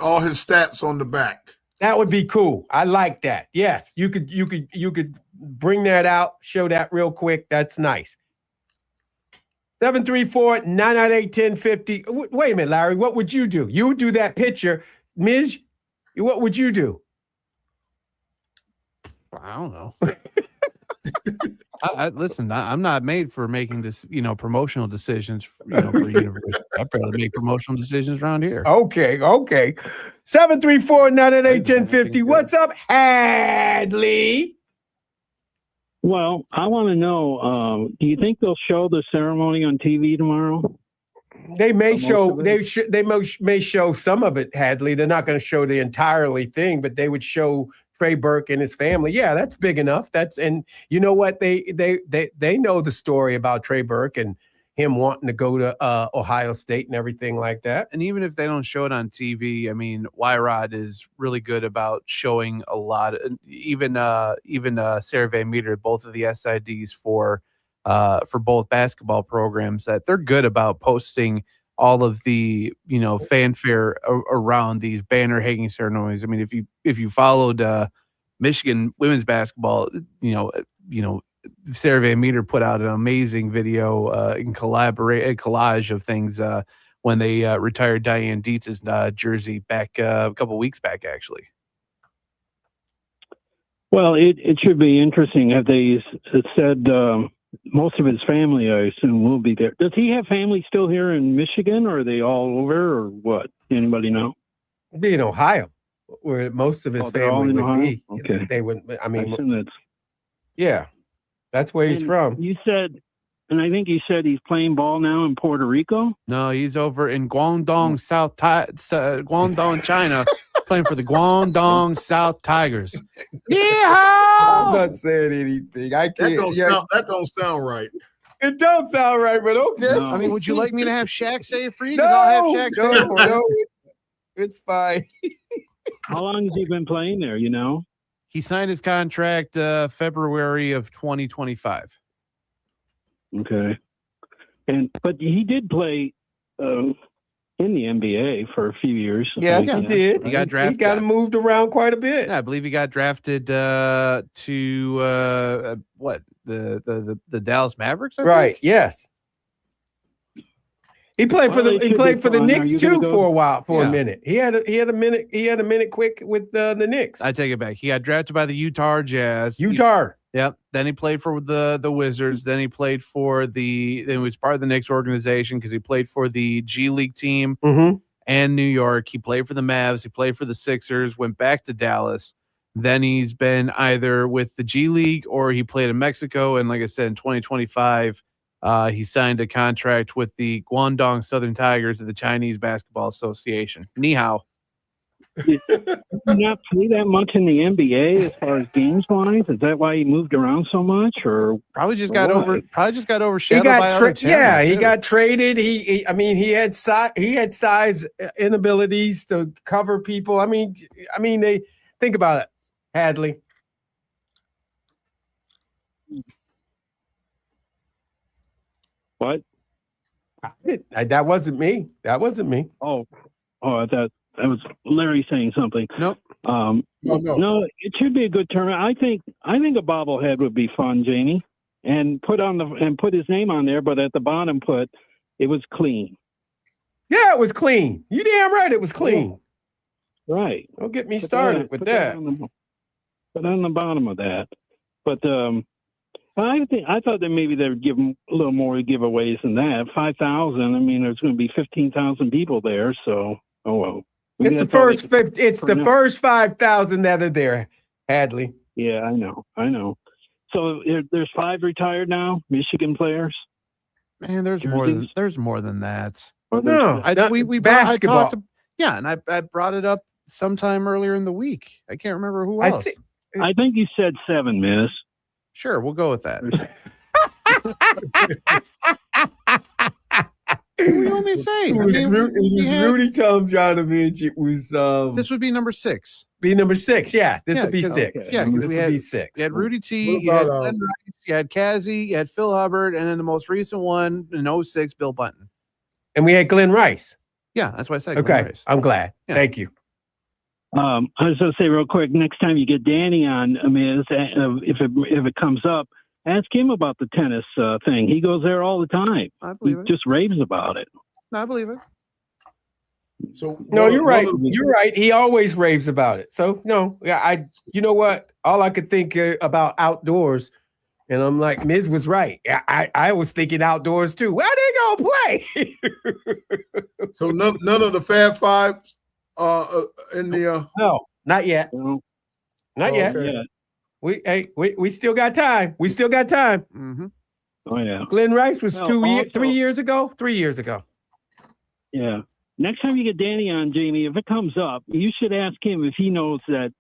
all his stats on the back. That would be cool. I like that. Yes, you could bring that out, show that real quick. That's nice. 734-998-1050. Wait a minute, Larry. What would you do? You would do that picture. Miz, what would you do? I don't know. Listen, I'm not made for making this, promotional decisions, for university. I barely make promotional decisions around here. Okay. 734-998-1050. What's up, Hadley? Well, I want to know, do you think they'll show the ceremony on TV tomorrow? They may show may show some of it, Hadley. They're not going to show the entirely thing, but they would show Trey Burke and his family. Yeah, that's big enough. And you know what? They know the story about Trey Burke and him wanting to go to Ohio State and everything like that. And even if they don't show it on TV, I mean, Y-Rod is really good about showing a lot. Even Sarah Van Meter, both of the SIDs for both basketball programs, that they're good about posting all of the fanfare around these banner hanging ceremonies. I mean, if you followed Michigan women's basketball, Sarah Van Meter put out an amazing video in collage of things when they retired Diane Dietz's jersey back a couple weeks back, actually. Well, it should be interesting. Have they said most of his family, I assume, will be there? Does he have family still here in Michigan, or are they all over, or what? Anybody know? It'd be in Ohio, where most of his family would be. Okay. They would. I mean, that's yeah, that's where he's from. You said, and I think you said he's playing ball now in Puerto Rico. No, he's over in Guangdong, Guangdong, China, playing for the Guangdong South Tigers. I'm not saying anything. I can't. That don't sound right. It don't sound right, but okay. No. I mean, would you like me to have Shaq say it for you? No, I'll have Shaq say it for you. no, it's fine. How long has he been playing there? You know, He signed his contract February of 2025. okay. But he did play in the NBA for a few years. Yes, he did. He got drafted. He got moved around quite a bit. Yeah, I believe he got drafted to the Dallas Mavericks. I Right. think? Yes. He played for the Knicks too for a while, a minute. He had a minute quick with the Knicks. I take it back. He got drafted by the Utah Jazz. Yep. Then he played for the Wizards. Then he played for then he was part of the Knicks organization because he played for the G League team and New York. He played for the Mavs. He played for the Sixers, went back to Dallas. Then he's been either with the G League or he played in Mexico. And like I said, in 2025, he signed a contract with the Guangdong Southern Tigers of the Chinese Basketball Association. Ni hao. Did you not play that much in the NBA as far as games wise? Is that why he moved around so much, or Probably just got overshadowed He by got other talent, he too. got traded. I mean, he had size inabilities to cover people. I mean, they think about it, Hadley. what? That wasn't me. That wasn't me. Oh, I thought that was Larry saying something. Nope. No. No, it should be a good tournament. I think a bobblehead would be fun, Jamie, and put his name on there, but at the bottom it was clean. Yeah, it was clean. You damn right, it was clean. Right. Don't get me started with that. Put on the bottom of that. But I thought that maybe they would give them a little more giveaways than that. 5,000. I mean, there's going to be 15,000 people there. So, oh well. It's the first 50. It's the first 5,000 that are there, Hadley. Yeah, I know. So there's 5 retired now, Michigan players. Man, there's more than that. No, we basketball. And I brought it up sometime earlier in the week. I can't remember who else. I think you said 7, Miss. Sure, we'll go with that. What do you want me to say? It was Rudy Tomjanovich. It was this would be number 6. Be number 6. Yeah, this would be 6. Okay. Yeah, this would be 6. You had Rudy T, you had Glenn Rice, you had Kazzy, you had Phil Hubbard, and then the most recent one in 06, Bill Bunton. And we had Glenn Rice. Yeah, that's why I said okay. Glenn Rice. I'm glad. Yeah. Thank you. I was going to say real quick, next time you get Danny on, Miz, if it comes up, ask him about the tennis thing. He goes there all the time. I believe it. Just raves about it. I believe it. So no, you're right. You're right. He always raves about it. So no, yeah, you know what? All I could think about outdoors, and I'm like, Miz was right. I was thinking outdoors too. Where they gonna play? So none of the Fab Five in the no, not yet. No. Not yet. Okay. We still got time. We still got time. Mm-hmm. Oh yeah. Glenn Rice was 3 years ago. 3 years ago. Yeah. Next time you get Danny on, Jamie, if it comes up, you should ask him if he knows that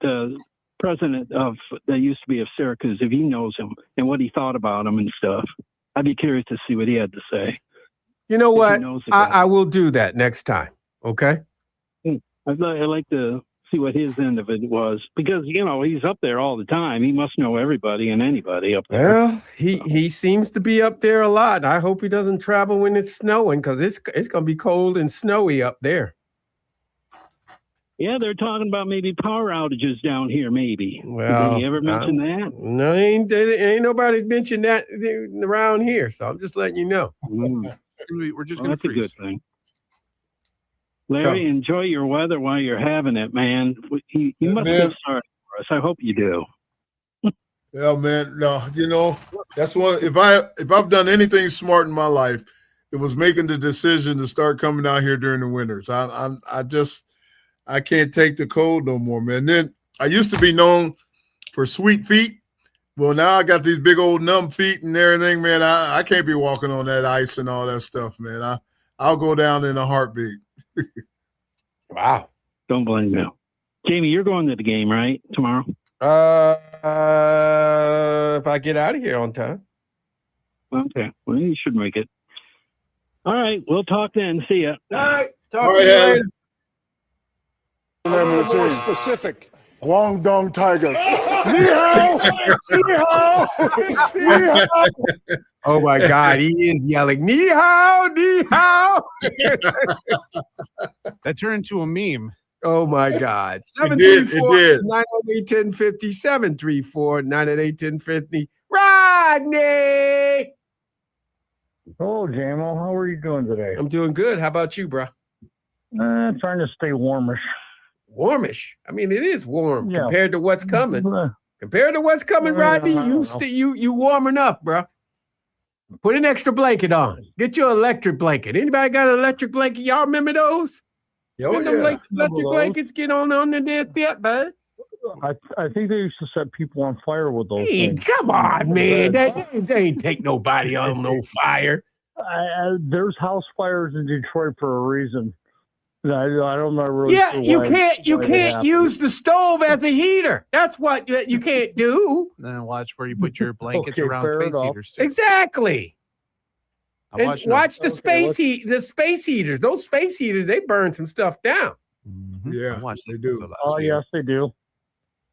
president that used to be of Syracuse, if he knows him and what he thought about him and stuff. I'd be curious to see what he had to say. You know what? I will do that next time. Okay. I'd like to see what his end of it was, because he's up there all the time. He must know everybody and anybody up there. Well, he seems to be up there a lot. I hope he doesn't travel when it's snowing, because it's going to be cold and snowy up there. Yeah, they're talking about maybe power outages down here. Maybe. Well, did he ever mention that? No, ain't nobody mentioned that around here. So I'm just letting you know. We're just going to freeze. That's a good thing. Larry, enjoy your weather while you're having it, man. You must get started for us. I hope you do. Yeah, man. No, that's one. If I've done anything smart in my life, it was making the decision to start coming out here during the winters. I can't take the cold no more, man. Then I used to be known for sweet feet. Well, now I got these big old numb feet and everything, man. I can't be walking on that ice and all that stuff, man. I'll go down in a heartbeat. Wow. Don't blame you. Jamie, you're going to the game, right? Tomorrow? If I get out of here on time. Okay. Well, you should make it. All right. We'll talk then. See ya. All right. Talk to you later. More specific. Guangdong Tigers. Ni hao! Ni hao! Ni hao! Oh my God, he is yelling, ni hao, ni hao. That turned into a meme. Oh my God. 734-908-1050, 734-908-1050. Rodney! Hello, JMO. How are you doing today? I'm doing good. How about you, bro? Trying to stay warmish. Warmish. I mean, it is warm Yeah. compared to what's coming. Compared to what's coming, Rodney, you warm enough, bro. Put an extra blanket on. Get your electric blanket. Anybody got an electric blanket? Y'all remember those? Oh, Electric blankets, get on there, bud. I think they used to set people on fire with those Hey, things. come on, man. They ain't take nobody on no fire. There's house fires in Detroit for a reason. I don't remember. Yeah, you can't use the stove as a heater. That's what you can't do. Then watch where you put your blankets Okay, around fair space enough. heaters. Too. Exactly. I'm And watching watch the Okay, space heaters. Those space heaters, they burn some stuff down. Yeah, I'm watching they do. the last Oh, year. yes, they do.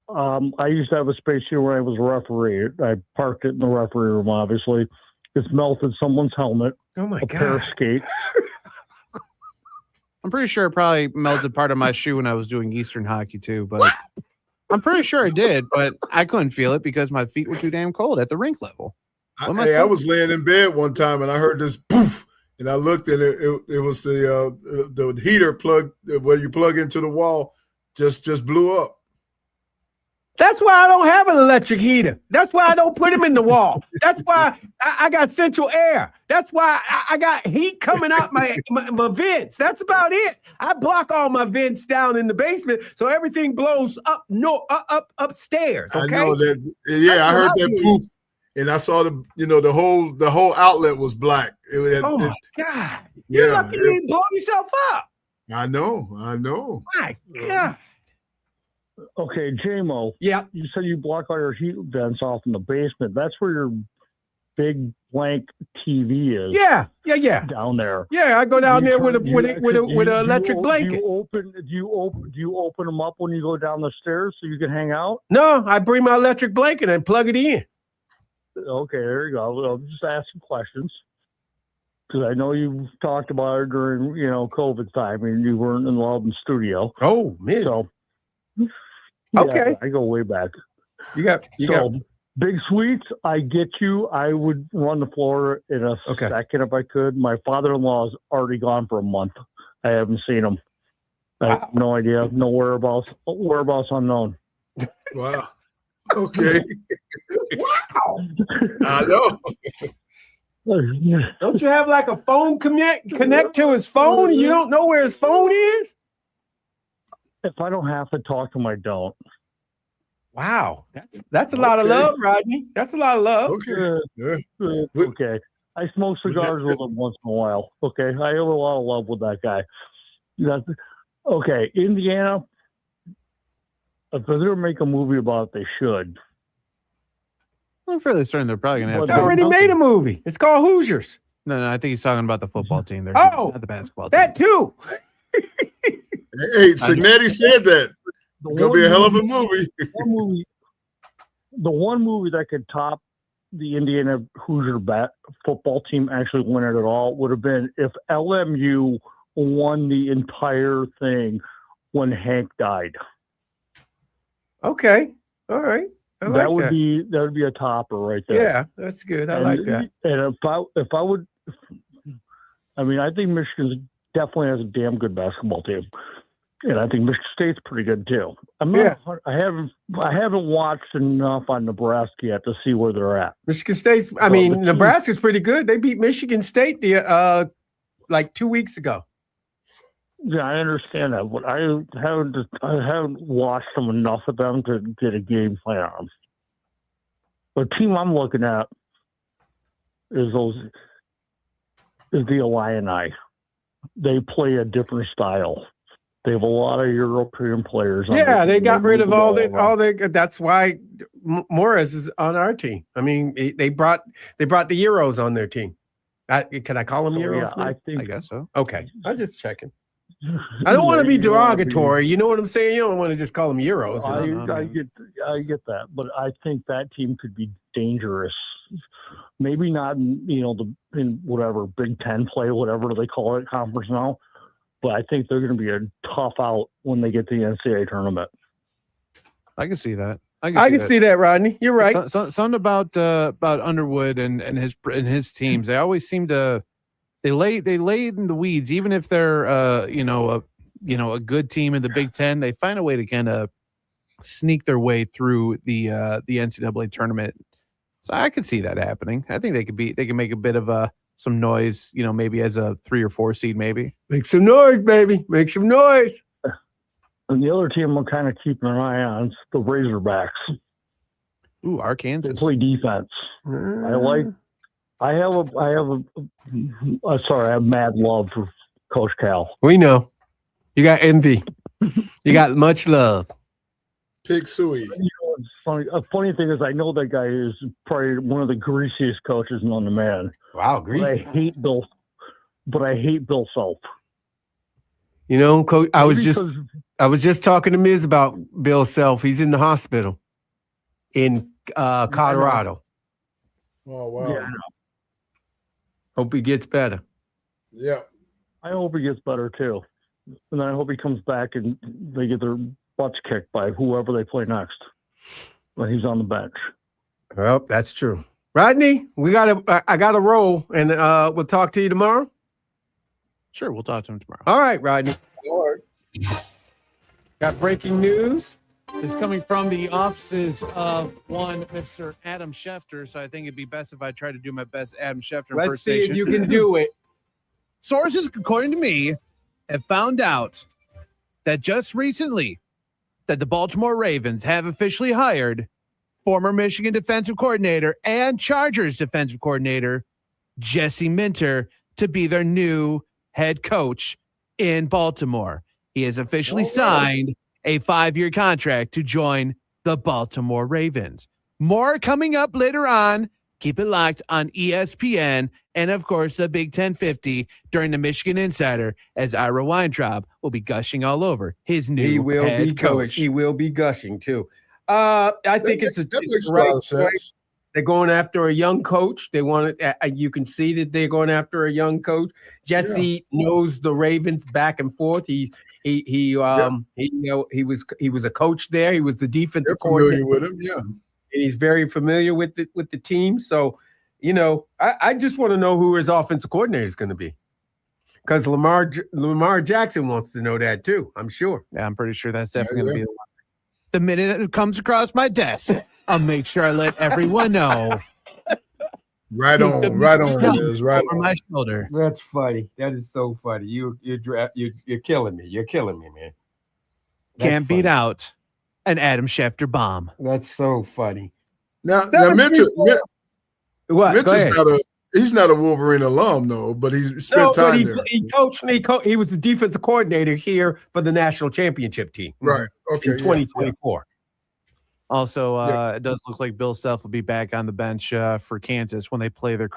I used to have a space heater when I was a referee. I parked it in the referee room, obviously. It's melted someone's helmet, Oh my a pair of God. skates. I'm pretty sure it probably melted part of my shoe when I was doing Eastern hockey too, but I'm pretty sure it did, but I couldn't feel it because my feet were too damn cold at the rink level. I was laying in bed one time and I heard this poof, and I looked and it was the heater plug where you plug into the wall just blew up. That's why I don't have an electric heater. That's why I don't put them in the wall. That's why I got central air. That's why I got heat coming out my vents. That's about it. I block all my vents down in the basement so everything blows up upstairs. Okay. I know that. Yeah, I heard that poof, and I saw the whole outlet was black. Oh my God! You're lucky you didn't blow yourself up. I know. My God. Okay, JMO. Yeah. You said you block all your heat vents off in the basement. That's where your big blank TV is. Yeah. Down there. Yeah, I go down there with an electric blanket. Do you open them up when you go down the stairs so you can hang out? No, I bring my electric blanket and plug it in. Okay, there you go. I'll just ask some questions because I know you talked about it during COVID time and you weren't involved in the studio. Oh man. So okay, I go way back. You got Big Sweets. I get you. I would run the floor in a second if I could. My father-in-law is already gone for a month. I haven't seen him. I have no idea. No whereabouts. Whereabouts unknown. Wow. Okay. Wow. I know. Don't you have like a phone connect to his phone? You don't know where his phone is? If I don't have to talk to him, I don't. Wow. That's a lot of love, Rodney. That's a lot of love. Okay. Okay. I smoke cigars with him once in a while. Okay. I have a lot of love with that guy. Okay. Indiana, if they're going to make a movie about it, they should. I'm fairly certain they're probably going to have. They already made a movie. It's called Hoosiers. No, I think he's talking about the football team. They're not the basketball team. That too. Hey, Signetti said that. It's going to be a hell of a movie. The one movie that could top the Indiana Hoosier football team actually win it at all would have been if LMU won the entire thing when Hank died. Okay. All right. That would be a topper right there. Yeah, that's good. I like that. And if I would, I mean, I think Michigan definitely has a damn good basketball team, and I think Michigan State's pretty good too. I haven't watched enough on Nebraska yet to see where they're at. Michigan State's. Nebraska's pretty good. They beat Michigan State like 2 weeks ago. Yeah, I understand that, but I haven't watched them enough of them to get a game plan on them. The team I'm looking at is the Illini. They play a different style. They have a lot of European players. Yeah, they got rid of all the. That's why Morris is on our team. I mean, they brought the Euros on their team. Can I call them Euros? Yeah, I guess so. Okay, I'm just checking. I don't want to be derogatory. You know what I'm saying? You don't want to just call them Euros. I get that, but I think that team could be dangerous. Maybe not, in whatever Big Ten play, whatever they call it, conference now. But I think they're going to be a tough out when they get to the NCAA tournament. I can see that. I can see that, Rodney. You're right. Something about Underwood and his teams. They always seem to. They lay in the weeds, even if they're a good team in the Big Ten. They find a way to kind of sneak their way through the NCAA tournament. So I could see that happening. I think they can make a bit of some noise, maybe as a 3 or 4 seed, maybe. Make some noise, baby. Make some noise. And the other team I'm kind of keeping an eye on is the Razorbacks. Ooh, Arkansas. They play defense. I have mad love for Coach Cal. We know. You got envy. You got much love. Pig Suey. You know, it's funny. A funny thing is, I know that guy is probably one of the greasiest coaches known to man. Wow, But I hate Bill Self. You know, Coach, I was Maybe just talking to Miz about Bill Self. He's in the hospital in Colorado. Oh wow. Yeah, Hope he gets better. Yeah. I hope he gets better too, and I hope he comes back and they get their butts kicked by whoever they play next when he's on the bench. Well, that's true. Rodney, I got to roll, and we'll talk to you tomorrow. Sure, we'll talk to him tomorrow. All right, Rodney. All right. Got breaking news. It's coming from the offices of one Mr. Adam Schefter, so I think it'd be best if I try to do my best Adam Schefter Let's see impersonation. if you can do it. Sources, according to me, have found out that just recently that the Baltimore Ravens have officially hired former Michigan defensive coordinator and Chargers defensive coordinator Jesse Minter to be their new head coach in Baltimore. He has officially signed a 5-year contract to join the Baltimore Ravens. More coming up later on. Keep it locked on ESPN and, of course, the Big 1050 during the Michigan Insider as Ira Weintraub will be gushing all over his new head coach. He will be gushing, too. I think it's that makes the a right lot of sense. They're going after a young coach. They want to, you can see that they're going after a young coach. Jesse knows the Ravens back and forth. He was a coach there. He was the defensive coordinator with him, yeah. And he's very familiar with the team. So, you know, I just want to know who his offensive coordinator is going to be, because Lamar Jackson wants to know that too. I'm sure. Yeah, I'm pretty sure that's definitely going to be the one. The minute it comes across my desk, I'll make sure I let everyone know. Right on it is. Right over on my shoulder. That's funny. That is so funny. You're killing me. You're killing me, man. Can't beat out an Adam Schefter bomb. That's so funny. Now Minter's What? he's not a Wolverine alum though, but he spent time there. He coached me. He was the defensive coordinator here for the national championship team. Right. Okay. In 2024. Also, it does look like Bill Self will be back on the bench for Kansas when they play their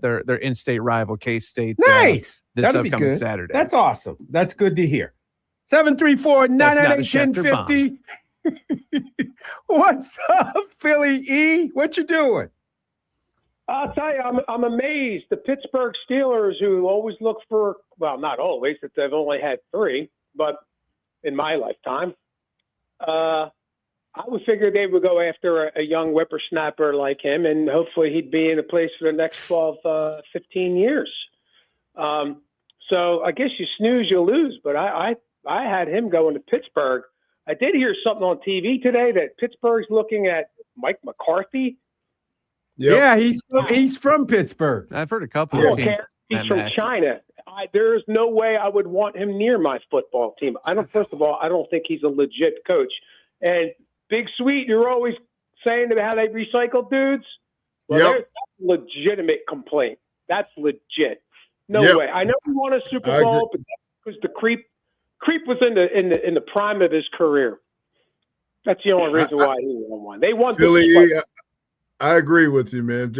their in-state rival K-State. Nice. This That'll upcoming be good. Saturday. That's awesome. That's good to hear. 734-998-1050. What's up, Philly E? What you doing? I'll tell you, I'm amazed. The Pittsburgh Steelers, who always look for, well, not always, that they've only had 3, but in my lifetime, I would figure they would go after a young whippersnapper like him, and hopefully he'd be in a place for the next 12, 15 years. So I guess you snooze, you lose, but I had him going to Pittsburgh. I did hear something on TV today that Pittsburgh's looking at Mike McCarthy. Yep. Yeah, he's from Pittsburgh. I've heard a couple I of don't teams. care. He's from China. There's no way I would want him near my football team. First of all, I don't think he's a legit coach. And Big Sweet, you're always saying about how they recycle dudes. Well, that's a legitimate complaint. That's legit. No way. I know he won a Super Bowl, but that's because the creep was in the prime of his career. That's the only reason why he won one. They won. Philly, I agree with you, man.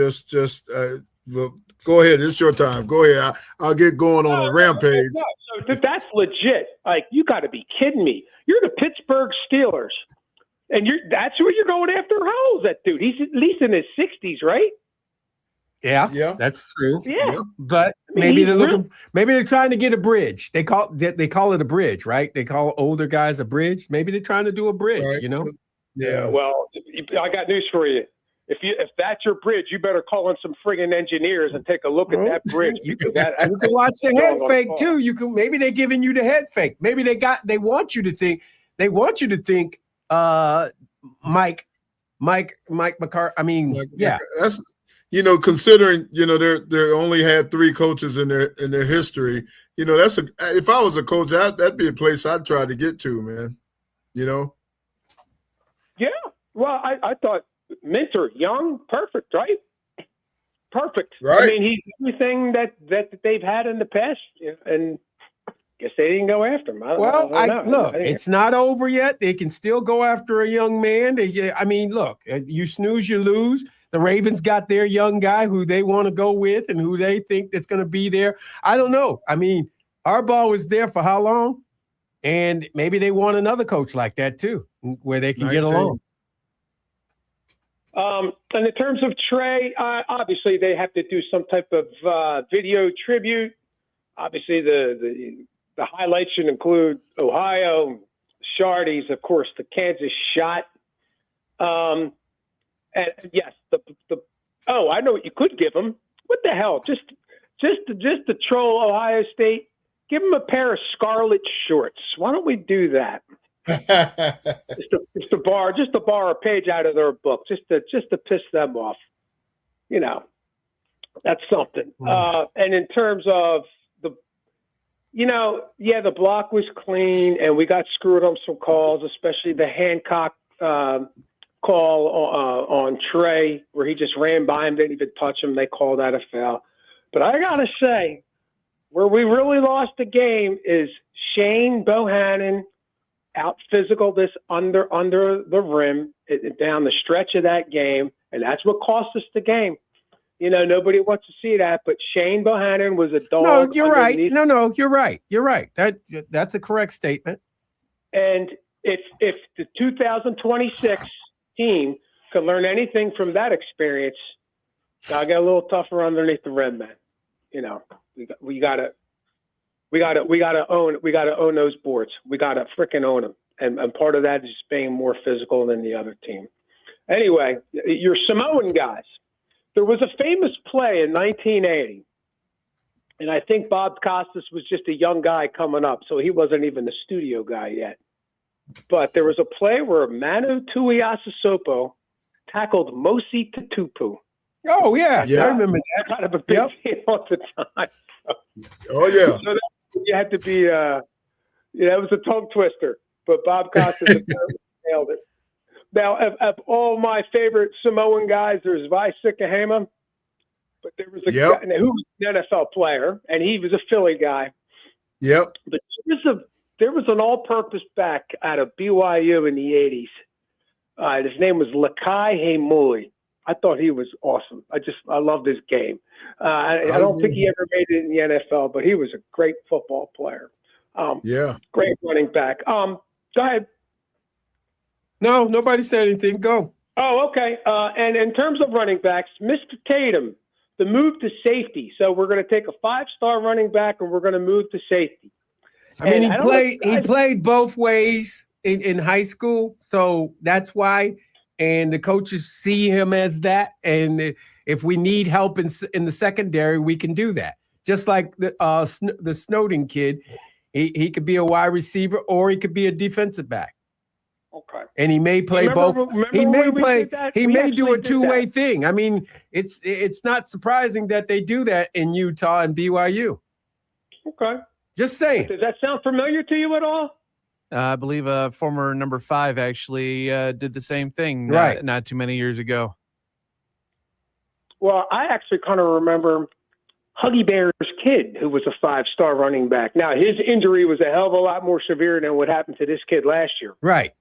Well, go ahead. It's your time. Go ahead. I'll get going on a rampage. No. So that's legit. Like, you got to be kidding me. You're the Pittsburgh Steelers, and that's who you're going after? How old is that dude? He's at least in his 60s, right? Yeah, that's true. Yeah, but maybe they're looking. Maybe they're trying to get a bridge. They call it a bridge, right? They call older guys a bridge. Maybe they're trying to do a bridge. Right. You know? Yeah. Well, I got news for you. If that's your bridge, you better call in some friggin' engineers and take a look at that bridge. You can watch the head fake too. Maybe they're giving you the head fake. Maybe they want you to think. They want you to think. Mike McCarthy. I mean, that's considering they only had 3 coaches in their history. If I was a coach, that'd be a place I'd try to get to, man. Yeah. Well, I thought Minter, young, perfect, right? Perfect. Right. I mean, he's everything that they've had in the past, and guess they didn't go after him. Well, look, it's not over yet. They can still go after a young man. Look, you snooze, you lose. The Ravens got their young guy who they want to go with and who they think is going to be there. I don't know. I mean, Harbaugh was there for how long? And maybe they want another coach like that too, where they can get along. And in terms of Trey, obviously they have to do some type of video tribute. Obviously, the highlights should include Ohio, Shardy's, of course, the Kansas shot. And yes, I know what you could give him. What the hell? Just to troll Ohio State, give him a pair of scarlet shorts. Why don't we do that? just to borrow a page out of their book, just to piss them off. That's something. And in terms of the block was clean, and we got screwed on some calls, especially the Hancock call on Trey, where he just ran by him, didn't even touch him. They called that a foul. But I gotta say, where we really lost the game is Shane Bohannon out physical this under the rim down the stretch of that game, and that's what cost us the game. Nobody wants to see that, but Shane Bohannon was a dog. No, you're right. No, you're right. You're right. That's a correct statement. And if the 2026 team could learn anything from that experience, I got a little tougher underneath the rim, man. We gotta own those boards. We gotta freaking own them, and part of that is just being more physical than the other team. Anyway, your Samoan guys. There was a famous play in 1980, and I think Bob Costas was just a young guy coming up, so he wasn't even the studio guy yet. But there was a play where Manu Tuiasosopo tackled Mosi Tutupu. Oh, yeah. I remember that. Kind of a big deal at the time. Oh, yeah. So you had to be, it was a tongue twister, but Bob Costas nailed it. Now, of all my favorite Samoan guys, there's Vai Sikahema, but there was a guy who was an NFL player, and he was a Philly guy. Yep. But there was an all-purpose back out of BYU in the 80s. His name was Lakai Heimuli. I thought he was awesome. I loved his game. I don't think he ever made it in the NFL, but he was a great football player. Great running back. Go ahead. No, nobody said anything. Go. Oh, okay. And in terms of running backs, Mr. Tatum, the move to safety. So we're going to take a 5-star running back and we're going to move to safety. I mean, he played both ways in high school, so that's why. And the coaches see him as that. And if we need help in the secondary, we can do that. Just like the Snowden kid, he could be a wide receiver or he could be a defensive back. Okay. And he may play both. He may do a two-way thing. I mean, it's not surprising that they do that in Utah and BYU. Okay. Just saying. Does that sound familiar to you at all? I believe former number 5 actually did the same thing not too many years ago. Well, I actually kind of remember Huggy Bear's kid, who was a 5-star running back. Now, his injury was a hell of a lot more severe than what happened to this kid last year. Right.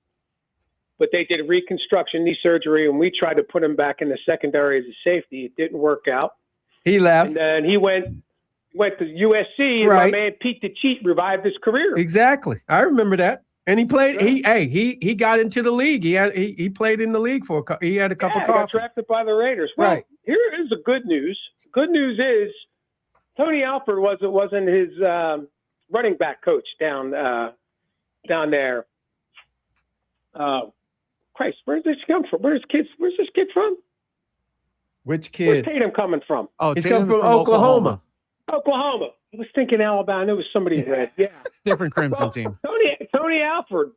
But they did reconstruction knee surgery, and we tried to put him back in the secondary as a safety. It didn't work out. He left. And then he went to USC, and my man Pete the Cheat revived his career. Exactly. I remember that. And he played. He got into the league. He played in the league for he had a cup of coffee. Got drafted by the Raiders. Well, here is the good news. Good news is Tony Alford wasn't his running back coach down there. Christ, where's this come from? Where's this kid from? Which kid? Where's Tatum coming from? Oh, he's coming from Oklahoma. Oklahoma. I was thinking Alabama. It was somebody red. Yeah. Different Crimson team. Tony Alford,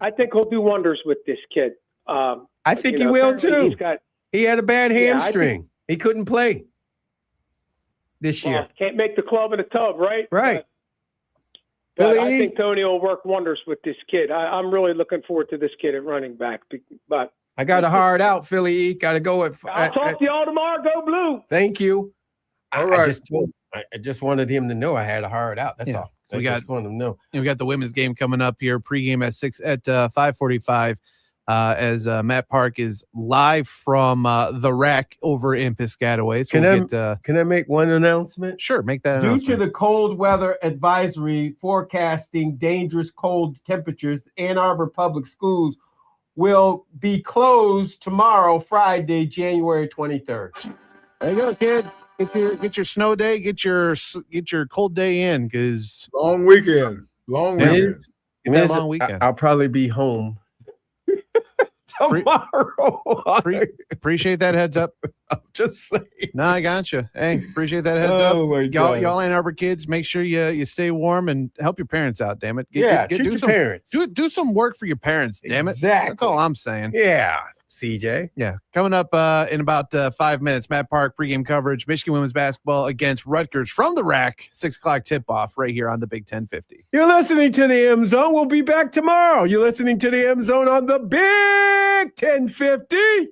I think he'll do wonders with this kid. I think he will too. He had a bad hamstring. He couldn't play this year. Can't make the club in a tub, right? Right. But I think Tony will work wonders with this kid. I'm really looking forward to this kid at running back. But I got a hard out, Philly. Got to go. I'll talk to y'all tomorrow. Go Blue. Thank you. All right. I just wanted him to know I had a hard out. That's all. So I just want to know. we got the women's game coming up here. Pregame at 5:45. As Matt Park is live from the rack over in Piscataway. So Can I make one announcement? Sure, make that Due announcement. to the cold weather advisory forecasting dangerous cold temperatures, Ann Arbor Public Schools will be closed tomorrow, Friday, January 23rd. There you go, kid. Get your snow day. Get your cold day in, because Long weekend. Long weekend. Get that long weekend. I'll probably be home tomorrow. Appreciate that heads up. I'm just saying. No, I got you. Hey, appreciate that heads up. My God. Y'all Ann Arbor kids, make sure you stay warm and help your parents out. Damn it. Treat your parents. Do some work for your parents. Damn it. Exactly. That's all I'm saying. Yeah, CJ. Yeah. Coming up in about 5 minutes, Matt Park pregame coverage. Michigan women's basketball against Rutgers from the rack. 6:00 tip off right here on the Big 1050. You're listening to the M Zone. We'll be back tomorrow. You're listening to the M Zone on the Big 1050.